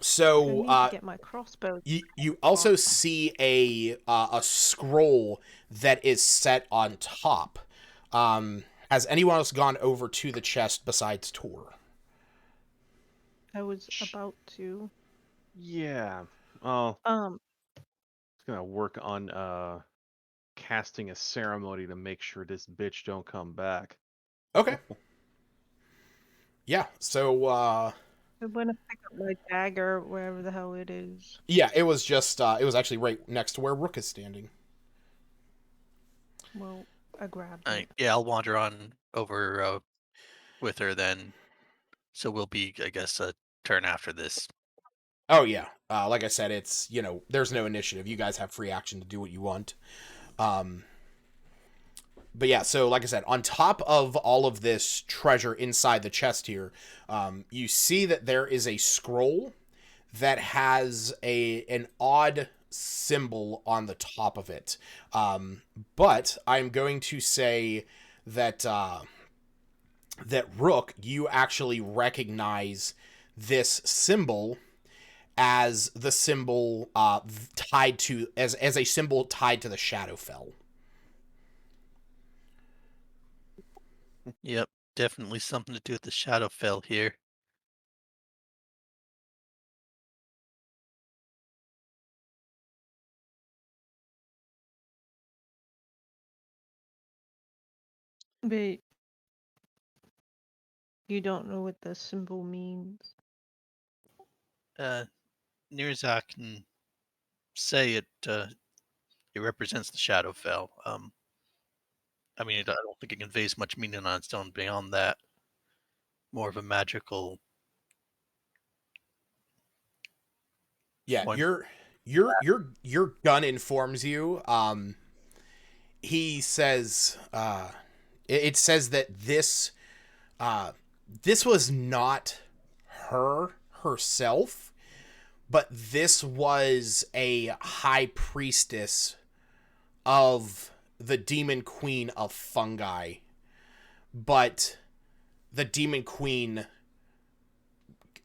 So I need to get my crossbow. you also see a scroll that is set on top. Has anyone else gone over to the chest besides Tor? I was about to. Yeah. Oh. It's gonna work on casting a ceremony to make sure this bitch don't come back. Okay. Yeah, so I want to pick up my dagger, wherever the hell it is. yeah, it was just it was actually right next to where Rook is standing. Well, I grabbed it. Yeah, I'll wander on over with her then. So we'll be, I guess, a turn after this. Oh yeah, like I said, it's there's no initiative. You guys have free action to do what you want. But yeah, so like I said, on top of all of this treasure inside the chest here, you see that there is a scroll that has an odd symbol on the top of it. But I'm going to say that that Rook, you actually recognize this symbol as the symbol tied to as a symbol tied to the Shadowfell. Yep, definitely something to do with the Shadowfell here. But you don't know what the symbol means? near as I can say it, it represents the Shadowfell. I mean, I don't think it conveys much meaning on its own beyond that. More of a magical. Yeah, point. your gun informs you. He says, it says that this was not her herself, but this was a high priestess of the demon queen of fungi. But the demon queen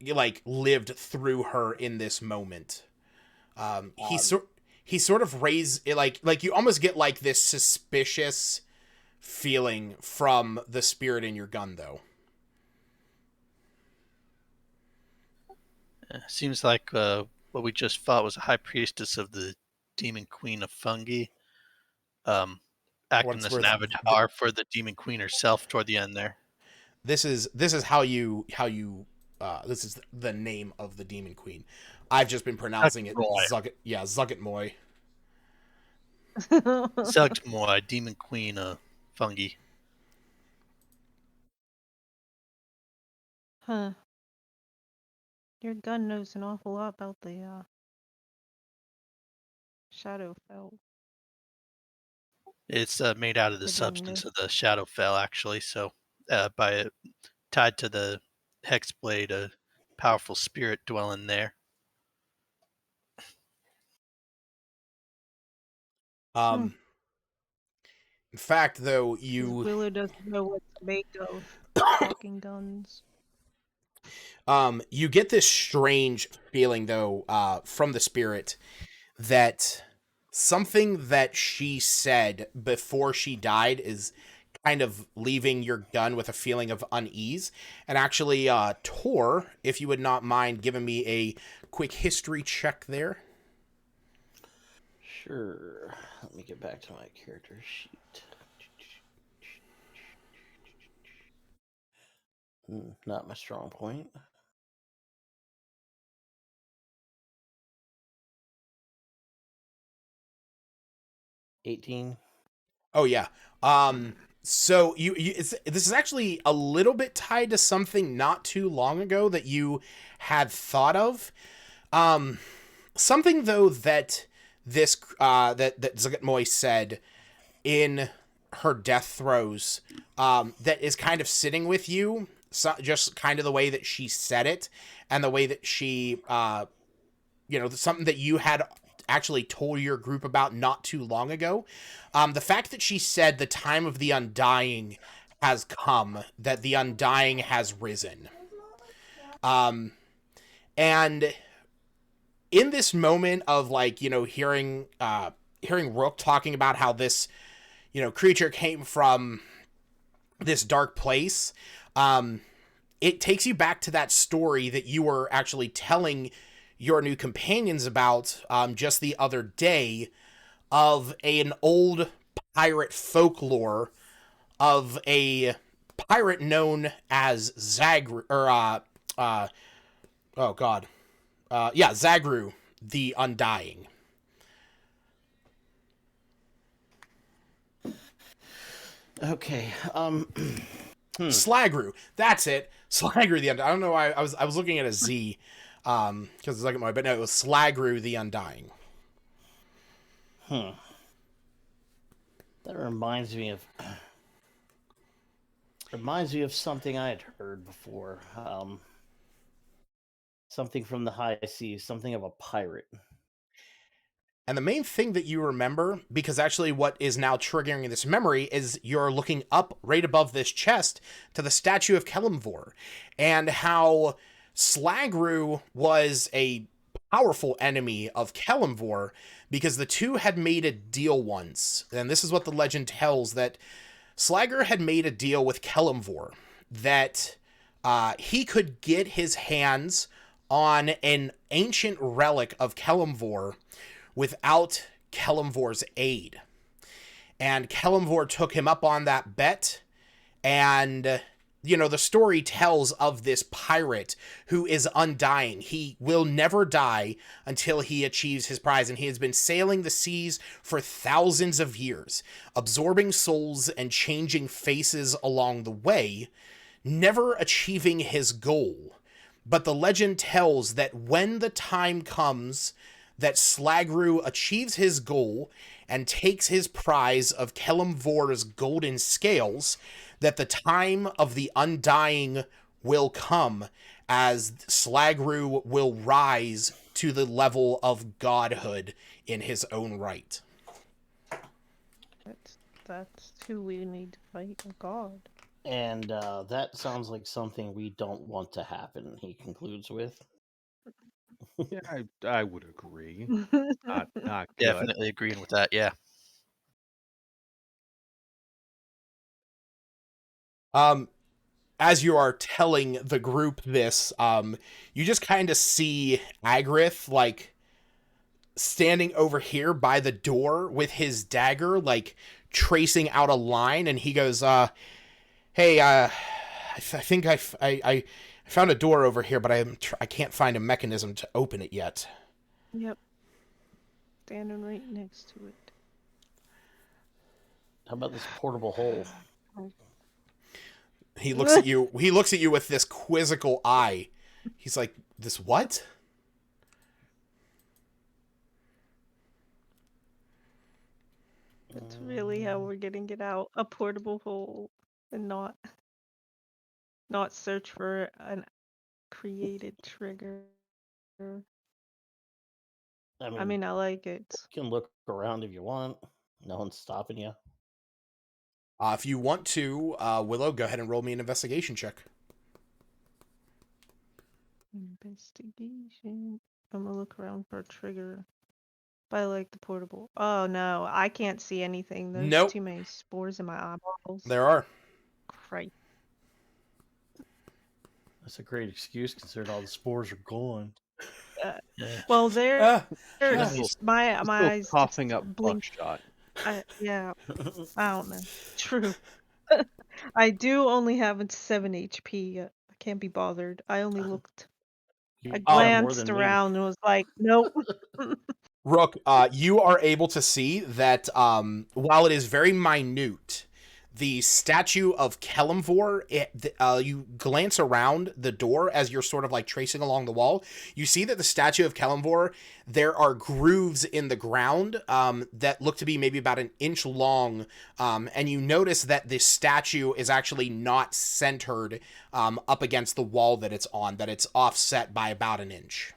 like lived through her in this moment. He sort of raised it, like you almost get like this suspicious feeling from the spirit in your gun, though. Seems like what we just fought was a high priestess of the demon queen of fungi, acting as an avatar for the demon queen herself toward the end there. This is how you this is the name of the demon queen. I've just been pronouncing it Zuggit-Moy. Zuggit-Moy, demon queen of fungi. Huh. Your gun knows an awful lot about the Shadowfell. It's made out of the substance of the Shadowfell, actually. So, tied to the Hexblade, a powerful spirit dwelling there. In fact, though, Willow doesn't know what to make of fucking guns. You get this strange feeling, though, from the spirit that something that she said before she died is kind of leaving your gun with a feeling of unease. And actually, Tor, if you would not mind giving me a quick history check there. Sure. Let me get back to my character sheet. Not my strong point. $18. Oh yeah. So this is actually a little bit tied to something not too long ago that you had thought of. Something though that this that Zuggit-Moy said in her death throes, that is kind of sitting with you, so just kind of the way that she said it and the way that she something that you had actually told your group about not too long ago. The fact that she said the time of the Undying has come, that the Undying has risen. And in this moment of hearing Rook talking about how this, creature came from this dark place, it takes you back to that story that you were actually telling your new companions about just the other day, of an old pirate folklore of a pirate known as Zagru, Zagru the Undying. Okay. Slagru. That's it. Slagru the Undying. I don't know why I was looking at a Z, because it's like my, but no, it was Slagru the Undying. That reminds me of something I had heard before. Something from the high seas, something of a pirate. And the main thing that you remember, because actually what is now triggering this memory, is you're looking up right above this chest to the statue of Kelemvor, and how Slagru was a powerful enemy of Kelemvor, because the two had made a deal once. And this is what the legend tells, that Slagru had made a deal with Kelemvor, that he could get his hands on an ancient relic of Kelemvor without Kelemvor's aid. And Kelemvor took him up on that bet, and the story tells of this pirate who is undying. He will never die until he achieves his prize, and he has been sailing the seas for thousands of years, absorbing souls and changing faces along the way, never achieving his goal. But the legend tells that when the time comes that Slagru achieves his goal and takes his prize of Kelemvor's golden scales, that the time of the Undying will come, as Slagru will rise to the level of godhood in his own right. That's who we need to fight, a god. And that sounds like something we don't want to happen, he concludes with. Yeah, I would agree. Not good. Definitely agreeing with that, yeah. As you are telling the group this, you just kind of see Agrith, like, standing over here by the door with his dagger, like, tracing out a line, and he goes, hey, I think I found a door over here, but I can't find a mechanism to open it yet. Yep. Standing right next to it. How about this portable hole? He looks at you. He looks at you with this quizzical eye. He's like, "This what?" That's really how we're getting it out. A portable hole, and not search for an created trigger. I mean, I like it. You can look around if you want. No one's stopping you. If you want to, Willow, go ahead and roll me an investigation check. Investigation. I'm gonna look around for a trigger. But I like the portable. Oh no, I can't see anything. There's Nope. too many spores in my eyeballs. There are. Christ. That's a great excuse considering all the spores are gone. Well, my eyes coughing up blink. buckshot. Yeah, I don't know. True. I do only have 7 HP. I can't be bothered. I only looked. I glanced around and was like, nope. Rook, you are able to see that while it is very minute, the statue of Kelemvor, you glance around the door as you're sort of like tracing along the wall. You see that the statue of Kelemvor, there are grooves in the ground that look to be maybe about an inch long. And you notice that this statue is actually not centered up against the wall that it's on, that it's offset by about an inch.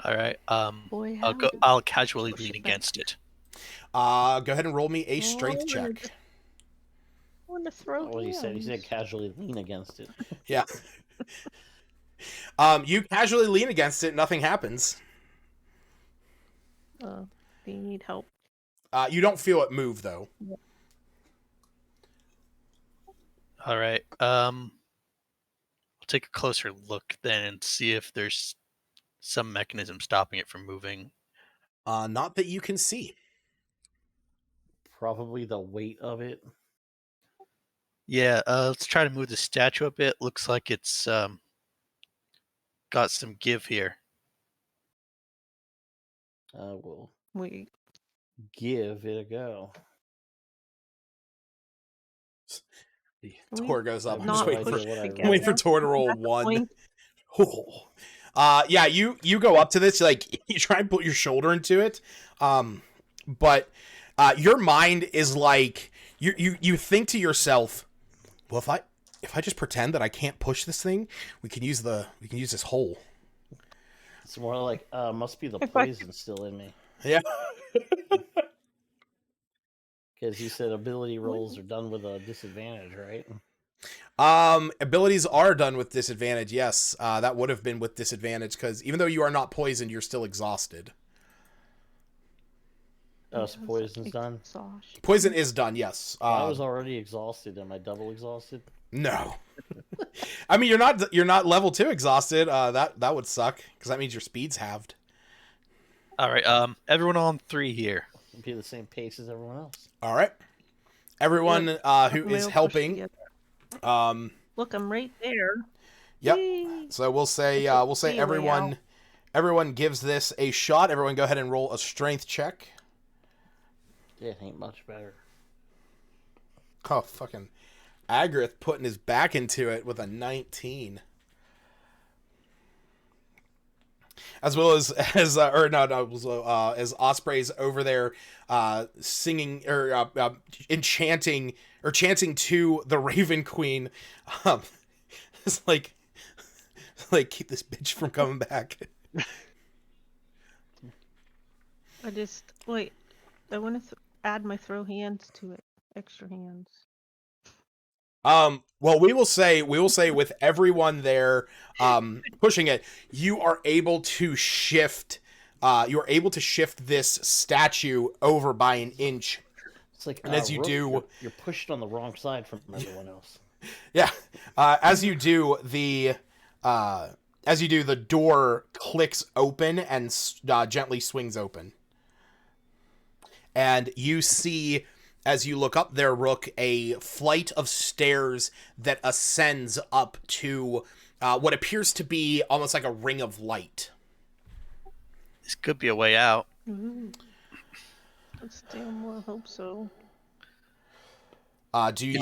All right. I'll casually lean against it. Go ahead and roll me a strength check. I want to throw what he said. He said casually lean against it. Yeah. You casually lean against it. Nothing happens. Do you need help? You don't feel it move though. Yep. All right. I'll take a closer look then and see if there's some mechanism stopping it from moving. Not that you can see. Probably the weight of it. Yeah, let's try to move the statue a bit. Looks like it's got some give here. We'll give it a go. The Tor goes up. I'm just waiting for Tor to roll 1. Oh. Yeah, you go up to this, like, you try and put your shoulder into it, but your mind is like, you think to yourself, well, if I just pretend that I can't push this thing, we can use this hole. It's more like must be the poison still in me. Yeah. Because you said ability rolls are done with a disadvantage, right? Abilities are done with disadvantage, yes. That would have been with disadvantage, because even though you are not poisoned, you're still exhausted. Oh, so poison's done? Poison is done, yes. I was already exhausted. Am I double exhausted? No. I mean, you're not level 2 exhausted. That would suck, because that means your speed's halved. All right, everyone on 3 here. Be the same pace as everyone else. All right. Everyone who is helping Look, I'm right there. Yep. Yay. So we'll say See a way out. everyone gives this a shot. Everyone go ahead and roll a strength check. Yeah, it ain't much better. Oh, fucking Agrith putting his back into it with a 19. As well as Osprey's over there singing or chanting to the Raven Queen. It's like keep this bitch from coming back. I want to add my throw hands to it. Extra hands. Well, we will say with everyone there pushing it, you are able to shift this statue over by an inch. It's like, and as you do, you're pushed on the wrong side from everyone else. Yeah. As you do, the door clicks open and gently swings open. And you see, as you look up there, Rook, a flight of stairs that ascends up to what appears to be almost like a ring of light. This could be a way out. Mm-hmm. Let's damn well hope so. Do you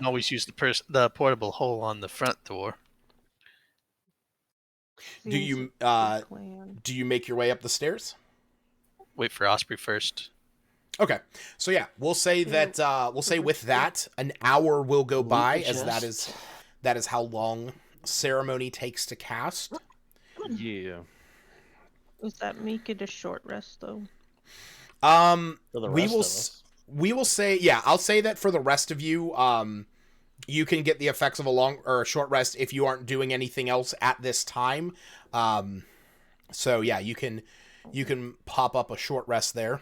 always use the portable hole on the front door? Do you make your way up the stairs? Wait for Osprey first. Okay, so yeah, we'll say that with that, an hour will go by, as that is how long ceremony takes to cast. Yeah. Does that make it a short rest though? We will say, yeah, I'll say that for the rest of you, you can get the effects of a long or a short rest if you aren't doing anything else at this time. So yeah, you can pop up a short rest there.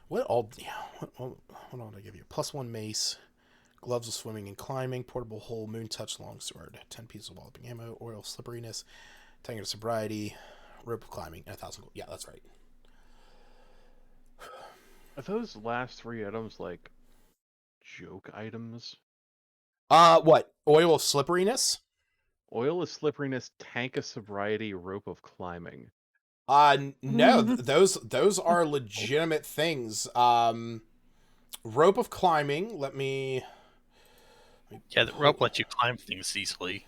What all did I give you? +1 mace, gloves of swimming and climbing, portable hole, moon touch longsword, 10 pieces of walloping ammo, oil slipperiness, tankard of sobriety, rope of climbing, and 1,000 gold. Yeah, that's right. Are those last 3 items like joke items? What? Oil of slipperiness? Oil of slipperiness, tank of sobriety, rope of climbing. No, those are legitimate things. Rope of climbing, Yeah, the rope lets you climb things easily.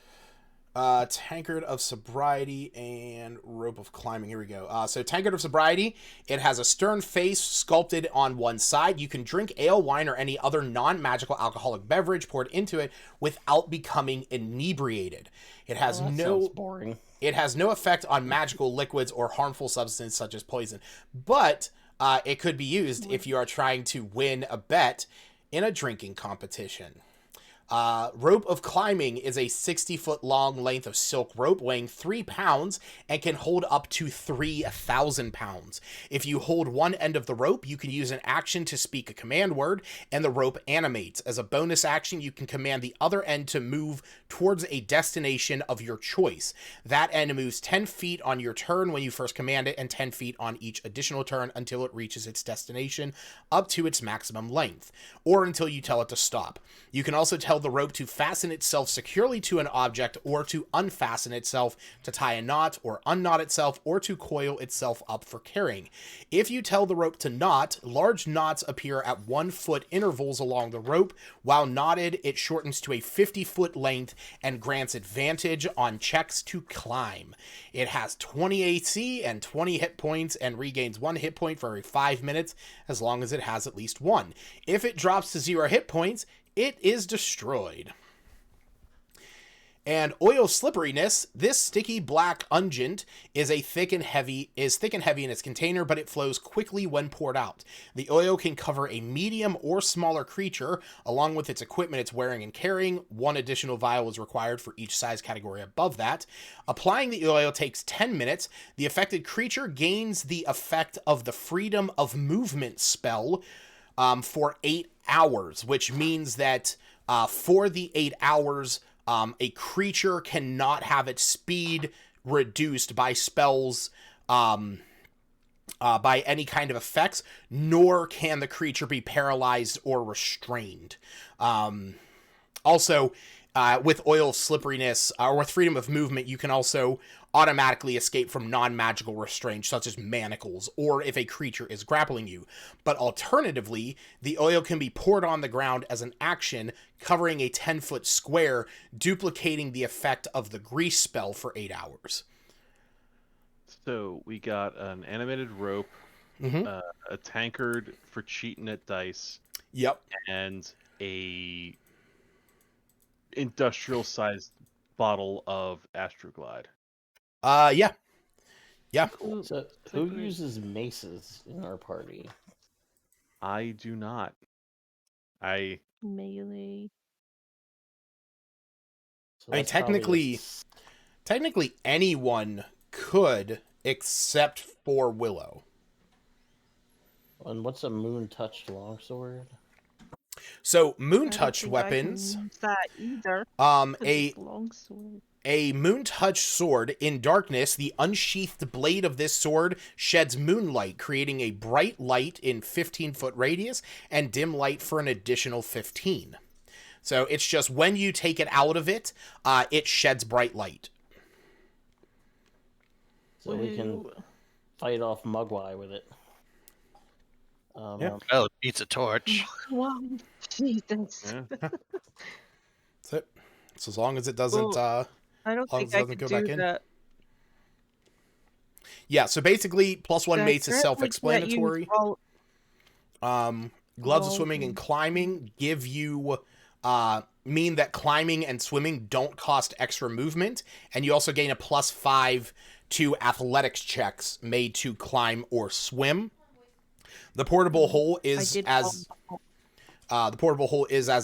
Tankard of sobriety and rope of climbing. Here we go. So tankard of sobriety, it has a stern face sculpted on one side. You can drink ale, wine, or any other non-magical alcoholic beverage poured into it without becoming inebriated. It has sounds boring. It has no effect on magical liquids or harmful substances such as poison, but it could be used if you are trying to win a bet in a drinking competition. Rope of climbing is a 60-foot long length of silk rope weighing 3 pounds and can hold up to 3,000 pounds. If you hold one end of the rope, you can use an action to speak a command word, and the rope animates. As a bonus action, you can command the other end to move towards a destination of your choice. That end moves 10 feet on your turn when you first command it, and 10 feet on each additional turn until it reaches its destination, up to its maximum length, or until you tell it to stop. You can also tell the rope to fasten itself securely to an object, or to unfasten itself to tie a knot, or unknot itself, or to coil itself up for carrying. If you tell the rope to knot, large knots appear at 1 foot intervals along the rope. While knotted, it shortens to a 50-foot length and grants advantage on checks to climb. It has 20 AC and 20 hit points and regains 1 hit point for every 5 minutes as long as it has at least 1. If it drops to 0 hit points, it is destroyed. And oil slipperiness, this sticky black unguent is thick and heavy in its container, but it flows quickly when poured out. The oil can cover a medium or smaller creature, along with its equipment it's wearing and carrying. 1 additional vial is required for each size category above that. Applying the oil takes 10 minutes. The affected creature gains the effect of the freedom of movement spell for 8 hours, which means that for the 8 hours, a creature cannot have its speed reduced by spells by any kind of effects, nor can the creature be paralyzed or restrained. Also, with oil slipperiness or with freedom of movement, you can also automatically escape from non-magical restraints such as manacles or if a creature is grappling you. But alternatively, the oil can be poured on the ground as an action, covering a 10-foot square, duplicating the effect of the grease spell for 8 hours. So we got an animated rope, a tankard for cheating at dice. Yep. And a industrial-sized bottle of Astroglide. Yeah. Cool. So who uses maces in our party? I do not. Melee. So I mean, that's probably technically anyone could except for Willow. And what's a moon-touched longsword? So I moon-touched don't think I can weapons, use that either. a moon-touched sword. In darkness, the unsheathed blade of this sword sheds moonlight, creating a bright light in 15-foot radius and dim light for an additional 15. So it's just when you take it out of it, it sheds bright light. So we can fight off Mugwai with it. Yeah. Well, it beats a torch. Wow, Jesus. Yeah. That's it. So as long as it doesn't, I don't long think as it I doesn't could go do back in. that. Yeah, so basically, +1 I mace is apparently can't self-explanatory. use all- Gloves of swimming and climbing give you, mean that climbing and swimming don't cost extra movement, and you also gain a +5 to athletics checks made to climb or swim. The portable hole is as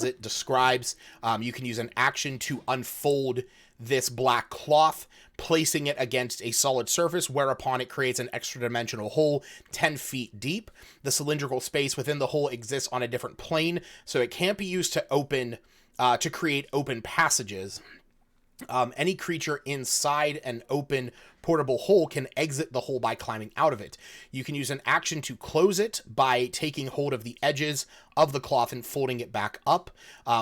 it describes. You can use an action to unfold this black cloth, placing it against a solid surface, whereupon it creates an extra dimensional hole 10 feet deep. The cylindrical space within the hole exists on a different plane, so it can't be used to create open passages. Any creature inside an open portable hole can exit the hole by climbing out of it. You can use an action to close it by taking hold of the edges of the cloth and folding it back up.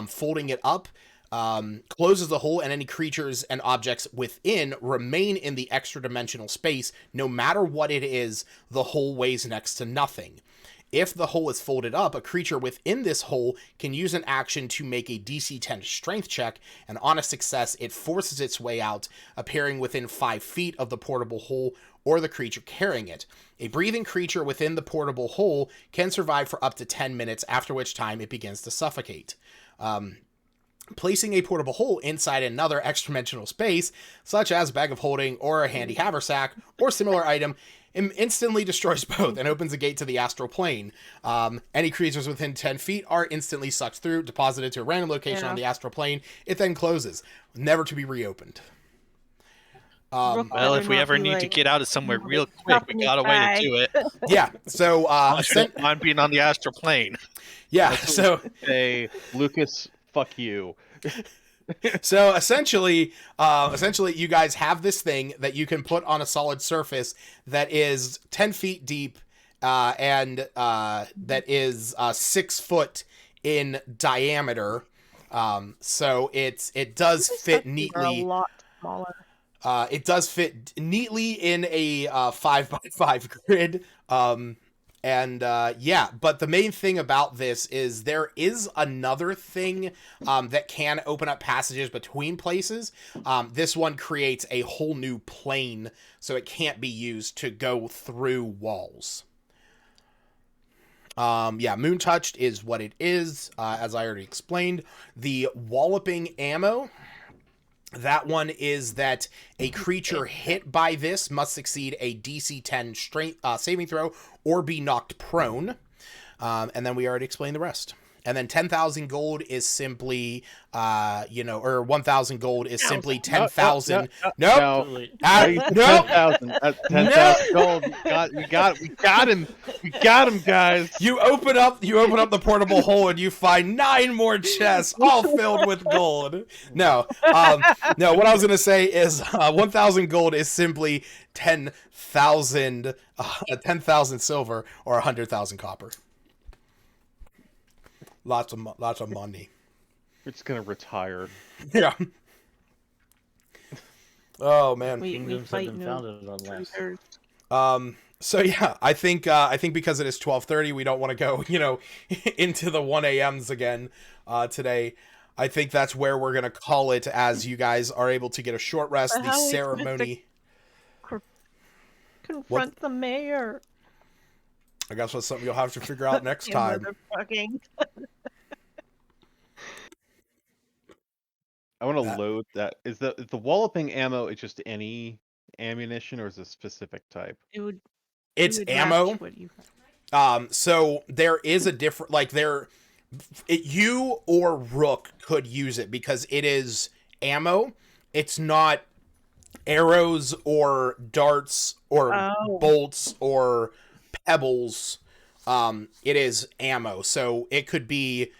Folding it up closes the hole, and any creatures and objects within remain in the extra dimensional space. No matter what it is, the hole weighs next to nothing. If the hole is folded up, a creature within this hole can use an action to make a DC 10 strength check, and on a success, it forces its way out, appearing within 5 feet of the portable hole or the creature carrying it. A breathing creature within the portable hole can survive for up to 10 minutes, after which time it begins to suffocate. Placing a portable hole inside another extra-dimensional space, such as a bag of holding or a handy haversack or similar item, instantly destroys both and opens a gate to the astral plane. Any creatures within 10 feet are instantly sucked through, deposited to a random location on the astral plane. It then closes, never to be reoppened. Well, if we ever need to get out of somewhere real quick, we got a way to do it. Yeah, so I'm being on the astral plane. Yeah, so hey, Lucas, fuck you. So essentially, you guys have this thing that you can put on a solid surface that is 10 feet deep and that is 6 foot in diameter. So it does fit neatly. A lot smaller. It does fit neatly in a 5x5 grid. But the main thing about this is there is another thing that can open up passages between places. This one creates a whole new plane, so it can't be used to go through walls. Moon touched is what it is, as I already explained. The walloping ammo, that one is that a creature hit by this must succeed a DC 10 strength saving throw or be knocked prone. And then we already explained the rest. And then 10,000 gold is simply, or 1,000 gold is simply 10,000. Nope. Totally. Nope. 10,000. That's 10,000 gold. We got him. We got him, guys. You open up the portable hole and you find 9 more chests, all filled with gold. No, what I was gonna say is 1,000 gold is simply 10,000 silver or 100,000 copper. Lots of money. We're just gonna retire. Yeah. Oh man. Kingdoms have been founded on less. So yeah, I think because it is 12:30, we don't want to go, into the 1 a.m.s again today. I think that's where we're gonna call it, as you guys are able to get a short rest. But The how are we ceremony. Confront the mayor. I guess that's something you'll have to figure out next You time. motherfucking. I want to load that. Is the walloping ammo? It's just any ammunition, or is it a specific type? It's ammo. So there is a different, you or Rook could use it because it is ammo. It's not arrows or darts or bolts or pebbles. It is ammo. So it could be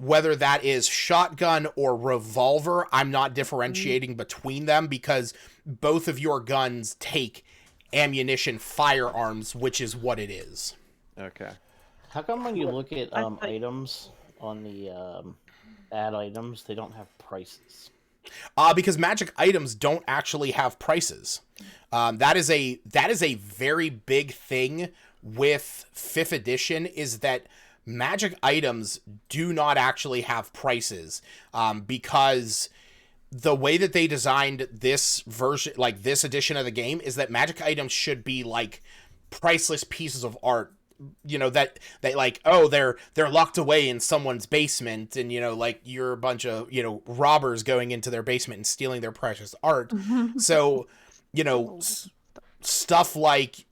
whether that is shotgun or revolver. I'm not differentiating between them because both of your guns take ammunition firearms, which is what it is. Okay. How come when you look at items on the add items, they don't have prices? Because magic items don't actually have prices. That is a very big thing with 5th edition, is that magic items do not actually have prices, because the way that they designed this version, like this edition of the game, is that magic items should be like priceless pieces of art. That like, oh, they're locked away in someone's basement, and like you're a bunch of robbers going into their basement and stealing their precious art. So stuff like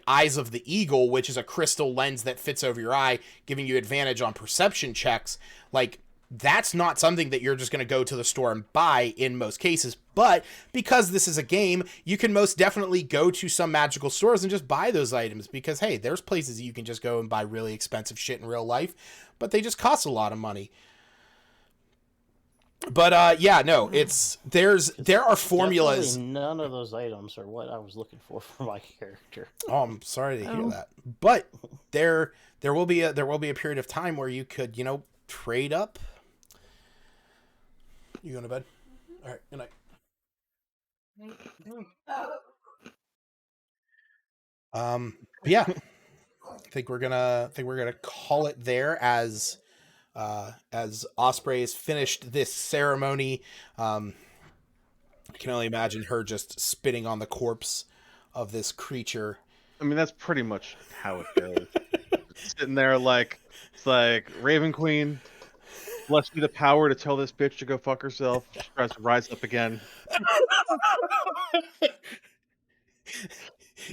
Eyes of the Eagle, which is a crystal lens that fits over your eye, giving you advantage on perception checks, like that's not something that you're just going to go to the store and buy in most cases. But because this is a game, you can most definitely go to some magical stores and just buy those items, because hey, there's places you can just go and buy really expensive shit in real life, but they just cost a lot of money. But there are formulas. Definitely none of those items are what I was looking for my character. Oh, I'm sorry to hear that. But there will be a period of time where you could, trade up. You going to bed? All right, good night. Yeah. I think we're gonna call it there as Osprey has finished this ceremony. I can only imagine her just spitting on the corpse of this creature. I mean, that's pretty much how it goes. Sitting there it's like Raven Queen, bless me the power to tell this bitch to go fuck herself. She tries to rise up again.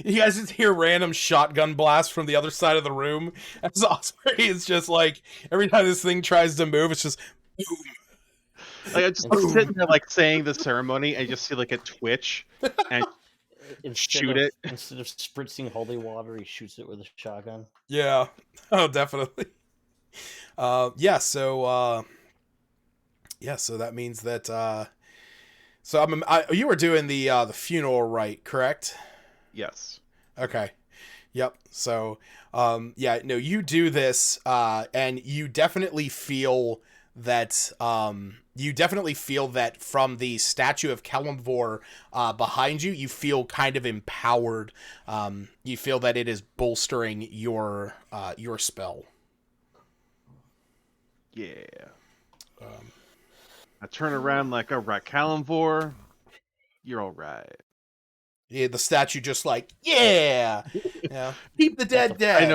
You guys just hear random shotgun blasts from the other side of the room as Osprey is just like, every time this thing tries to move, it's just boom. Like, I'm sitting there saying the ceremony, and you just see a twitch and shoot it. Instead of spritzing holy water, he shoots it with a shotgun. Yeah. Oh, definitely. So that means that you were doing the funeral rite, correct? Yes. Okay. Yep. So, you do this, and you definitely feel that, from the statue of Kalimvor, behind you, you feel kind of empowered. You feel that it is bolstering your spell. Yeah. I turn around all right, Kalimvor, you're all right. Yeah, the statue just keep the dead dead. I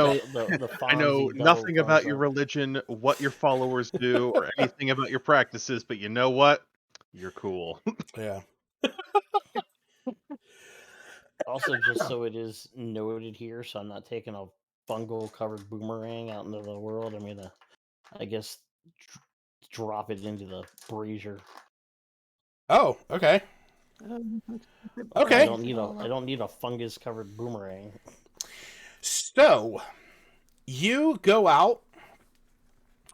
know nothing about your religion, what your followers do, or anything about your practices, but you know what? You're cool. Yeah. Also, just so it is noted here, so I'm not taking a fungal covered boomerang out into the world. I'm gonna, I guess, drop it into the brazier. Oh, okay. I Okay. don't need a fungus covered boomerang. So you go out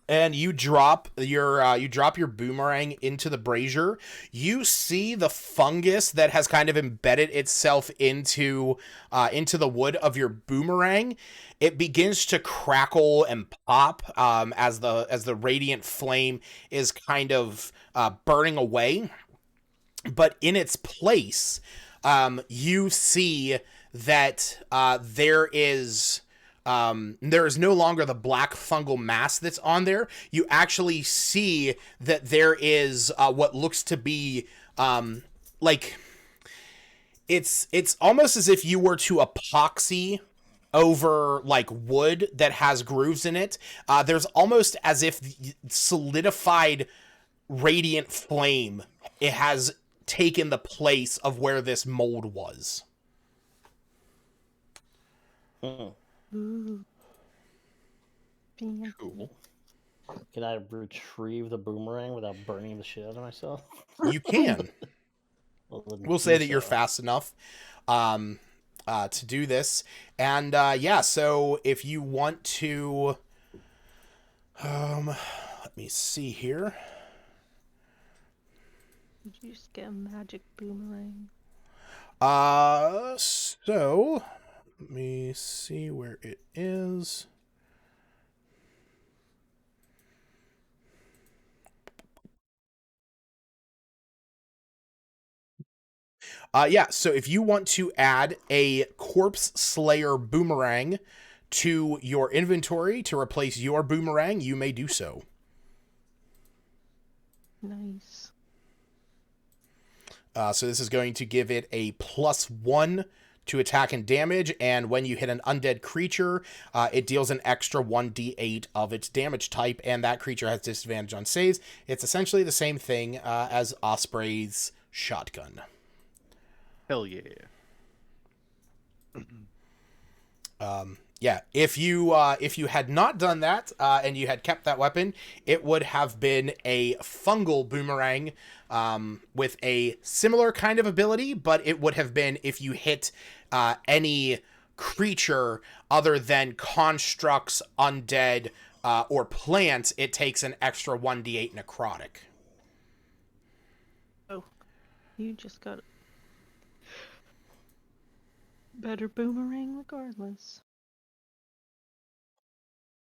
and you drop your boomerang into the brazier. You see the fungus that has kind of embedded itself into the wood of your boomerang. It begins to crackle and pop as the radiant flame is kind of burning away. But in its place, you see that there is no longer the black fungal mass that's on there. You actually see that there is what looks to be like it's almost as if you were to epoxy over like wood that has grooves in it. There's almost as if solidified radiant flame it has taken the place of where this mold was. Ooh. Cool. Can I retrieve the boomerang without burning the shit out of myself? You can. We'll say that you're fast enough to do this. And yeah, so if you want to let me see here. Did you just get a magic boomerang? So let me see where it is. Yeah, so if you want to add a Corpse Slayer boomerang to your inventory to replace your boomerang, you may do so. Nice. So this is going to give it a +1 to attack and damage, and when you hit an undead creature, it deals an extra 1d8 of its damage type, and that creature has disadvantage on saves. It's essentially the same thing as Osprey's shotgun. Hell yeah. Yeah, if you had not done that and you had kept that weapon, it would have been a fungal boomerang with a similar kind of ability, but it would have been if you hit any creature other than constructs, undead, or plants, it takes an extra 1d8 necrotic. Oh, you just got a better boomerang regardless.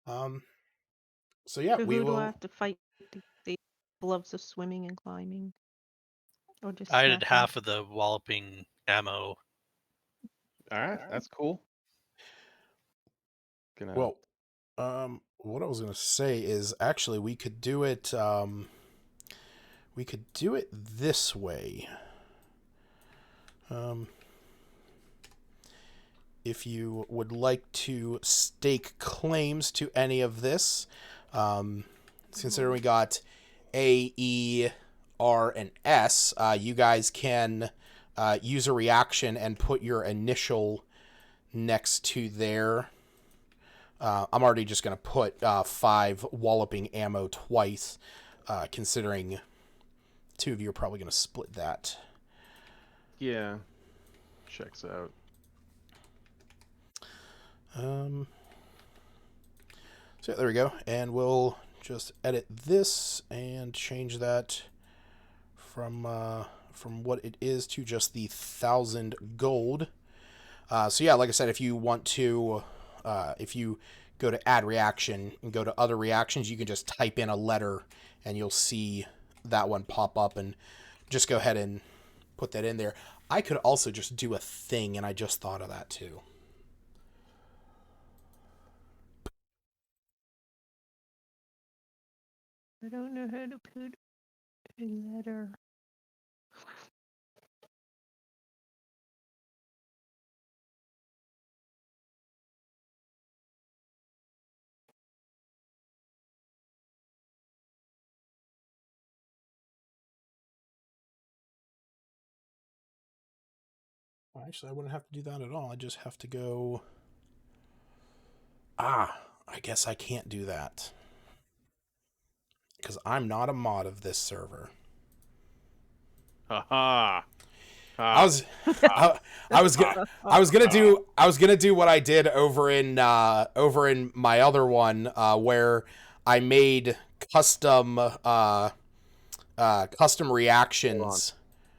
So yeah, So we who do will. I have to fight? The gloves of swimming and climbing, or just I smack did 'em? half of the walloping ammo. All right, that's cool. Well, what I was gonna say is actually we could do it. We could do it this way. If you would like to stake claims to any of this, considering we got A, E, R, and S, you guys can use a reaction and put your initial next to there. I'm already just going to put 5 walloping ammo twice, considering 2 of you are probably going to split that. Yeah. Checks out. So yeah, there we go. And we'll just edit this and change that from what it is to just the 1,000 gold. So yeah, like I said, if you want to, if you go to add reaction and go to other reactions, you can just type in a letter and you'll see that one pop up, and just go ahead and put that in there. I could also just do a thing, and I just thought of that too. I don't know how to put a letter. Actually, I wouldn't have to do that at all. I just have to go. I guess I can't do that. Because I'm not a mod of this server. Haha. I was gonna do what I did over in my other one, where I made custom reactions.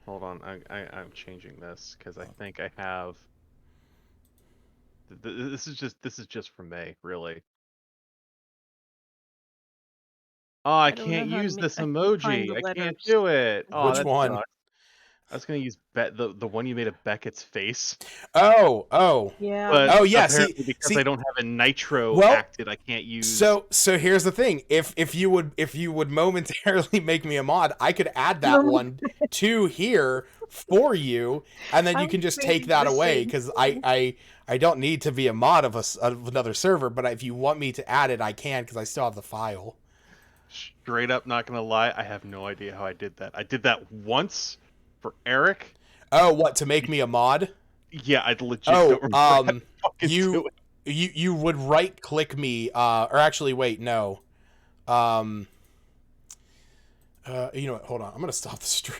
Hold on. I'm changing this because I think I have. This is just for May, really. Oh, I don't know can't how to use make- this I can't find emoji. the I can't letters. do it. Oh, Which that one? sucks. I was gonna use the one you made of Beckett's face, Oh. Yeah. but Oh, yeah, apparently see- because I don't have a nitro Well, acted, I can't use. So here's the thing. If you would momentarily make me a mod, I could add that one to here for you, and then you can just take that away because I don't need to be a mod of another server. But if you want me to add it, I can because I still have the file. Straight up, not gonna lie, I have no idea how I did that. I did that once for Eric. Oh, what, to make me a mod? Yeah, I legit don't remember how to fucking do it. You would right click me, or actually wait, no. You know what? Hold on. I'm gonna stop the stream.